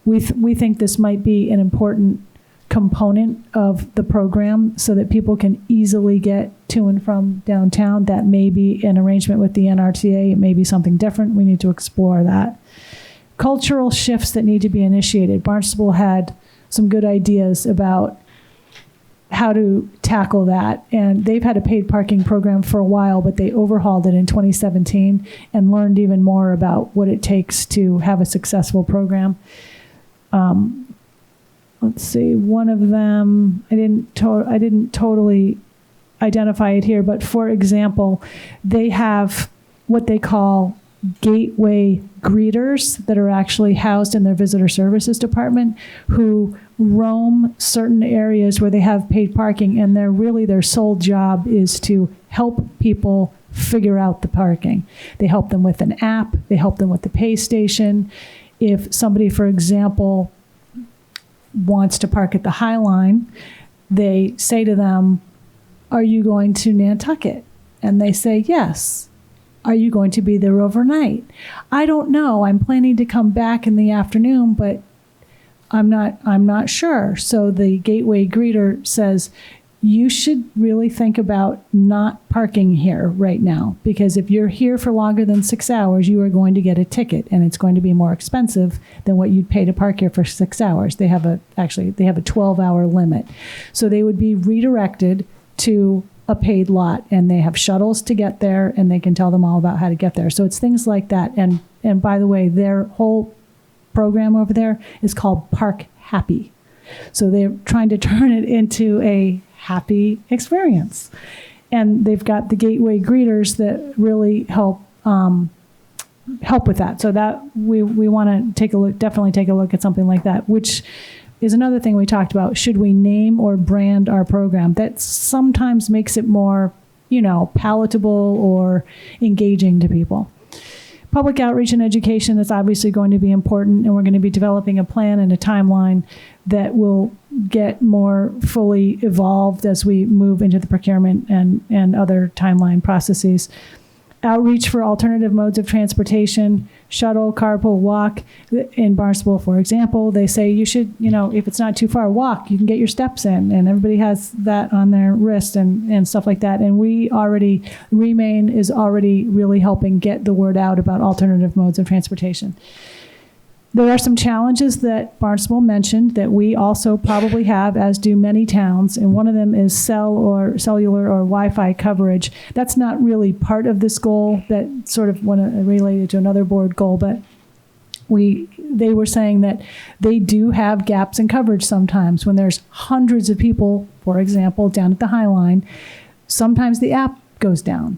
We think this might be an important component of the program so that people can easily get to and from downtown. That may be an arrangement with the NRTA. It may be something different. We need to explore that. Cultural shifts that need to be initiated. Barnstable had some good ideas about how to tackle that. And they've had a paid parking program for a while, but they overhauled it in 2017 and learned even more about what it takes to have a successful program. Let's see, one of them, I didn't totally identify it here, but for example, they have what they call gateway greeters that are actually housed in their visitor services department who roam certain areas where they have paid parking, and their sole job is to help people figure out the parking. They help them with an app, they help them with the pay station. If somebody, for example, wants to park at the High Line, they say to them, "Are you going to Nantucket?" And they say, "Yes." "Are you going to be there overnight?" "I don't know. I'm planning to come back in the afternoon, but I'm not sure." So the gateway greeter says, "You should really think about not parking here right now, because if you're here for longer than 6 hours, you are going to get a ticket, and it's going to be more expensive than what you'd pay to park here for 6 hours." They have a 12-hour limit. So they would be redirected to a paid lot, and they have shuttles to get there, and they can tell them all about how to get there. So it's things like that. And by the way, their whole program over there is called Park Happy. So they're trying to turn it into a happy experience. And they've got the gateway greeters that really help with that. So that we want to definitely take a look at something like that, which is another thing we talked about. Should we name or brand our program? That sometimes makes it more, palatable or engaging to people. Public outreach and education is obviously going to be important, and we're going to be developing a plan and a timeline that will get more fully evolved as we move into the procurement and other timeline processes. Outreach for alternative modes of transportation, shuttle, carpool, walk. In Barnstable, for example, they say you should, if it's not too far, walk. You can get your steps in, and everybody has that on their wrist and stuff like that. And Remain is already really helping get the word out about alternative modes of transportation. There are some challenges that Barnstable mentioned that we also probably have, as do many towns, and one of them is cellular or Wi-Fi coverage. That's not really part of this goal. That sort of related to another board goal, but they were saying that they do have gaps in coverage sometimes when there's hundreds of people, for example, down at the High Line. Sometimes the app goes down,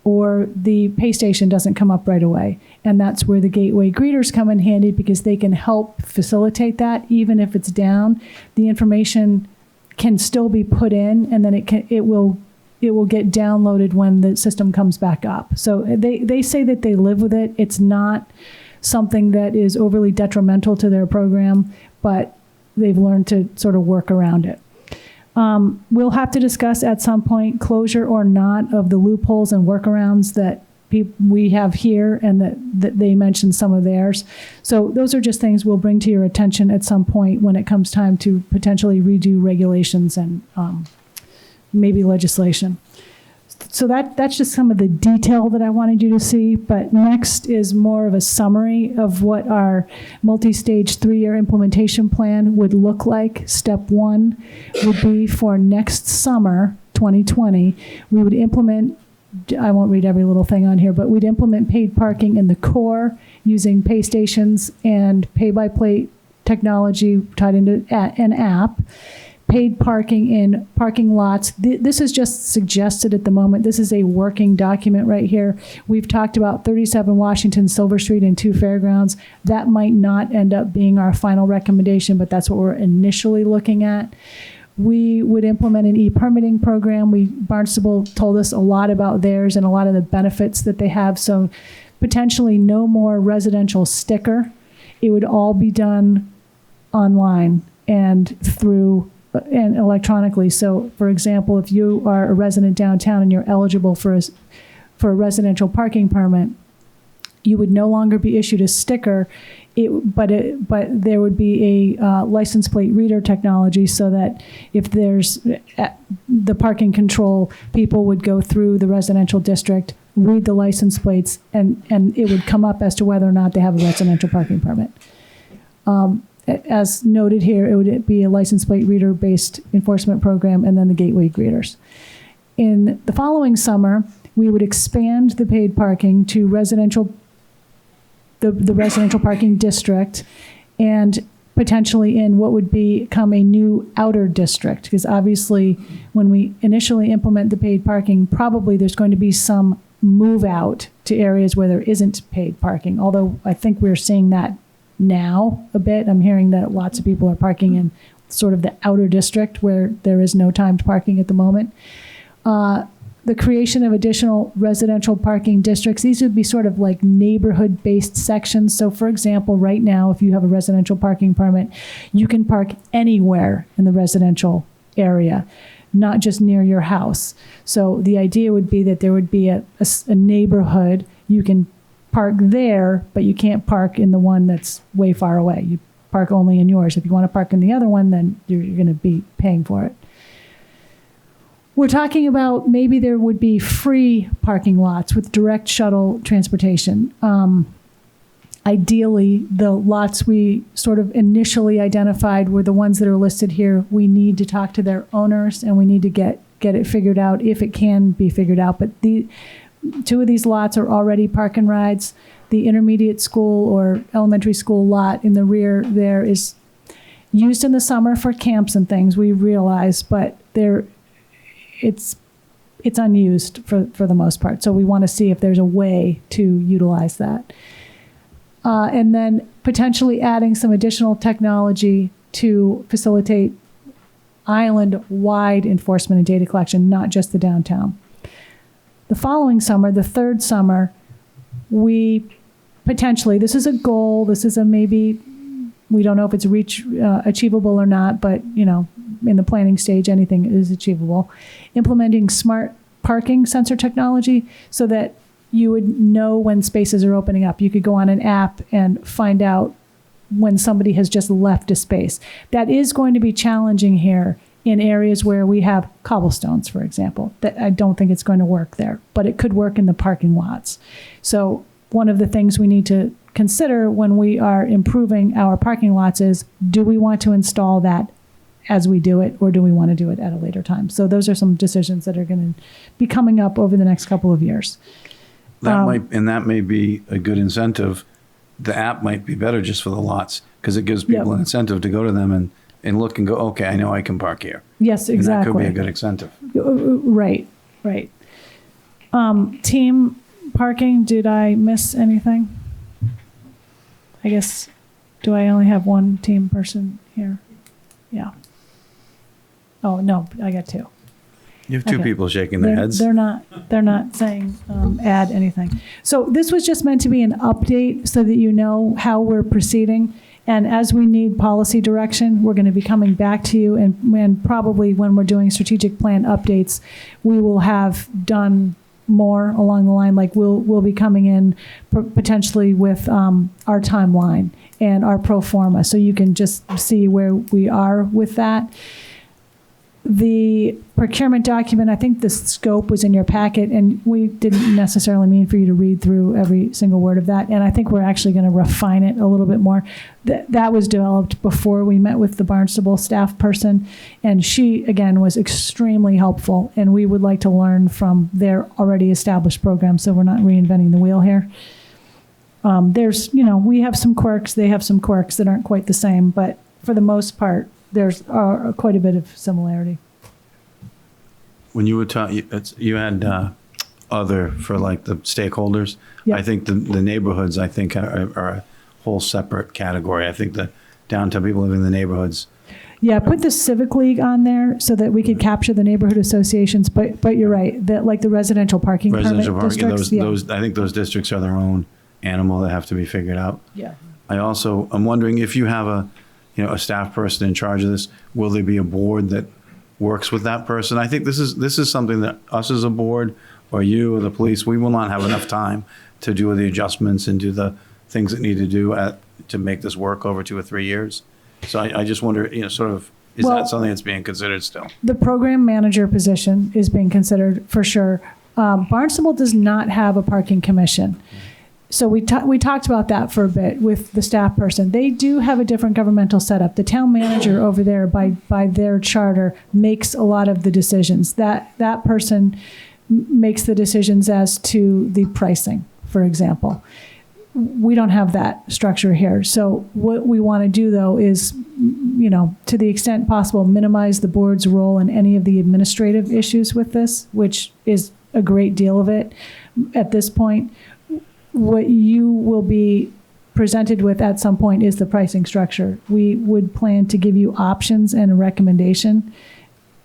or the pay station doesn't come up right away. And that's where the gateway greeters come in handy, because they can help facilitate that. Even if it's down, the information can still be put in, and then it will get downloaded when the system comes back up. So they say that they live with it. It's not something that is overly detrimental to their program, but they've learned to sort of work around it. We'll have to discuss at some point closure or not of the loopholes and workarounds that we have here, and that they mentioned some of theirs. So those are just things we'll bring to your attention at some point when it comes time to potentially redo regulations and maybe legislation. So that's just some of the detail that I wanted you to see. But next is more of a summary of what our multi-stage 3-year implementation plan would look like. Step 1 would be for next summer, 2020, we would implement, I won't read every little thing on here, but we'd implement paid parking in the core using pay stations and pay-by-plate technology tied into an app. Paid parking in parking lots. This is just suggested at the moment. This is a working document right here. We've talked about 37 Washington, Silver Street, and 2 Fairgrounds. That might not end up being our final recommendation, but that's what we're initially looking at. We would implement an e-permitting program. Barnstable told us a lot about theirs and a lot of the benefits that they have. So potentially no more residential sticker. It would all be done online and and electronically. So, for example, if you are a resident downtown and you're eligible for a residential parking permit, you would no longer be issued a sticker, but there would be a license plate reader technology, so that if there's the parking control, people would go through the residential district, read the license plates, and it would come up as to whether or not they have a residential parking permit. As noted here, it would be a license plate reader-based enforcement program, and then the gateway greeters. In the following summer, we would expand the paid parking to the residential parking district, and potentially in what would become a new outer district, because obviously when we initially implement the paid parking, probably there's going to be some move out to areas where there isn't paid parking, although I think we're seeing that now a bit. I'm hearing that lots of people are parking in sort of the outer district where there is no timed parking at the moment. The creation of additional residential parking districts. These would be sort of like neighborhood-based sections. So, for example, right now, if you have a residential parking permit, you can park anywhere in the residential area, not just near your house. So the idea would be that there would be a neighborhood. You can park there, but you can't park in the one that's way far away. You park only in yours. If you want to park in the other one, then you're going to be paying for it. We're talking about maybe there would be free parking lots with direct shuttle transportation. Ideally, the lots we sort of initially identified were the ones that are listed here. We need to talk to their owners, and we need to get it figured out if it can be figured out. But 2 of these lots are already park and rides. The intermediate school or elementary school lot in the rear there is used in the summer for camps and things, we realize, but it's unused for the most part. So we want to see if there's a way to utilize that. And then potentially adding some additional technology to facilitate island-wide enforcement and data collection, not just the downtown. The following summer, the 3rd summer, we potentially, this is a goal, this is a maybe, we don't know if it's achievable or not, but in the planning stage, anything is achievable. Implementing smart parking sensor technology so that you would know when spaces are opening up. You could go on an app and find out when somebody has just left a space. That is going to be challenging here in areas where we have cobblestones, for example. That I don't think it's going to work there, but it could work in the parking lots. So one of the things we need to consider when we are improving our parking lots is, do we want to install that as we do it, or do we want to do it at a later time? So those are some decisions that are going to be coming up over the next couple of years. That may be a good incentive. The app might be better just for the lots, because it gives people an incentive to go to them and look and go, okay, I know I can park here. Yes, exactly. And that could be a good incentive. Right. Team parking, did I miss anything? I guess, do I only have one team person here? Yeah. Oh, no, I got 2. You have 2 people shaking their heads. They're not saying add anything. So this was just meant to be an update so that you know how we're proceeding. And as we need policy direction, we're going to be coming back to you. And probably when we're doing strategic plan updates, we will have done more along the line, like we'll be coming in potentially with our timeline and our pro forma, so you can just see where we are with that. The procurement document, I think the scope was in your packet, and we didn't necessarily mean for you to read through every single word of that. And I think we're actually going to refine it a little bit more. That was developed before we met with the Barnstable staff person, and she, again, was extremely helpful, and we would like to learn from their already established program, so we're not reinventing the wheel here. There's, we have some quirks, they have some quirks that aren't quite the same, but for the most part, there's quite a bit of similarity. When you were talking, you had other for like the stakeholders. Yep. I think the neighborhoods, I think, are a whole separate category. I think the downtown people living in the neighborhoods. Yeah, put the Civic League on there so that we could capture the neighborhood associations. But you're right, that like the residential parking Residential permit parking, districts. I think those districts are their own animal that have to be figured out. Yeah. I'm wondering if you have a staff person in charge of this, will there be a board that works with that person? I think this is something that us as a board, or you or the police, we will not have enough time to do the adjustments and do the things that need to do to make this work over 2 or 3 years. So I just wonder, is that something that's being considered still? The program manager position is being considered for sure. Barnstable does not have a parking commission. So we talked about that for a bit with the staff person. They do have a different governmental setup. The town manager over there, by their charter, makes a lot of the decisions. That person makes the decisions as to the pricing, for example. We don't have that structure here. So what we want to do, though, is, to the extent possible, minimize the board's role in any of the administrative issues with this, which is a great deal of it at this point. What you will be presented with at some point is the pricing structure. We would plan to give you options and a recommendation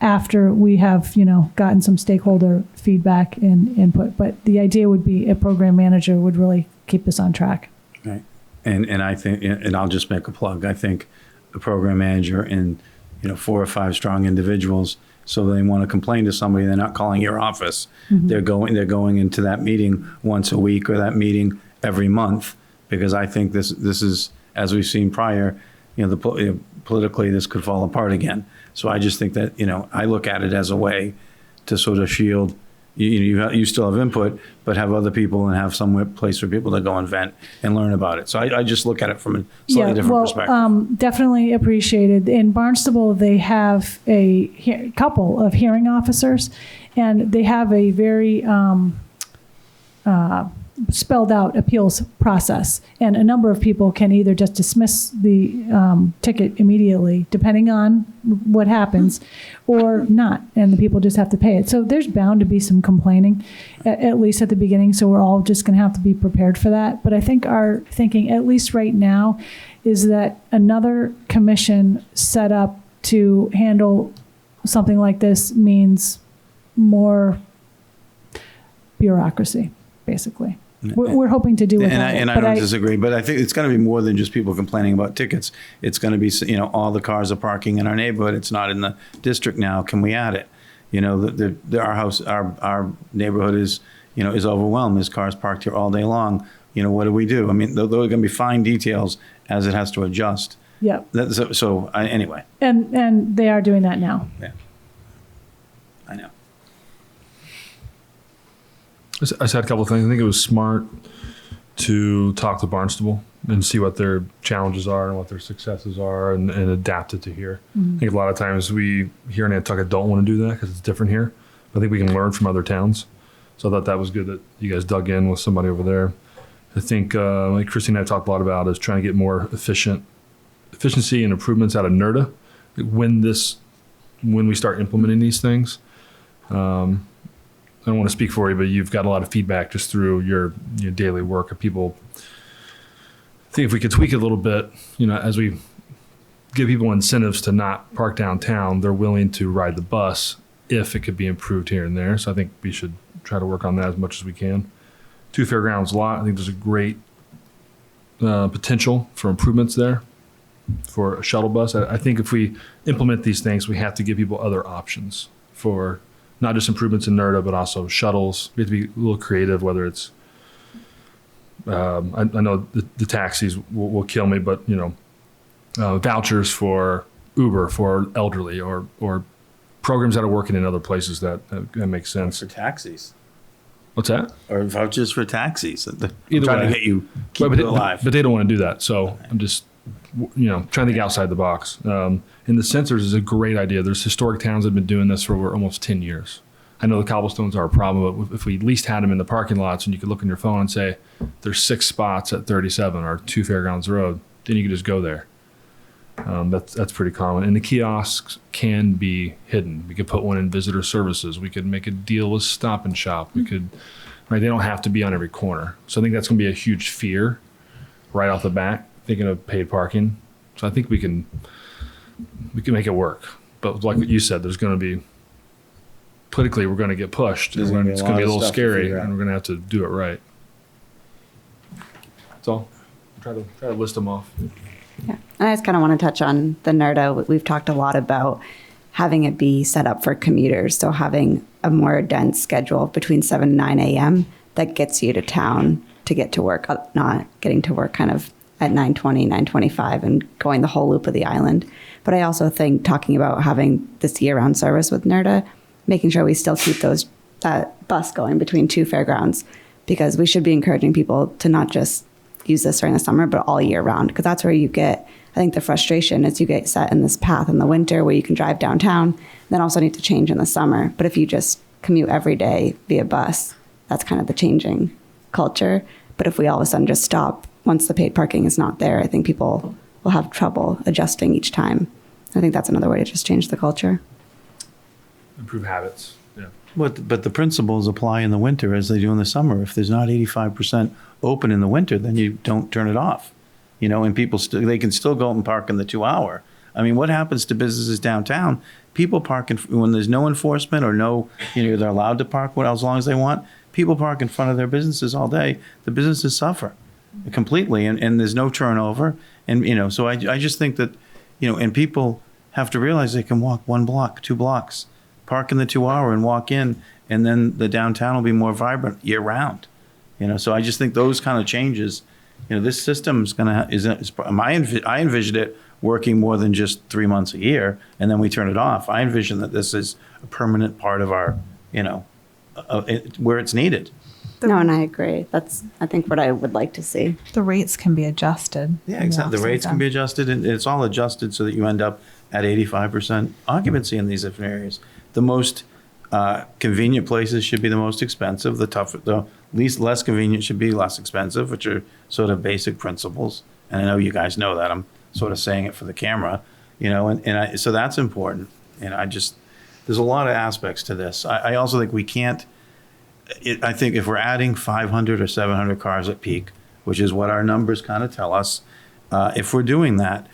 after we have, gotten some stakeholder feedback and input. But the idea would be a program manager would really keep us on track. Right. And I think, and I'll just make a plug, I think the program manager and, 4 or 5 strong individuals, so they want to complain to somebody, they're not calling your office. Mm-hmm. They're going into that meeting once a week or that meeting every month, because I think this is, as we've seen prior, politically this could fall apart again. So I just think that, I look at it as a way to sort of shield, you still have input, but have other people and have some place for people to go and vent and learn about it. So I just look at it from a slightly different perspective. Definitely appreciated. In Barnstable, they have a couple of hearing officers, and they have a very spelled out appeals process. And a number of people can either just dismiss the ticket immediately, depending on what happens, or not, and the people just have to pay it. So there's bound to be some complaining, at least at the beginning, so we're all just going to have to be prepared for that. But I think our thinking, at least right now, is that another commission set up to handle something like this means more bureaucracy, basically. We're hoping to do it. And I don't disagree, but I think it's going to be more than just people complaining about tickets. It's going to be, all the cars are parking in our neighborhood. It's not in the district now. Can we add it? Our neighborhood is overwhelmed. There's cars parked here all day long. What do we do? I mean, those are going to be fine details as it has to adjust. Yeah. Anyway. And they are doing that now. Yeah. I know. I just had a couple of things. I think it was smart to talk to Barnstable and see what their challenges are and what their successes are, and adapt it to here. Mm-hmm. I think a lot of times we here in Nantucket don't want to do that because it's different here. But I think we can learn from other towns. So I thought that was good that you guys dug in with somebody over there. I think, like Christine and I talked a lot about, is trying to get more efficiency and improvements out of NERDA when we start implementing these things. I don't want to speak for you, but you've got a lot of feedback just through your daily work of people. I think if we could tweak it a little bit, as we give people incentives to not park downtown, they're willing to ride the bus if it could be improved here and there. So I think we should try to work on that as much as we can. 2 Fairgrounds lot, I think there's a great potential for improvements there for a shuttle bus. I think if we implement these things, we have to give people other options for not just improvements in NERDA, but also shuttles. We have to be a little creative, whether it's, I know the taxis will kill me, but, vouchers for Uber for elderly or programs that are working in other places that makes sense. For taxis. What's that? Or vouchers for taxis. I'm Either trying way. to get you, keep it alive. But they don't want to do that. So I'm just, trying to think outside the box. And the sensors is a great idea. There's historic towns that have been doing this for over almost 10 years. I know the cobblestones are a problem, but if we at least had them in the parking lots and you could look on your phone and say, there's 6 spots at 37 or 2 Fairgrounds Road, then you could just go there. That's pretty common. And the kiosks can be hidden. We could put one in visitor services. We could make a deal with Stop and Shop. We could, right? They don't have to be on every corner. So I think that's going to be a huge fear right off the bat, thinking of paid parking. So I think we can make it work. But like what you said, there's going to be, politically, we're going to get pushed. There's gonna be a It's going to be a lot of little stuff to scary, figure out. and we're going to have to do it right. That's all. Try to list them off. Yeah. And I just kind of want to touch on the NERDA. We've talked a lot about having it be set up for commuters. So having a more dense schedule between 7 and 9 a.m. that gets you to town to get to work, not getting to work kind of at 9:20, 9:25 and going the whole loop of the island. But I also think talking about having this year-round service with NERDA, making sure we still keep that bus going between 2 fairgrounds, because we should be encouraging people to not just use this during the summer, but all year round, because that's where you get, I think the frustration is you get set in this path in the winter where you can drive downtown, then also need to change in the summer. But if you just commute every day via bus, that's kind of the changing culture. But if we all of a sudden just stop once the paid parking is not there, I think people will have trouble adjusting each time. I think that's another way to just change the culture. Improve habits. Yeah. But the principles apply in the winter as they do in the summer. If there's not 85% open in the winter, then you don't turn it off. And people they can still go and park in the 2 hour. I mean, what happens to businesses downtown? People park when there's no enforcement or no, they're allowed to park as long as they want. People park in front of their businesses all day. The businesses suffer completely, and there's no turnover. And so I just think that, and people have to realize they can walk 1 block, 2 blocks, park in the 2 hour and walk in, and then the downtown will be more vibrant year round. So I just think those kind of changes, this system is going to, I envisioned it working more than just 3 months a year, and then we turn it off. I envision that this is a permanent part of our, where it's needed. No, and I agree. That's, I think, what I would like to see. The rates can be adjusted. Yeah, exactly. The rates can be adjusted, and it's all adjusted so that you end up at 85% occupancy in these different areas. The most convenient places should be the most expensive. The less convenient should be less expensive, which are sort of basic principles. And I know you guys know that. I'm sort of saying it for the camera, so that's important. And there's a lot of aspects to this. I also think we can't, I think if we're adding 500 or 700 cars at peak, which is what our numbers kind of tell us, if we're doing that,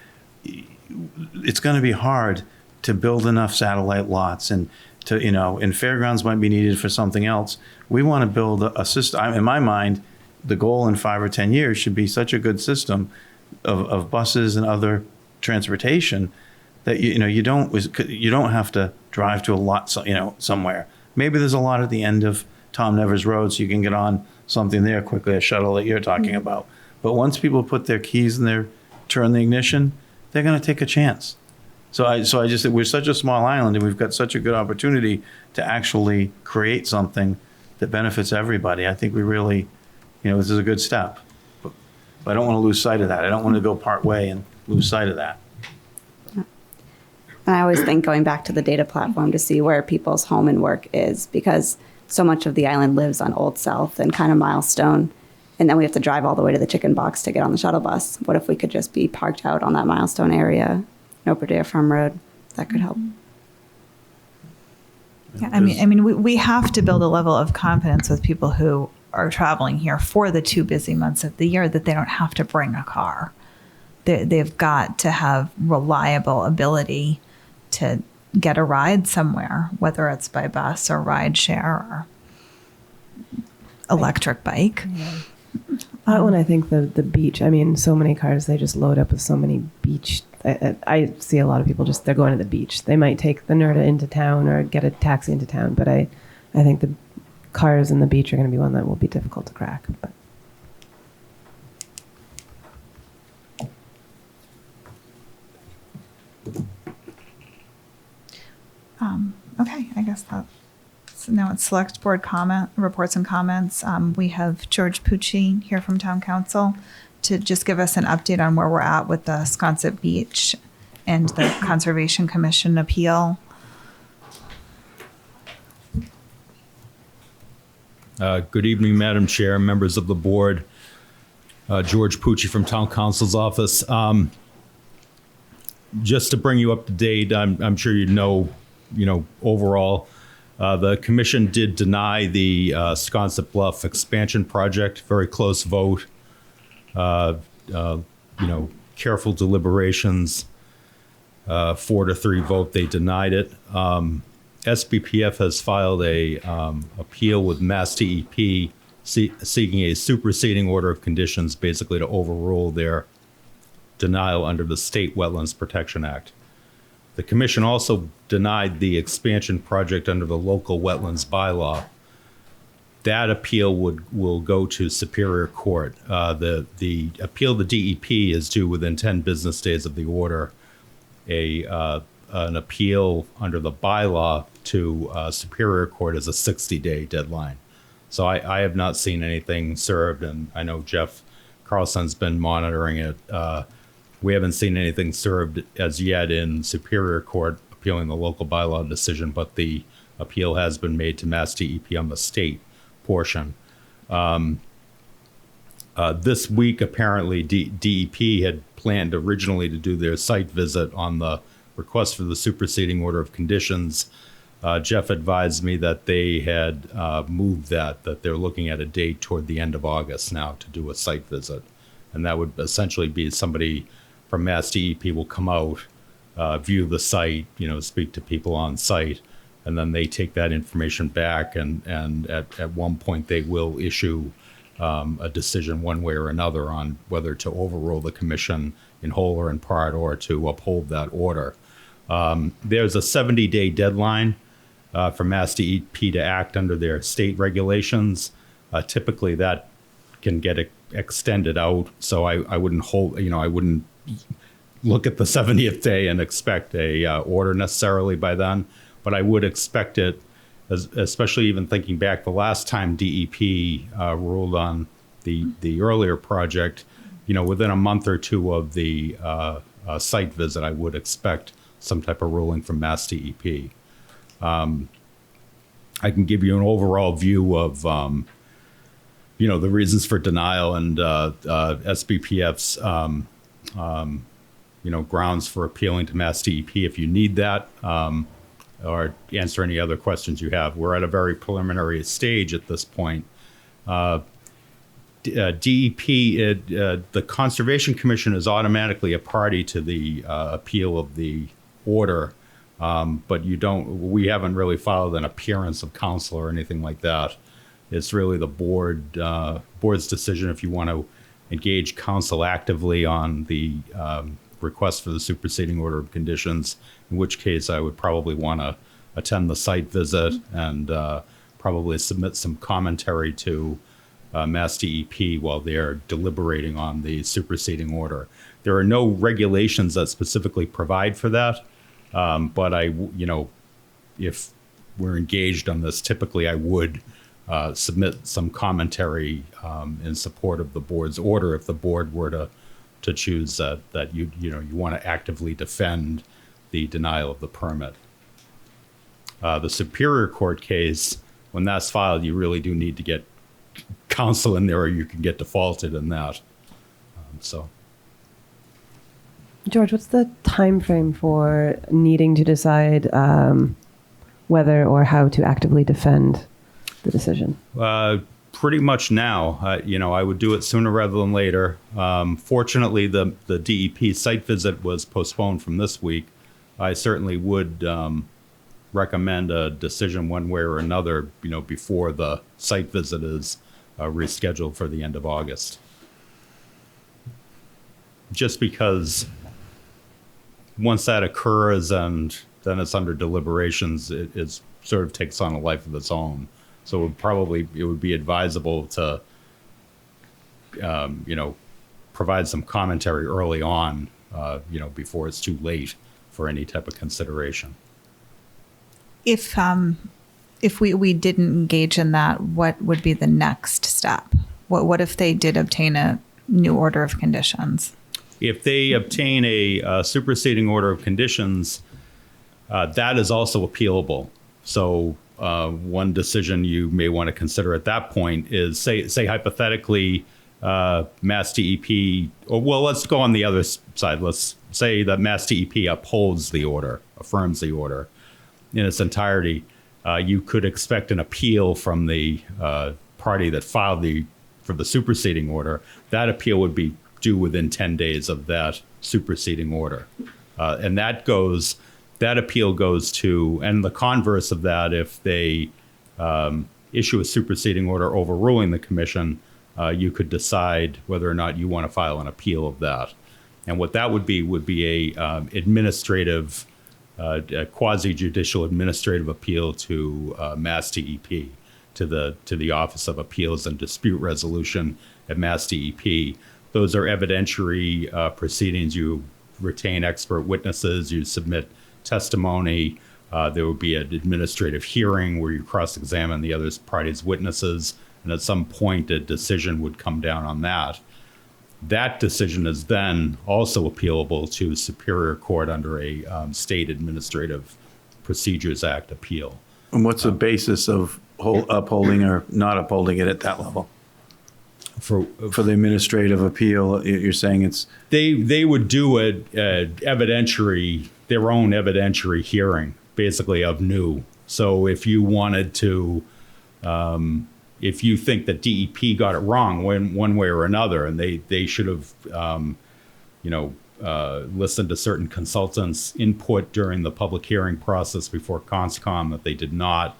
it's going to be hard to build enough satellite lots and and fairgrounds might be needed for something else. We want to build a system. In my mind, the goal in 5 or 10 years should be such a good system of buses and other transportation that you don't have to drive to a lot somewhere. Maybe there's a lot at the end of Tom Nevers Road, so you can get on something there quickly, a shuttle that you're talking about. But once people put their keys in turn the ignition, they're going to take a chance. So I just think we're such a small island, and we've got such a good opportunity to actually create something that benefits everybody. I think we really, this is a good step. But I don't want to lose sight of that. I don't want to go part way and lose sight of that. And I always think going back to the data platform to see where people's home and work is, because so much of the island lives on Old South and kind of Milestone. And then we have to drive all the way to the Chicken Box to get on the shuttle bus. What if we could just be parked out on that Milestone area? Operdale Farm Road, that could help. Yeah, I mean, we have to build a level of confidence with people who are traveling here for the 2 busy months of the year that they don't have to bring a car. They've got to have reliable ability to get a ride somewhere, whether it's by bus or ride share or electric bike. When I think the beach, I mean, so many cars, they just load up with so many beach I see a lot of people they're going to the beach. They might take the NERDA into town or get a taxi into town, but I think the cars and the beach are going to be one that will be difficult to crack. But. Okay, I guess that's now it's select board comment reports and comments. We have George Pucci here from Town Council to just give us an update on where we're at with the Sconset Beach and the Conservation Commission appeal. Good evening, Madam Chair, members of the board. George Pucci from Town Council's office. Just to bring you up to date, I'm sure you know, overall, the commission did deny the Sconset Bluff expansion project. Very close vote. Careful deliberations. 4-3 vote. They denied it. SBPF has filed a appeal with Mass DEP seeking a superseding order of conditions, basically to overrule their denial under the State Wetlands Protection Act. The commission also denied the expansion project under the local wetlands bylaw. That appeal will go to Superior Court. The appeal to DEP is due within 10 business days of the order. An appeal under the bylaw to Superior Court is a 60-day deadline. So I have not seen anything served, and I know Jeff Carlson's been monitoring it. We haven't seen anything served as yet in Superior Court appealing the local bylaw decision, but the appeal has been made to Mass DEP on the state portion. This week, apparently, DEP had planned originally to do their site visit on the request for the superseding order of conditions. Jeff advised me that they had moved that they're looking at a date toward the end of August now to do a site visit. And that would essentially be somebody from Mass DEP will come out, view the site, speak to people on site, and then they take that information back and at one point they will issue a decision one way or another on whether to overrule the commission in whole or in part or to uphold that order. There's a 70-day deadline for Mass DEP to act under their state regulations. Typically that can get extended out, so I wouldn't I wouldn't look at the 70th day and expect a order necessarily by then, but I would expect it, especially even thinking back the last time DEP ruled on the earlier project, within a month or two of the site visit, I would expect some type of ruling from Mass DEP. I can give you an overall view of, the reasons for denial and SBPF's, grounds for appealing to Mass DEP if you need that, or answer any other questions you have. We're at a very preliminary stage at this point. DEP, the Conservation Commission is automatically a party to the appeal of the order, but we haven't really filed an appearance of counsel or anything like that. It's really the board's decision if you want to engage counsel actively on the request for the superseding order of conditions, in which case I would probably want to attend the site visit and probably submit some commentary to Mass DEP while they're deliberating on the superseding order. There are no regulations that specifically provide for that, but if we're engaged on this, typically I would submit some commentary in support of the board's order if the board were to choose that you want to actively defend the denial of the permit. The Superior Court case, when that's filed, you really do need to get counsel in there or you can get defaulted in that. George, what's the time frame for needing to decide whether or how to actively defend the decision? Pretty much now. I would do it sooner rather than later. Fortunately, the DEP site visit was postponed from this week. I certainly would recommend a decision one way or another, before the site visit is rescheduled for the end of August. Just because, once that occurs and then it's under deliberations, it sort of takes on a life of its own. So it would be advisable to, provide some commentary early on, before it's too late for any type of consideration. If we didn't engage in that, what would be the next step? What if they did obtain a new order of conditions? If they obtain a superseding order of conditions, that is also appealable. So one decision you may want to consider at that point is, say hypothetically, Mass DEP, let's go on the other side. Let's say that Mass DEP upholds the order, affirms the order in its entirety. You could expect an appeal from the party that filed for the superseding order. That appeal would be due within 10 days of that superseding order. And that appeal goes to, and the converse of that, if they issue a superseding order overruling the commission, you could decide whether or not you want to file an appeal of that. And what that would be a administrative, a quasi-judicial administrative appeal to Mass DEP, to the Office of Appeals and Dispute Resolution at Mass DEP. Those are evidentiary proceedings. You retain expert witnesses, you submit testimony. There would be an administrative hearing where you cross-examine the other party's witnesses, and at some point a decision would come down on that. That decision is then also appealable to Superior Court under a State Administrative Procedures Act appeal. And what's the basis of upholding or not upholding it at that level? For the administrative appeal, you're saying it's... They would do their own evidentiary hearing, basically of new. So if you wanted to, if you think that DEP got it wrong one way or another, and they should have, listened to certain consultants' input during the public hearing process before CONSCOM that they did not,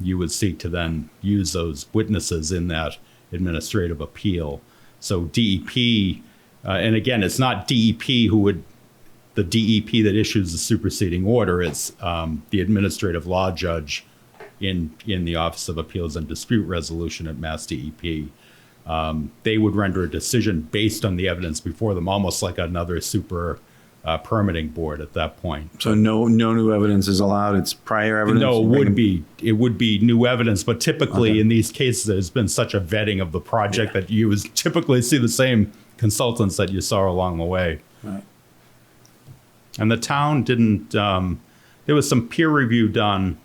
you would seek to then use those witnesses in that administrative appeal. So DEP, and again, it's not DEP the DEP that issues the superseding order. It's the administrative law judge in the Office of Appeals and Dispute Resolution at Mass DEP. They would render a decision based on the evidence before them, almost like another super permitting board at that point. So no new evidence is allowed. It's prior evidence. No, it would be new evidence, but typically in these cases, there's been such a vetting of the project that you would typically see the same consultants that you saw along the way. Right. And the town didn't. There was some peer review done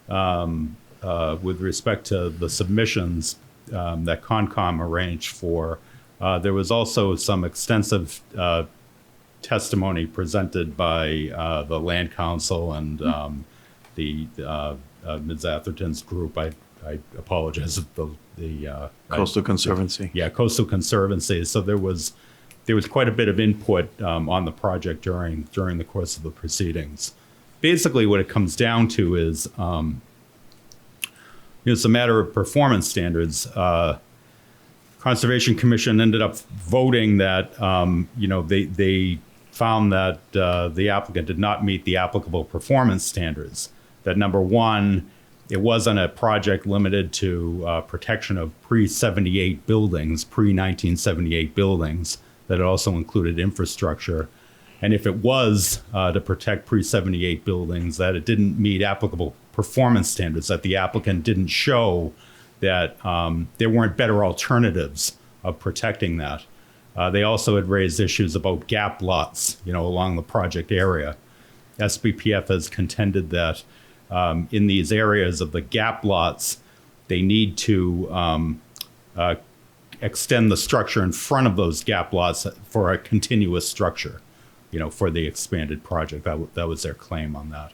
with respect to the submissions that CONCOM arranged for. There was also some extensive testimony presented by the Land Council and the Ms. Atherton's group. I apologize if the Coastal Conservancy. Yeah, Coastal Conservancy. So there was quite a bit of input on the project during the course of the proceedings. Basically, what it comes down to is it's a matter of performance standards. Conservation Commission ended up voting that they found that the applicant did not meet the applicable performance standards. That number one, it wasn't a project limited to protection of pre-78 buildings, pre-1978 buildings, that it also included infrastructure. And if it was to protect pre-78 buildings, that it didn't meet applicable performance standards, that the applicant didn't show that there weren't better alternatives of protecting that. They also had raised issues about gap lots, along the project area. SBPF has contended that in these areas of the gap lots, they need to extend the structure in front of those gap lots for a continuous structure, for the expanded project. That was their claim on that.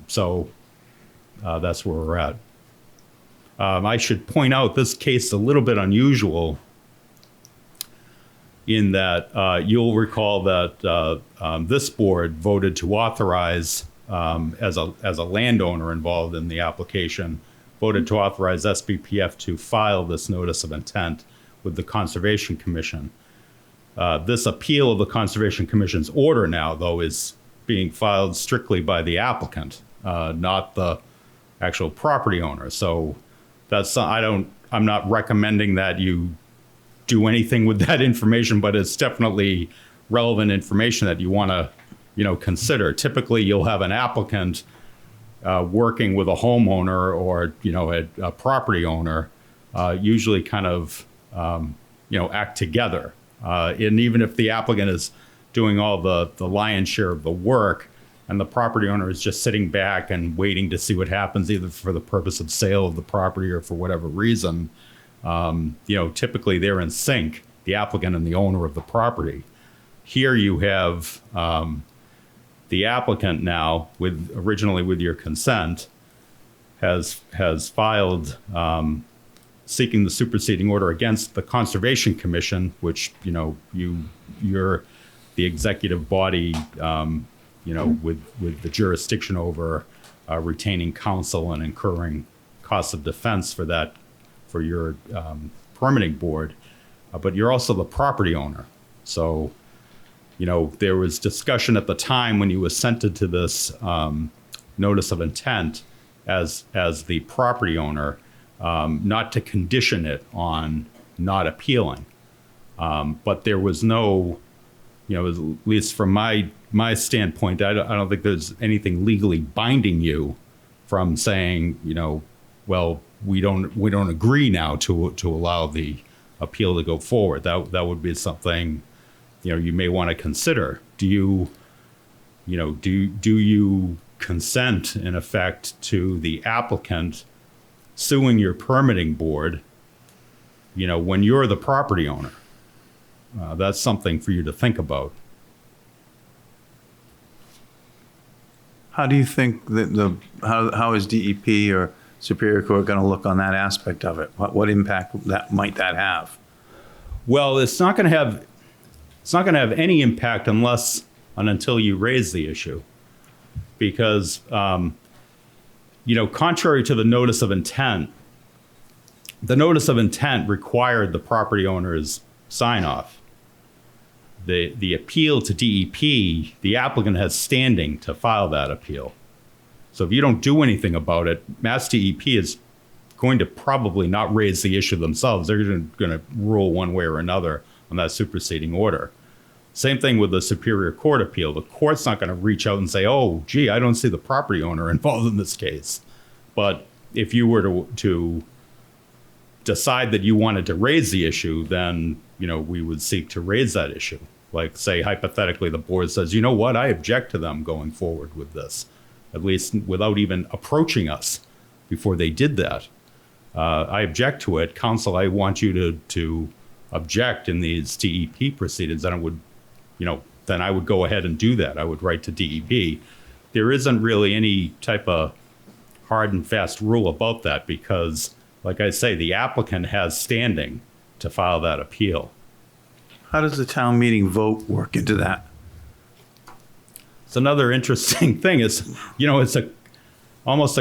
So that's where we're at. I should point out this case is a little bit unusual in that you'll recall that this board voted to authorize, as a landowner involved in the application, voted to authorize SBPF to file this notice of intent with the Conservation Commission. This appeal of the Conservation Commission's order now, though, is being filed strictly by the applicant, not the actual property owner. So that's, I'm not recommending that you do anything with that information, but it's definitely relevant information that you want to, consider. Typically, you'll have an applicant working with a homeowner or, a property owner, usually kind of, act together. And even if the applicant is doing all the lion's share of the work and the property owner is just sitting back and waiting to see what happens, either for the purpose of sale of the property or for whatever reason, typically they're in sync, the applicant and the owner of the property. Here you have the applicant now, originally with your consent, has filed seeking the superseding order against the Conservation Commission, which you're the executive body, with the jurisdiction over retaining counsel and incurring costs of defense for your permitting board, but you're also the property owner. So, there was discussion at the time when you assented to this notice of intent as the property owner, not to condition it on not appealing. But there was no, at least from my standpoint, I don't think there's anything legally binding you from saying, well, we don't agree now to allow the appeal to go forward. That would be something, you may want to consider. Do you consent in effect to the applicant suing your permitting board, when you're the property owner? That's something for you to think about. How do you think that how is DEP or Superior Court going to look on that aspect of it? What impact might that have? Well, it's not going to have any impact unless and until you raise the issue, because contrary to the notice of intent, the notice of intent required the property owner's sign off. The appeal to DEP, the applicant has standing to file that appeal. So if you don't do anything about it, Mass DEP is going to probably not raise the issue themselves. They're going to rule one way or another on that superseding order. Same thing with the Superior Court appeal. The court's not going to reach out and say, oh, gee, I don't see the property owner involved in this case. But if you were to decide that you wanted to raise the issue, then, we would seek to raise that issue. Like, say, hypothetically, the board says, you know what, I object to them going forward with this, at least without even approaching us before they did that. I object to it. Counsel, I want you to object in these DEP proceedings. Then I would go ahead and do that. I would write to DEP. There isn't really any type of hard and fast rule about that because, like I say, the applicant has standing to file that appeal. How does the town meeting vote work into that? It's another interesting thing. It's almost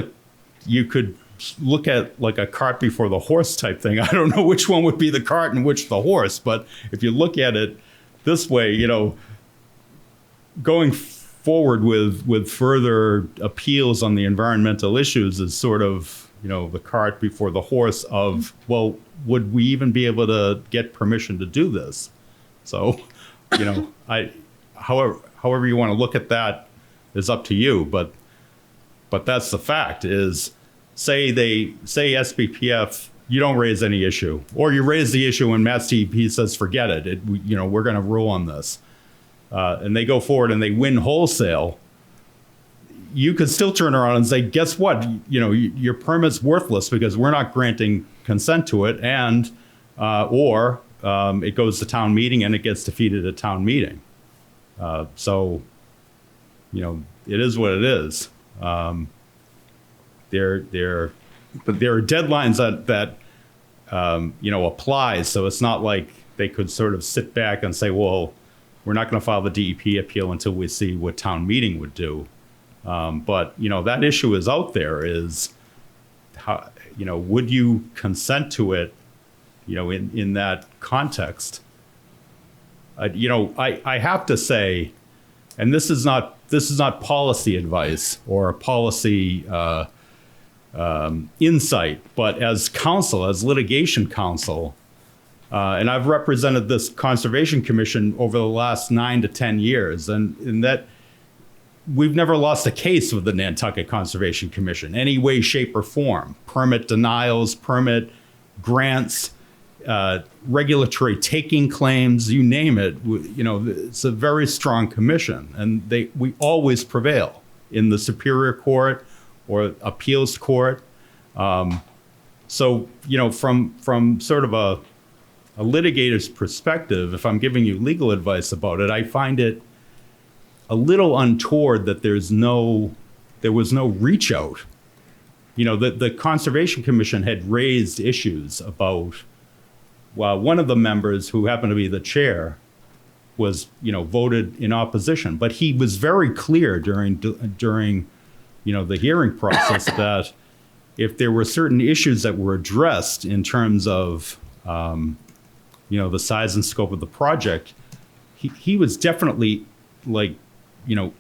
you could look at like a cart before the horse type thing. I don't know which one would be the cart and which the horse, but if you look at it this way, going forward with further appeals on the environmental issues is sort of, the cart before the horse of, well, would we even be able to get permission to do this? So, however you want to look at that is up to you. But that's the fact is, say SBPF, you don't raise any issue, or you raise the issue and Mass DEP says, forget it. We're going to rule on this. And they go forward and they win wholesale. You could still turn around and say, guess what? Your permit's worthless because we're not granting consent to it. And, it goes to town meeting and it gets defeated at town meeting. So, it is what it is. But there are deadlines that apply. So it's not like they could sort of sit back and say, well, we're not going to file the DEP appeal until we see what town meeting would do. But that issue is out there. Is how would you consent to it? In that context, I have to say, and this is not policy advice or policy insight, but as counsel, as litigation counsel, and I've represented this Conservation Commission over the last 9 to 10 years, and in that we've never lost a case with the Nantucket Conservation Commission, any way, shape, or form. Permit denials, permit grants, regulatory taking claims, you name it. It's a very strong commission, and we always prevail in the Superior Court or appeals court. So, from sort of a litigator's perspective, if I'm giving you legal advice about it, I find it a little untoward that there was no reach out. The Conservation Commission had raised issues about, well, one of the members who happened to be the chair was, voted in opposition, but he was very clear during the hearing process that if there were certain issues that were addressed in terms of, the size and scope of the project, he was definitely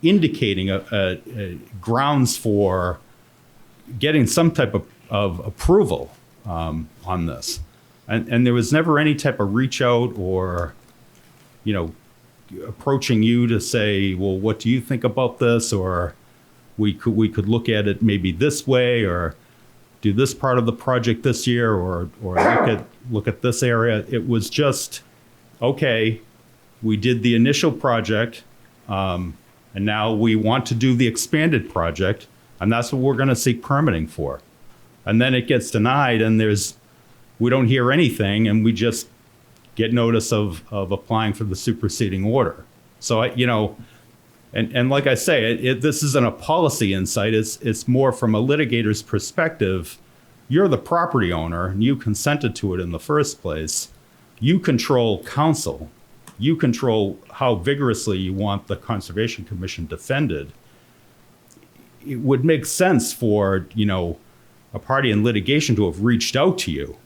indicating a grounds for getting some type of approval on this. And there was never any type of reach out or, approaching you to say, well, what do you think about this? Or we could look at it maybe this way, or do this part of the project this year, or look at this area. It was just, okay, we did the initial project, and now we want to do the expanded project, and that's what we're going to seek permitting for. And then it gets denied, and we don't hear anything, and we just get notice of applying for the superseding order. So, and like I say, this isn't a policy insight. It's more from a litigator's perspective. You're the property owner, and you consented to it in the first place. You control counsel. You control how vigorously you want the Conservation Commission defended. It would make sense for, a party in litigation to have reached out to you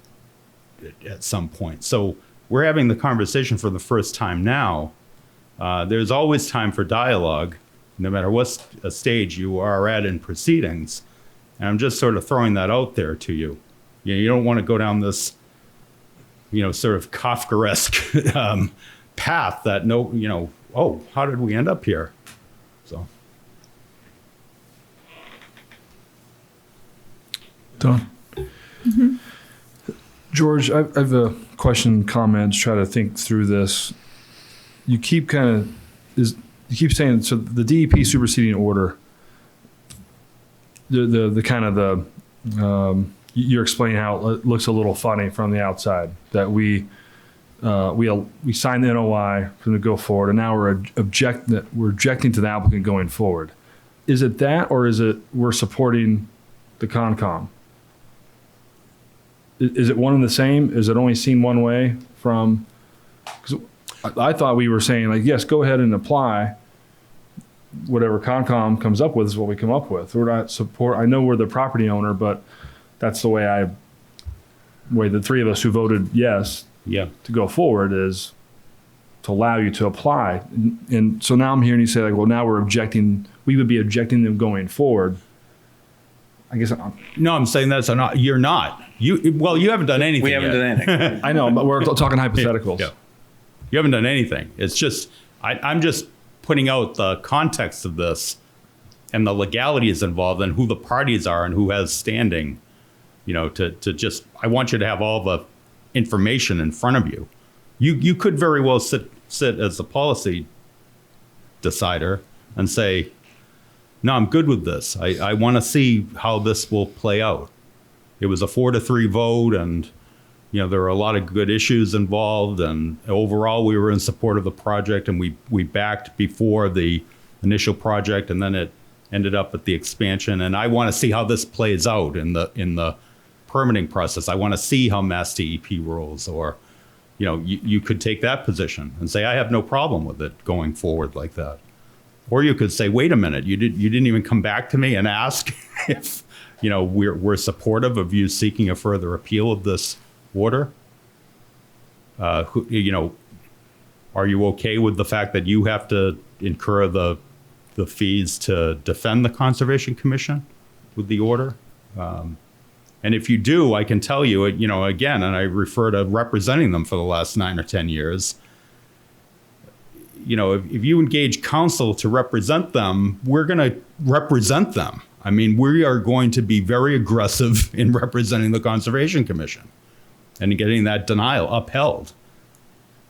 at some point. So we're having the conversation for the first time now. There's always time for dialogue, no matter what stage you are at in proceedings. And I'm just sort of throwing that out there to you. You don't want to go down this, sort of Kafkaesque path that how did we end up here? So. Don. Mm-hmm. George, I have a question, comment, to try to think through this. You keep saying, so the DEP superseding order, you're explaining how it looks a little funny from the outside, that we signed the NOI for them to go forward, and now we're objecting to the applicant going forward. Is it that, or is it we're supporting the Concom? Is it one and the same? Is it only seen one way from? Because I thought we were saying, yes, go ahead and apply. Whatever Concom comes up with is what we come up with. We're not support. I know we're the property owner, but that's the way the three of us who voted yes to go forward is to allow you to apply. And so now I'm hearing you say, well, now we're objecting. We would be objecting them going forward. I guess I'm saying you're not. You haven't done anything. We haven't done anything. I know, but we're talking hypotheticals. Yeah. You haven't done anything. It's just I'm just putting out the context of this and the legalities involved and who the parties are and who has standing. I want you to have all the information in front of you. You could very well sit as a policy decider and say, no, I'm good with this. I want to see how this will play out. It was a 4-3 vote, and there were a lot of good issues involved, and overall we were in support of the project, and we backed before the initial project, and then it ended up at the expansion. And I want to see how this plays out in the permitting process. I want to see how Mass DEP rules, or you could take that position and say I have no problem with it going forward like that. Or you could say, wait a minute, you didn't even come back to me and ask if we're supportive of you seeking a further appeal of this order. Are you okay with the fact that you have to incur the fees to defend the Conservation Commission with the order? And if you do, I can tell you, again, and I refer to representing them for the last 9 or 10 years, if you engage counsel to represent them, we're going to represent them. I mean, we are going to be very aggressive in representing the Conservation Commission and getting that denial upheld.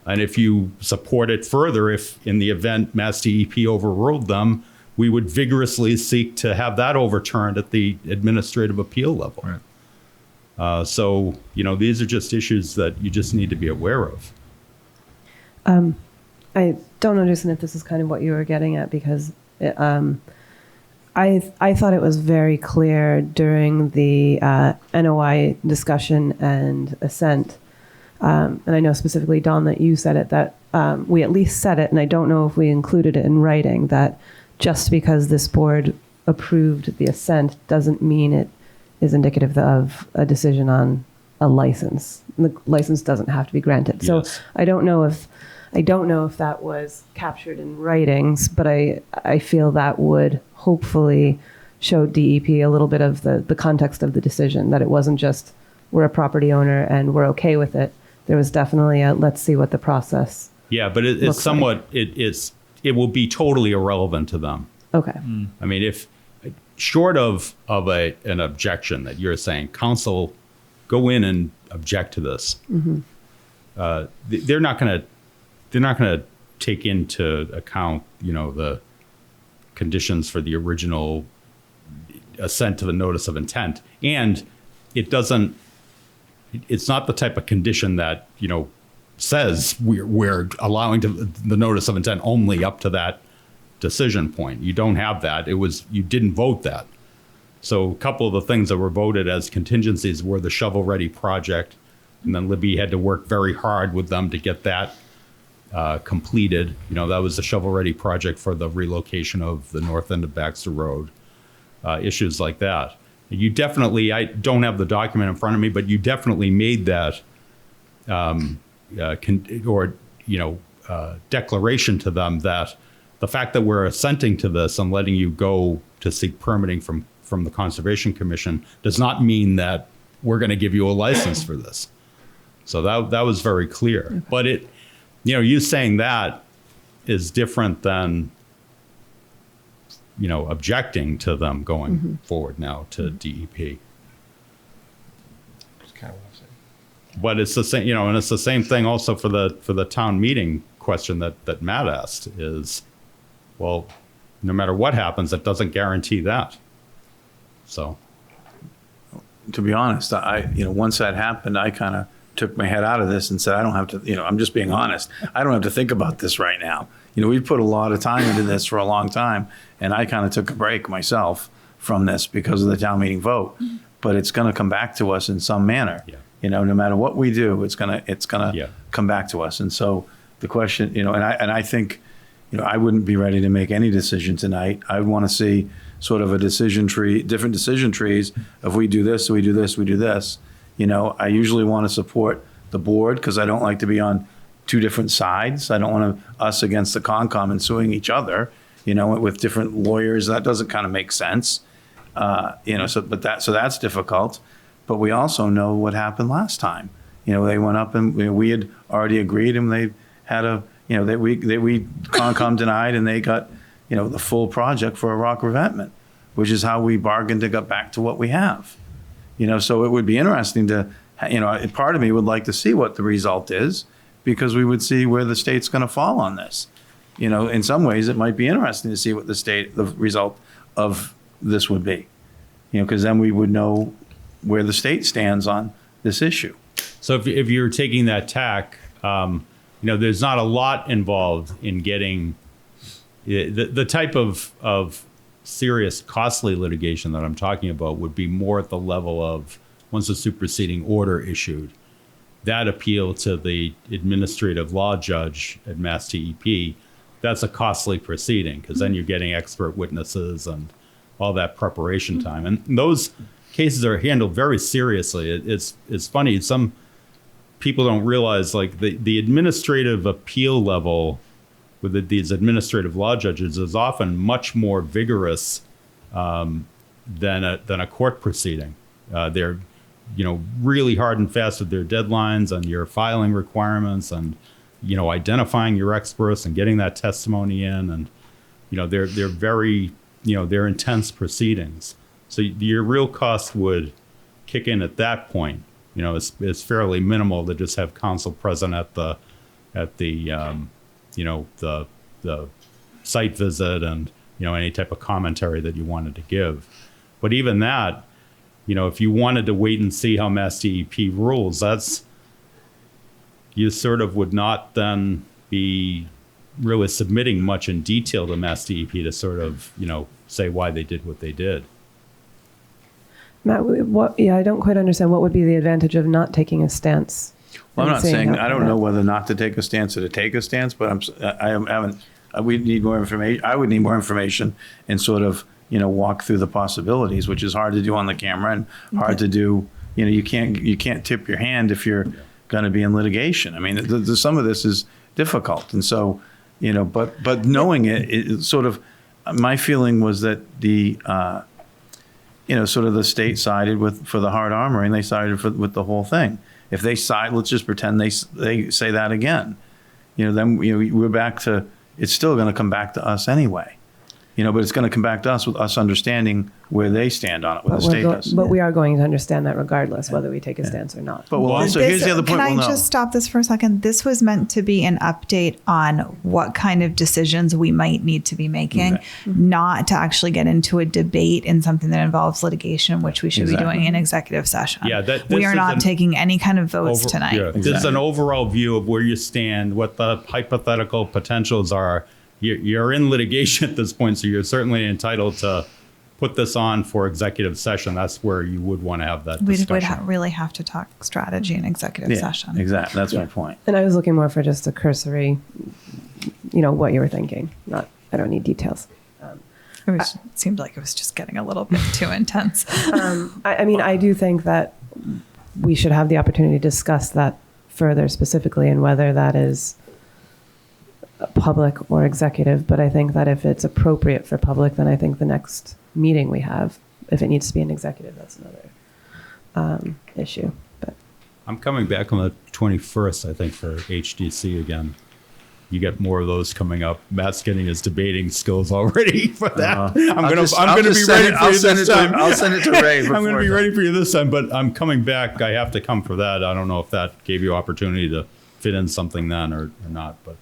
And if you support it further, if in the event Mass DEP overruled them, we would vigorously seek to have that overturned at the administrative appeal level. Right. So, these are just issues that you just need to be aware of. I don't know, Jason, if this is kind of what you were getting at, because I thought it was very clear during the NOI discussion and assent, and I know specifically, Don, that you said it, that we at least said it, and I don't know if we included it in writing, that just because this board approved the assent doesn't mean it is indicative of a decision on a license. The license doesn't have to be granted. Yes. So I don't know if that was captured in writings, but I feel that would hopefully show DEP a little bit of the context of the decision, that it wasn't just we're a property owner and we're okay with it. There was definitely a let's see what the process. Yeah, but it's somewhat it will be totally irrelevant to them. Okay. I mean, if short of an objection that you're saying, counsel, go in and object to this. Mm-hmm. They're not going to take into account, the conditions for the original assent to the notice of intent, and it's not the type of condition that says we're allowing the notice of intent only up to that decision point. You don't have that. You didn't vote that. So a couple of the things that were voted as contingencies were the shovel-ready project, and then Libby had to work very hard with them to get that completed. That was the shovel-ready project for the relocation of the north end of Baxter Road. Issues like that. You definitely, I don't have the document in front of me, but you definitely made that declaration to them that the fact that we're assenting to this and letting you go to seek permitting from the Conservation Commission does not mean that we're going to give you a license for this. So that was very clear. Okay. But you saying that is different than, objecting to them going forward now to DEP. That's kind of what I'm saying. But it's the same, and it's the same thing also for the town meeting question that Matt asked is, well, no matter what happens, it doesn't guarantee that. So, to be honest, once that happened, I kind of took my head out of this and said, I don't have to, I'm just being honest. I don't have to think about this right now. We've put a lot of time into this for a long time, and I kind of took a break myself from this because of the town meeting vote. But it's going to come back to us in some manner. Yeah. No matter what we do, it's gonna come back to us. And so the question, and I think, I wouldn't be ready to make any decision tonight. I want to see sort of a decision tree, different decision trees. If we do this, we do this, we do this. I usually want to support the board because I don't like to be on two different sides. I don't want us against the Concom and suing each other, with different lawyers. That doesn't kind of make sense. So that's difficult. But we also know what happened last time. They went up and we had already agreed, and they had we Concom denied, and they got, the full project for a rock revetment, which is how we bargained to get back to what we have. So it would be interesting to, part of me would like to see what the result is, because we would see where the state's going to fall on this. In some ways, it might be interesting to see what the result of this would be, because then we would know where the state stands on this issue. So if you're taking that tack, there's not a lot involved in getting the type of serious, costly litigation that I'm talking about would be more at the level of, once a superseding order issued, that appeal to the administrative law judge at Mass DEP, that's a costly proceeding, because then you're getting expert witnesses and all that preparation time. And those cases are handled very seriously. It's funny, some people don't realize, like the administrative appeal level with these administrative law judges is often much more vigorous than a court proceeding. They're, really hard and fast with their deadlines and your filing requirements and, identifying your experts and getting that testimony in. And, they're very, they're intense proceedings. So your real cost would kick in at that point. It's fairly minimal to just have counsel present at the site visit and, any type of commentary that you wanted to give. But even that, if you wanted to wait and see how Mass DEP rules, you sort of would not then be really submitting much in detail to Mass DEP to sort of, say why they did what they did. Matt, I don't quite understand. What would be the advantage of not taking a stance? Well, I'm not saying, I don't know whether not to take a stance or to take a stance, but we need more information. I would need more information and sort of, walk through the possibilities, which is hard to do on the camera and hard to do. You can't tip your hand if you're going to be in litigation. I mean, some of this is difficult. And so, but knowing it sort of, my feeling was that the, sort of the state sided for the hard armoring, they sided with the whole thing. If they side, let's just pretend they say that again. Then we're back to, it's still going to come back to us anyway. But it's going to come back to us with us understanding where they stand on it, where the state does. But we are going to understand that regardless, whether we take a stance or not. But also, here's the other point. Can I just stop this for a second? This was meant to be an update on what kind of decisions we might need to be making, not to actually get into a debate in something that involves litigation, which we should be doing in executive session. Yeah, we are not taking any kind of votes tonight. Yeah, this is an overall view of where you stand, what the hypothetical potentials are. You're in litigation at this point, so you're certainly entitled to put this on for executive session. That's where you would want to have that discussion. We'd really have to talk strategy in executive session. Exactly. That's my point. And I was looking more for just a cursory, what you were thinking. I don't need details. It seemed like it was just getting a little bit too intense. I do think that we should have the opportunity to discuss that further specifically and whether that is public or executive. But I think that if it's appropriate for public, then I think the next meeting we have, if it needs to be an executive, that's another issue. But I'm coming back on the 21st, I think, for HDC again. You get more of those coming up. Matt's getting his debating skills already for that. I'm going to be ready for you this time. I'll send it to Ray. I'm going to be ready for you this time, but I'm coming back. I have to come for that. I don't know if that gave you opportunity to fit in something then or not, but.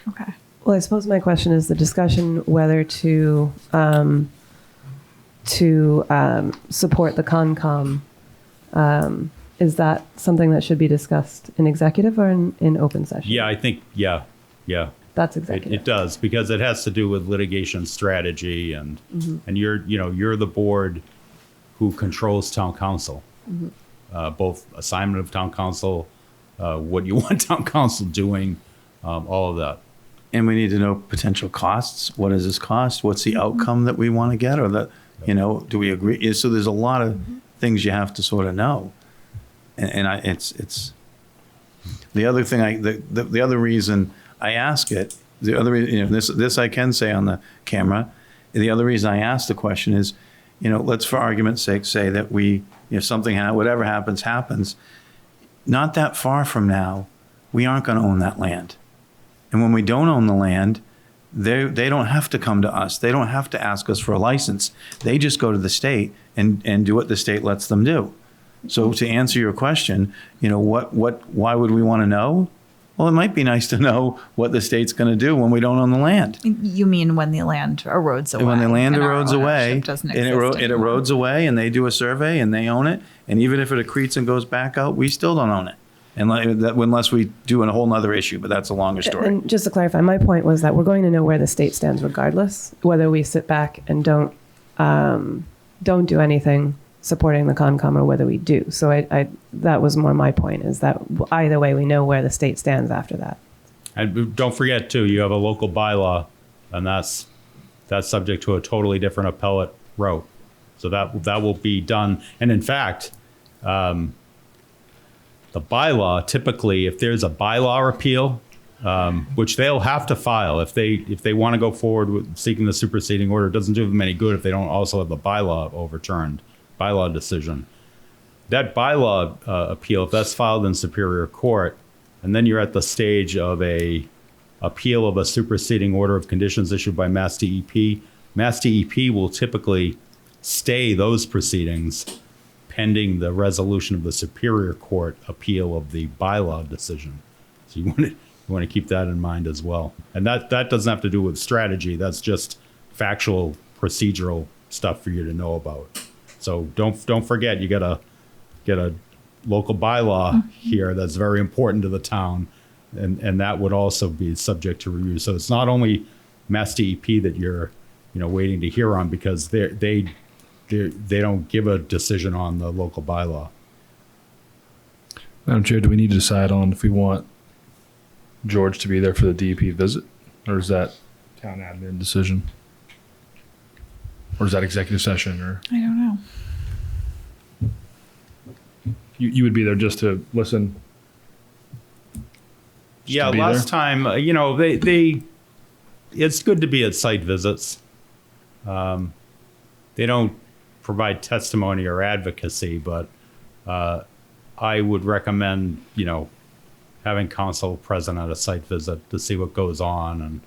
Okay. Well, I suppose my question is the discussion whether to support the Concom. Is that something that should be discussed in executive or in open session? Yeah, I think, yeah. That's executive. It does, because it has to do with litigation strategy and you're the board who controls town council. Both assignment of town council, what you want town council doing, all of that. And we need to know potential costs. What does this cost? What's the outcome that we want to get? Or that, do we agree? So there's a lot of things you have to sort of know. And it's the other thing. The other reason I ask it, the other reason, this I can say on the camera. The other reason I ask the question is, let's for argument's sake say that whatever happens. Not that far from now, we aren't going to own that land. And when we don't own the land, they don't have to come to us. They don't have to ask us for a license. They just go to the state and do what the state lets them do. So to answer your question, why would we want to know? Well, it might be nice to know what the state's going to do when we don't own the land. You mean when the land erodes away? When the land erodes away, it erodes away, and they do a survey and they own it. And even if it accretes and goes back out, we still don't own it. Unless we do a whole nother issue, but that's a longer story. And just to clarify, my point was that we're going to know where the state stands regardless, whether we sit back and don't do anything supporting the Concom or whether we do. So that was more my point, is that either way we know where the state stands after that. And don't forget too, you have a local bylaw, and that's subject to a totally different appellate route. So that will be done. And in fact, The bylaw, typically, if there's a bylaw appeal, which they'll have to file if they want to go forward with seeking the superseding order, it doesn't do them any good if they don't also have the bylaw overturned, bylaw decision. That bylaw appeal, if that's filed in Superior Court, and then you're at the stage of a appeal of a superseding order of conditions issued by Mass DEP, Mass DEP will typically stay those proceedings pending the resolution of the Superior Court appeal of the bylaw decision. So you want to keep that in mind as well. And that doesn't have to do with strategy. That's just factual, procedural stuff for you to know about. So don't forget, you got to get a local bylaw here that's very important to the town, and that would also be subject to review. So it's not only Mass DEP that you're waiting to hear on, because they don't give a decision on the local bylaw. Madam Chair, do we need to decide on if we want George to be there for the DEP visit, or is that town admin decision, or is that executive session, or I don't know. you would be there just to listen? Yeah, last time, they it's good to be at site visits. They don't provide testimony or advocacy, but I would recommend, having counsel present at a site visit to see what goes on and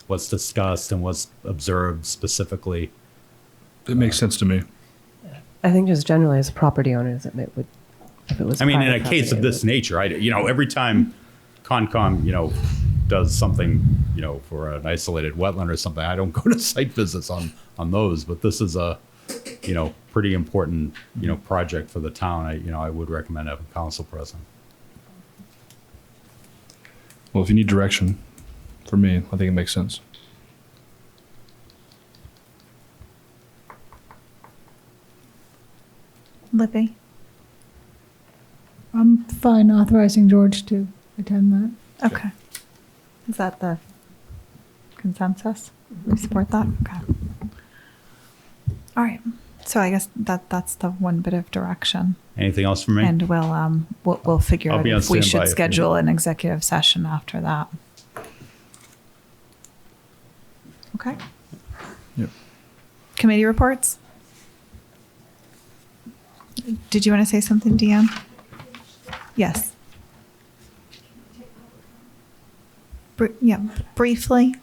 what's discussed and what's observed specifically. It makes sense to me. I think just generally as property owners, it would, if it was. I mean, in private a case of property, this nature, every time Concom, does something, for an isolated wetland or something, I don't go to site visits on those, but this is a, pretty important, project for the town. I would recommend having council present. Well, if you need direction, for me, I think it makes sense. Libby? I'm fine authorizing George to attend that. Okay. Is that the consensus? We support that? Okay. All right. So I guess that's the one bit of direction. Anything else from me? And we'll figure I'll out be on if we standby should if you schedule need. an executive session after that. Okay. Yep. Committee reports? Did you want to say something, Deanne? Yes. Briefly.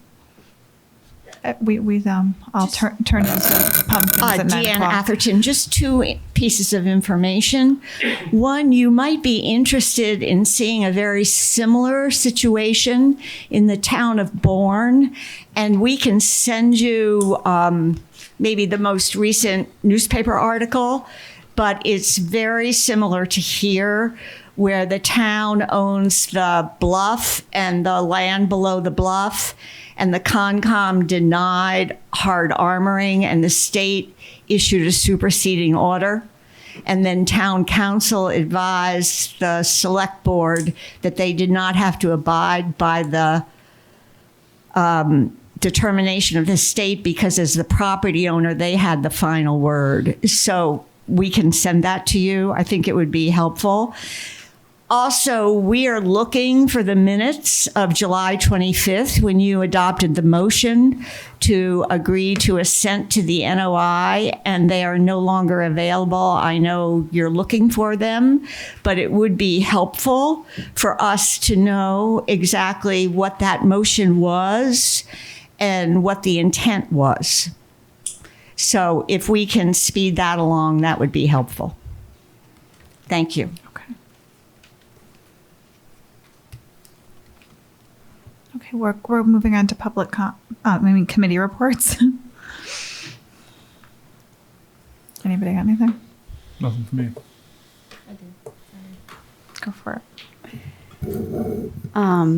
I'll turn into pumpkins at 9 Deanne o'clock. Atherton, just two pieces of information. One, you might be interested in seeing a very similar situation in the town of Bourne, and we can send you maybe the most recent newspaper article, but it's very similar to here, where the town owns the bluff and the land below the bluff, and the Concom denied hard armoring, and the state issued a superseding order. And then town council advised the select board that they did not have to abide by the determination of the state, because as the property owner, they had the final word. So we can send that to you. I think it would be helpful. Also, we are looking for the minutes of July 25th, when you adopted the motion to agree to assent to the NOI, and they are no longer available. I know you're looking for them, but it would be helpful for us to know exactly what that motion was and what the intent was. So if we can speed that along, that would be helpful. Thank you. Okay, we're moving on to committee reports. Anybody got anything? Nothing for me. Go for it.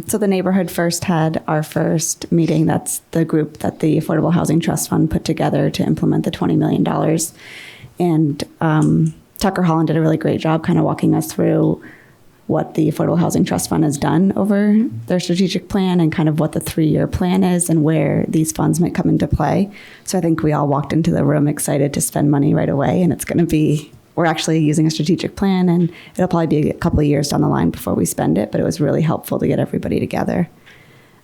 So the Neighborhood First had our first meeting. That's the group that the Affordable Housing Trust Fund put together to implement the $20 million. And Tucker Holland did a really great job kind of walking us through what the Affordable Housing Trust Fund has done over their strategic plan and kind of what the 3-year plan is and where these funds might come into play. So I think we all walked into the room excited to spend money right away, and it's going to be we're actually using a strategic plan, and it'll probably be a couple of years down the line before we spend it, but it was really helpful to get everybody together.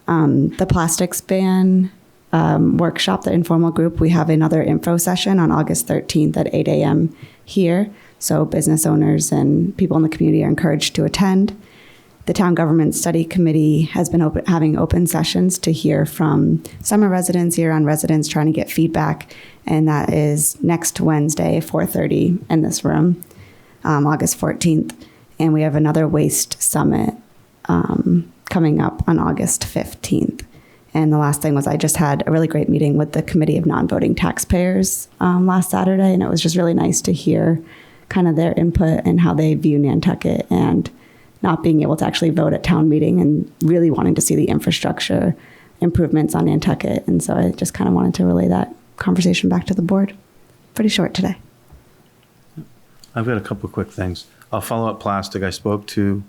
The plastics ban workshop, the informal group, we have another info session on August 13th at 8 a.m. here. So business owners and people in the community are encouraged to attend. The Town Government Study Committee has been having open sessions to hear from summer residents, year-round residents, trying to get feedback. And that is next Wednesday, 4:30 in this room, August 14th. And we have another waste summit coming up on August 15th. And the last thing was I just had a really great meeting with the Committee of Non-Voting Taxpayers last Saturday. And it was just really nice to hear kind of their input and how they view Nantucket and not being able to actually vote at town meeting and really wanting to see the infrastructure improvements on Nantucket. And so I just kind of wanted to relay that conversation back to the board. Pretty short today. I've got a couple of quick things. I'll follow up plastic. I spoke to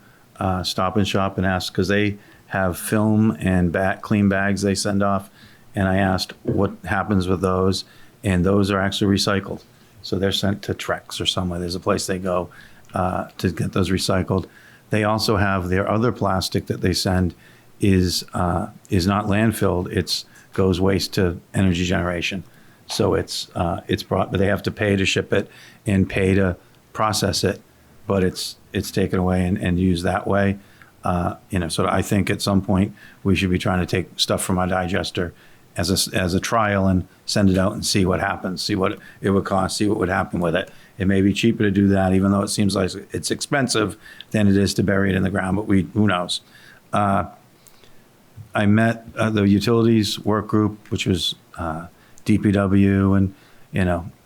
Stop and Shop and asked, because they have film and clean bags they send off, and I asked what happens with those, and those are actually recycled. So they're sent to Trex or somewhere. There's a place they go to get those recycled. They also have their other plastic that they send is not landfilled. It's goes waste to energy generation. So it's brought, but they have to pay to ship it and pay to process it. But it's taken away and used that way. So I think at some point we should be trying to take stuff from our digester as a trial and send it out and see what happens, see what it would cost, see what would happen with it. It may be cheaper to do that, even though it seems like it's expensive, than it is to bury it in the ground, but who knows? I met the utilities work group, which was DPW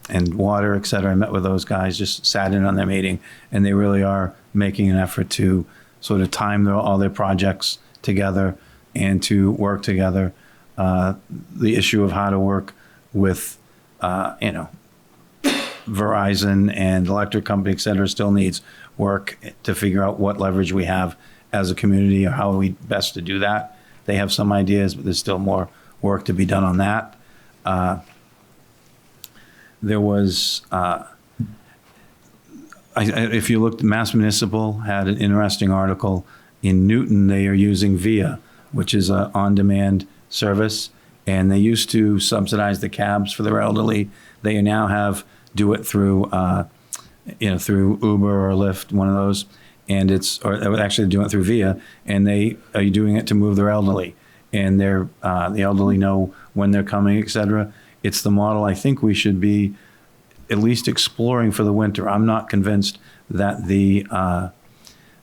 and water, et cetera. I met with those guys, just sat in on their meeting, and they really are making an effort to sort of time all their projects together and to work together. The issue of how to work with, Verizon and electric company, et cetera, still needs work to figure out what leverage we have as a community or how are we best to do that. They have some ideas, but there's still more work to be done on that. There was, if you looked, Mass Municipal had an interesting article. In Newton, they are using VIA, which is an on-demand service, and they used to subsidize the cabs for their elderly. They now do it through, through Uber or Lyft, one of those, and or actually doing it through VIA, and they are doing it to move their elderly, and the elderly know when they're coming, et cetera. It's the model I think we should be at least exploring for the winter. I'm not convinced that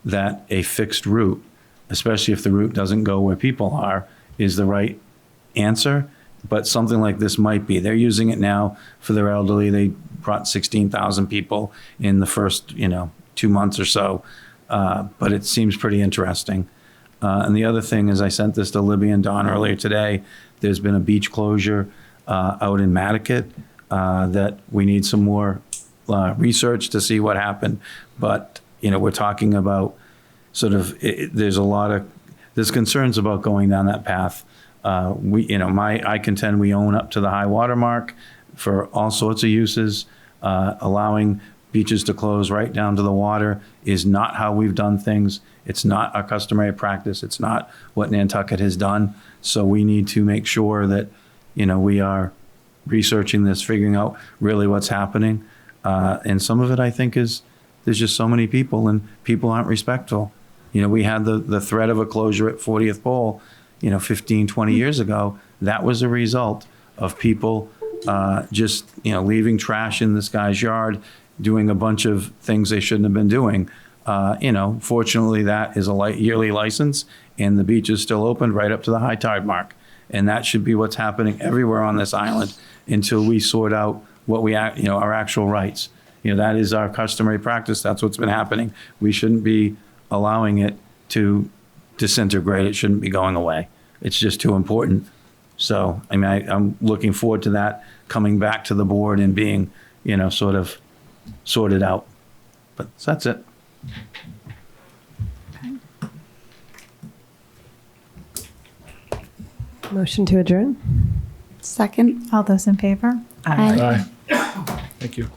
that a fixed route, especially if the route doesn't go where people are, is the right answer. But something like this might be. They're using it now for their elderly. They brought 16,000 people in the first 2 months or so. But it seems pretty interesting. And the other thing is, I sent this to Libby and Don earlier today. There's been a beach closure out in Nantucket that we need some more research to see what happened. But we're talking about there's concerns about going down that path. I contend we own up to the high water mark for all sorts of uses. Allowing beaches to close right down to the water is not how we've done things. It's not our customary practice. It's not what Nantucket has done. So we need to make sure that, we are researching this, figuring out really what's happening. And some of it, I think, is there's just so many people and people aren't respectful. We had the threat of a closure at 40th Pole, 15, 20 years ago. That was a result of people just, leaving trash in this guy's yard, doing a bunch of things they shouldn't have been doing. Fortunately, that is a yearly license, and the beach is still open right up to the high tide mark. And that should be what's happening everywhere on this island until we sort out what our actual rights. That is our customary practice. That's what's been happening. We shouldn't be allowing it to disintegrate. It shouldn't be going away. It's just too important. So, I'm looking forward to that coming back to the board and being, sort of sorted out. But that's it. Motion to adjourn? Second. All those in favor? Aye. Thank you.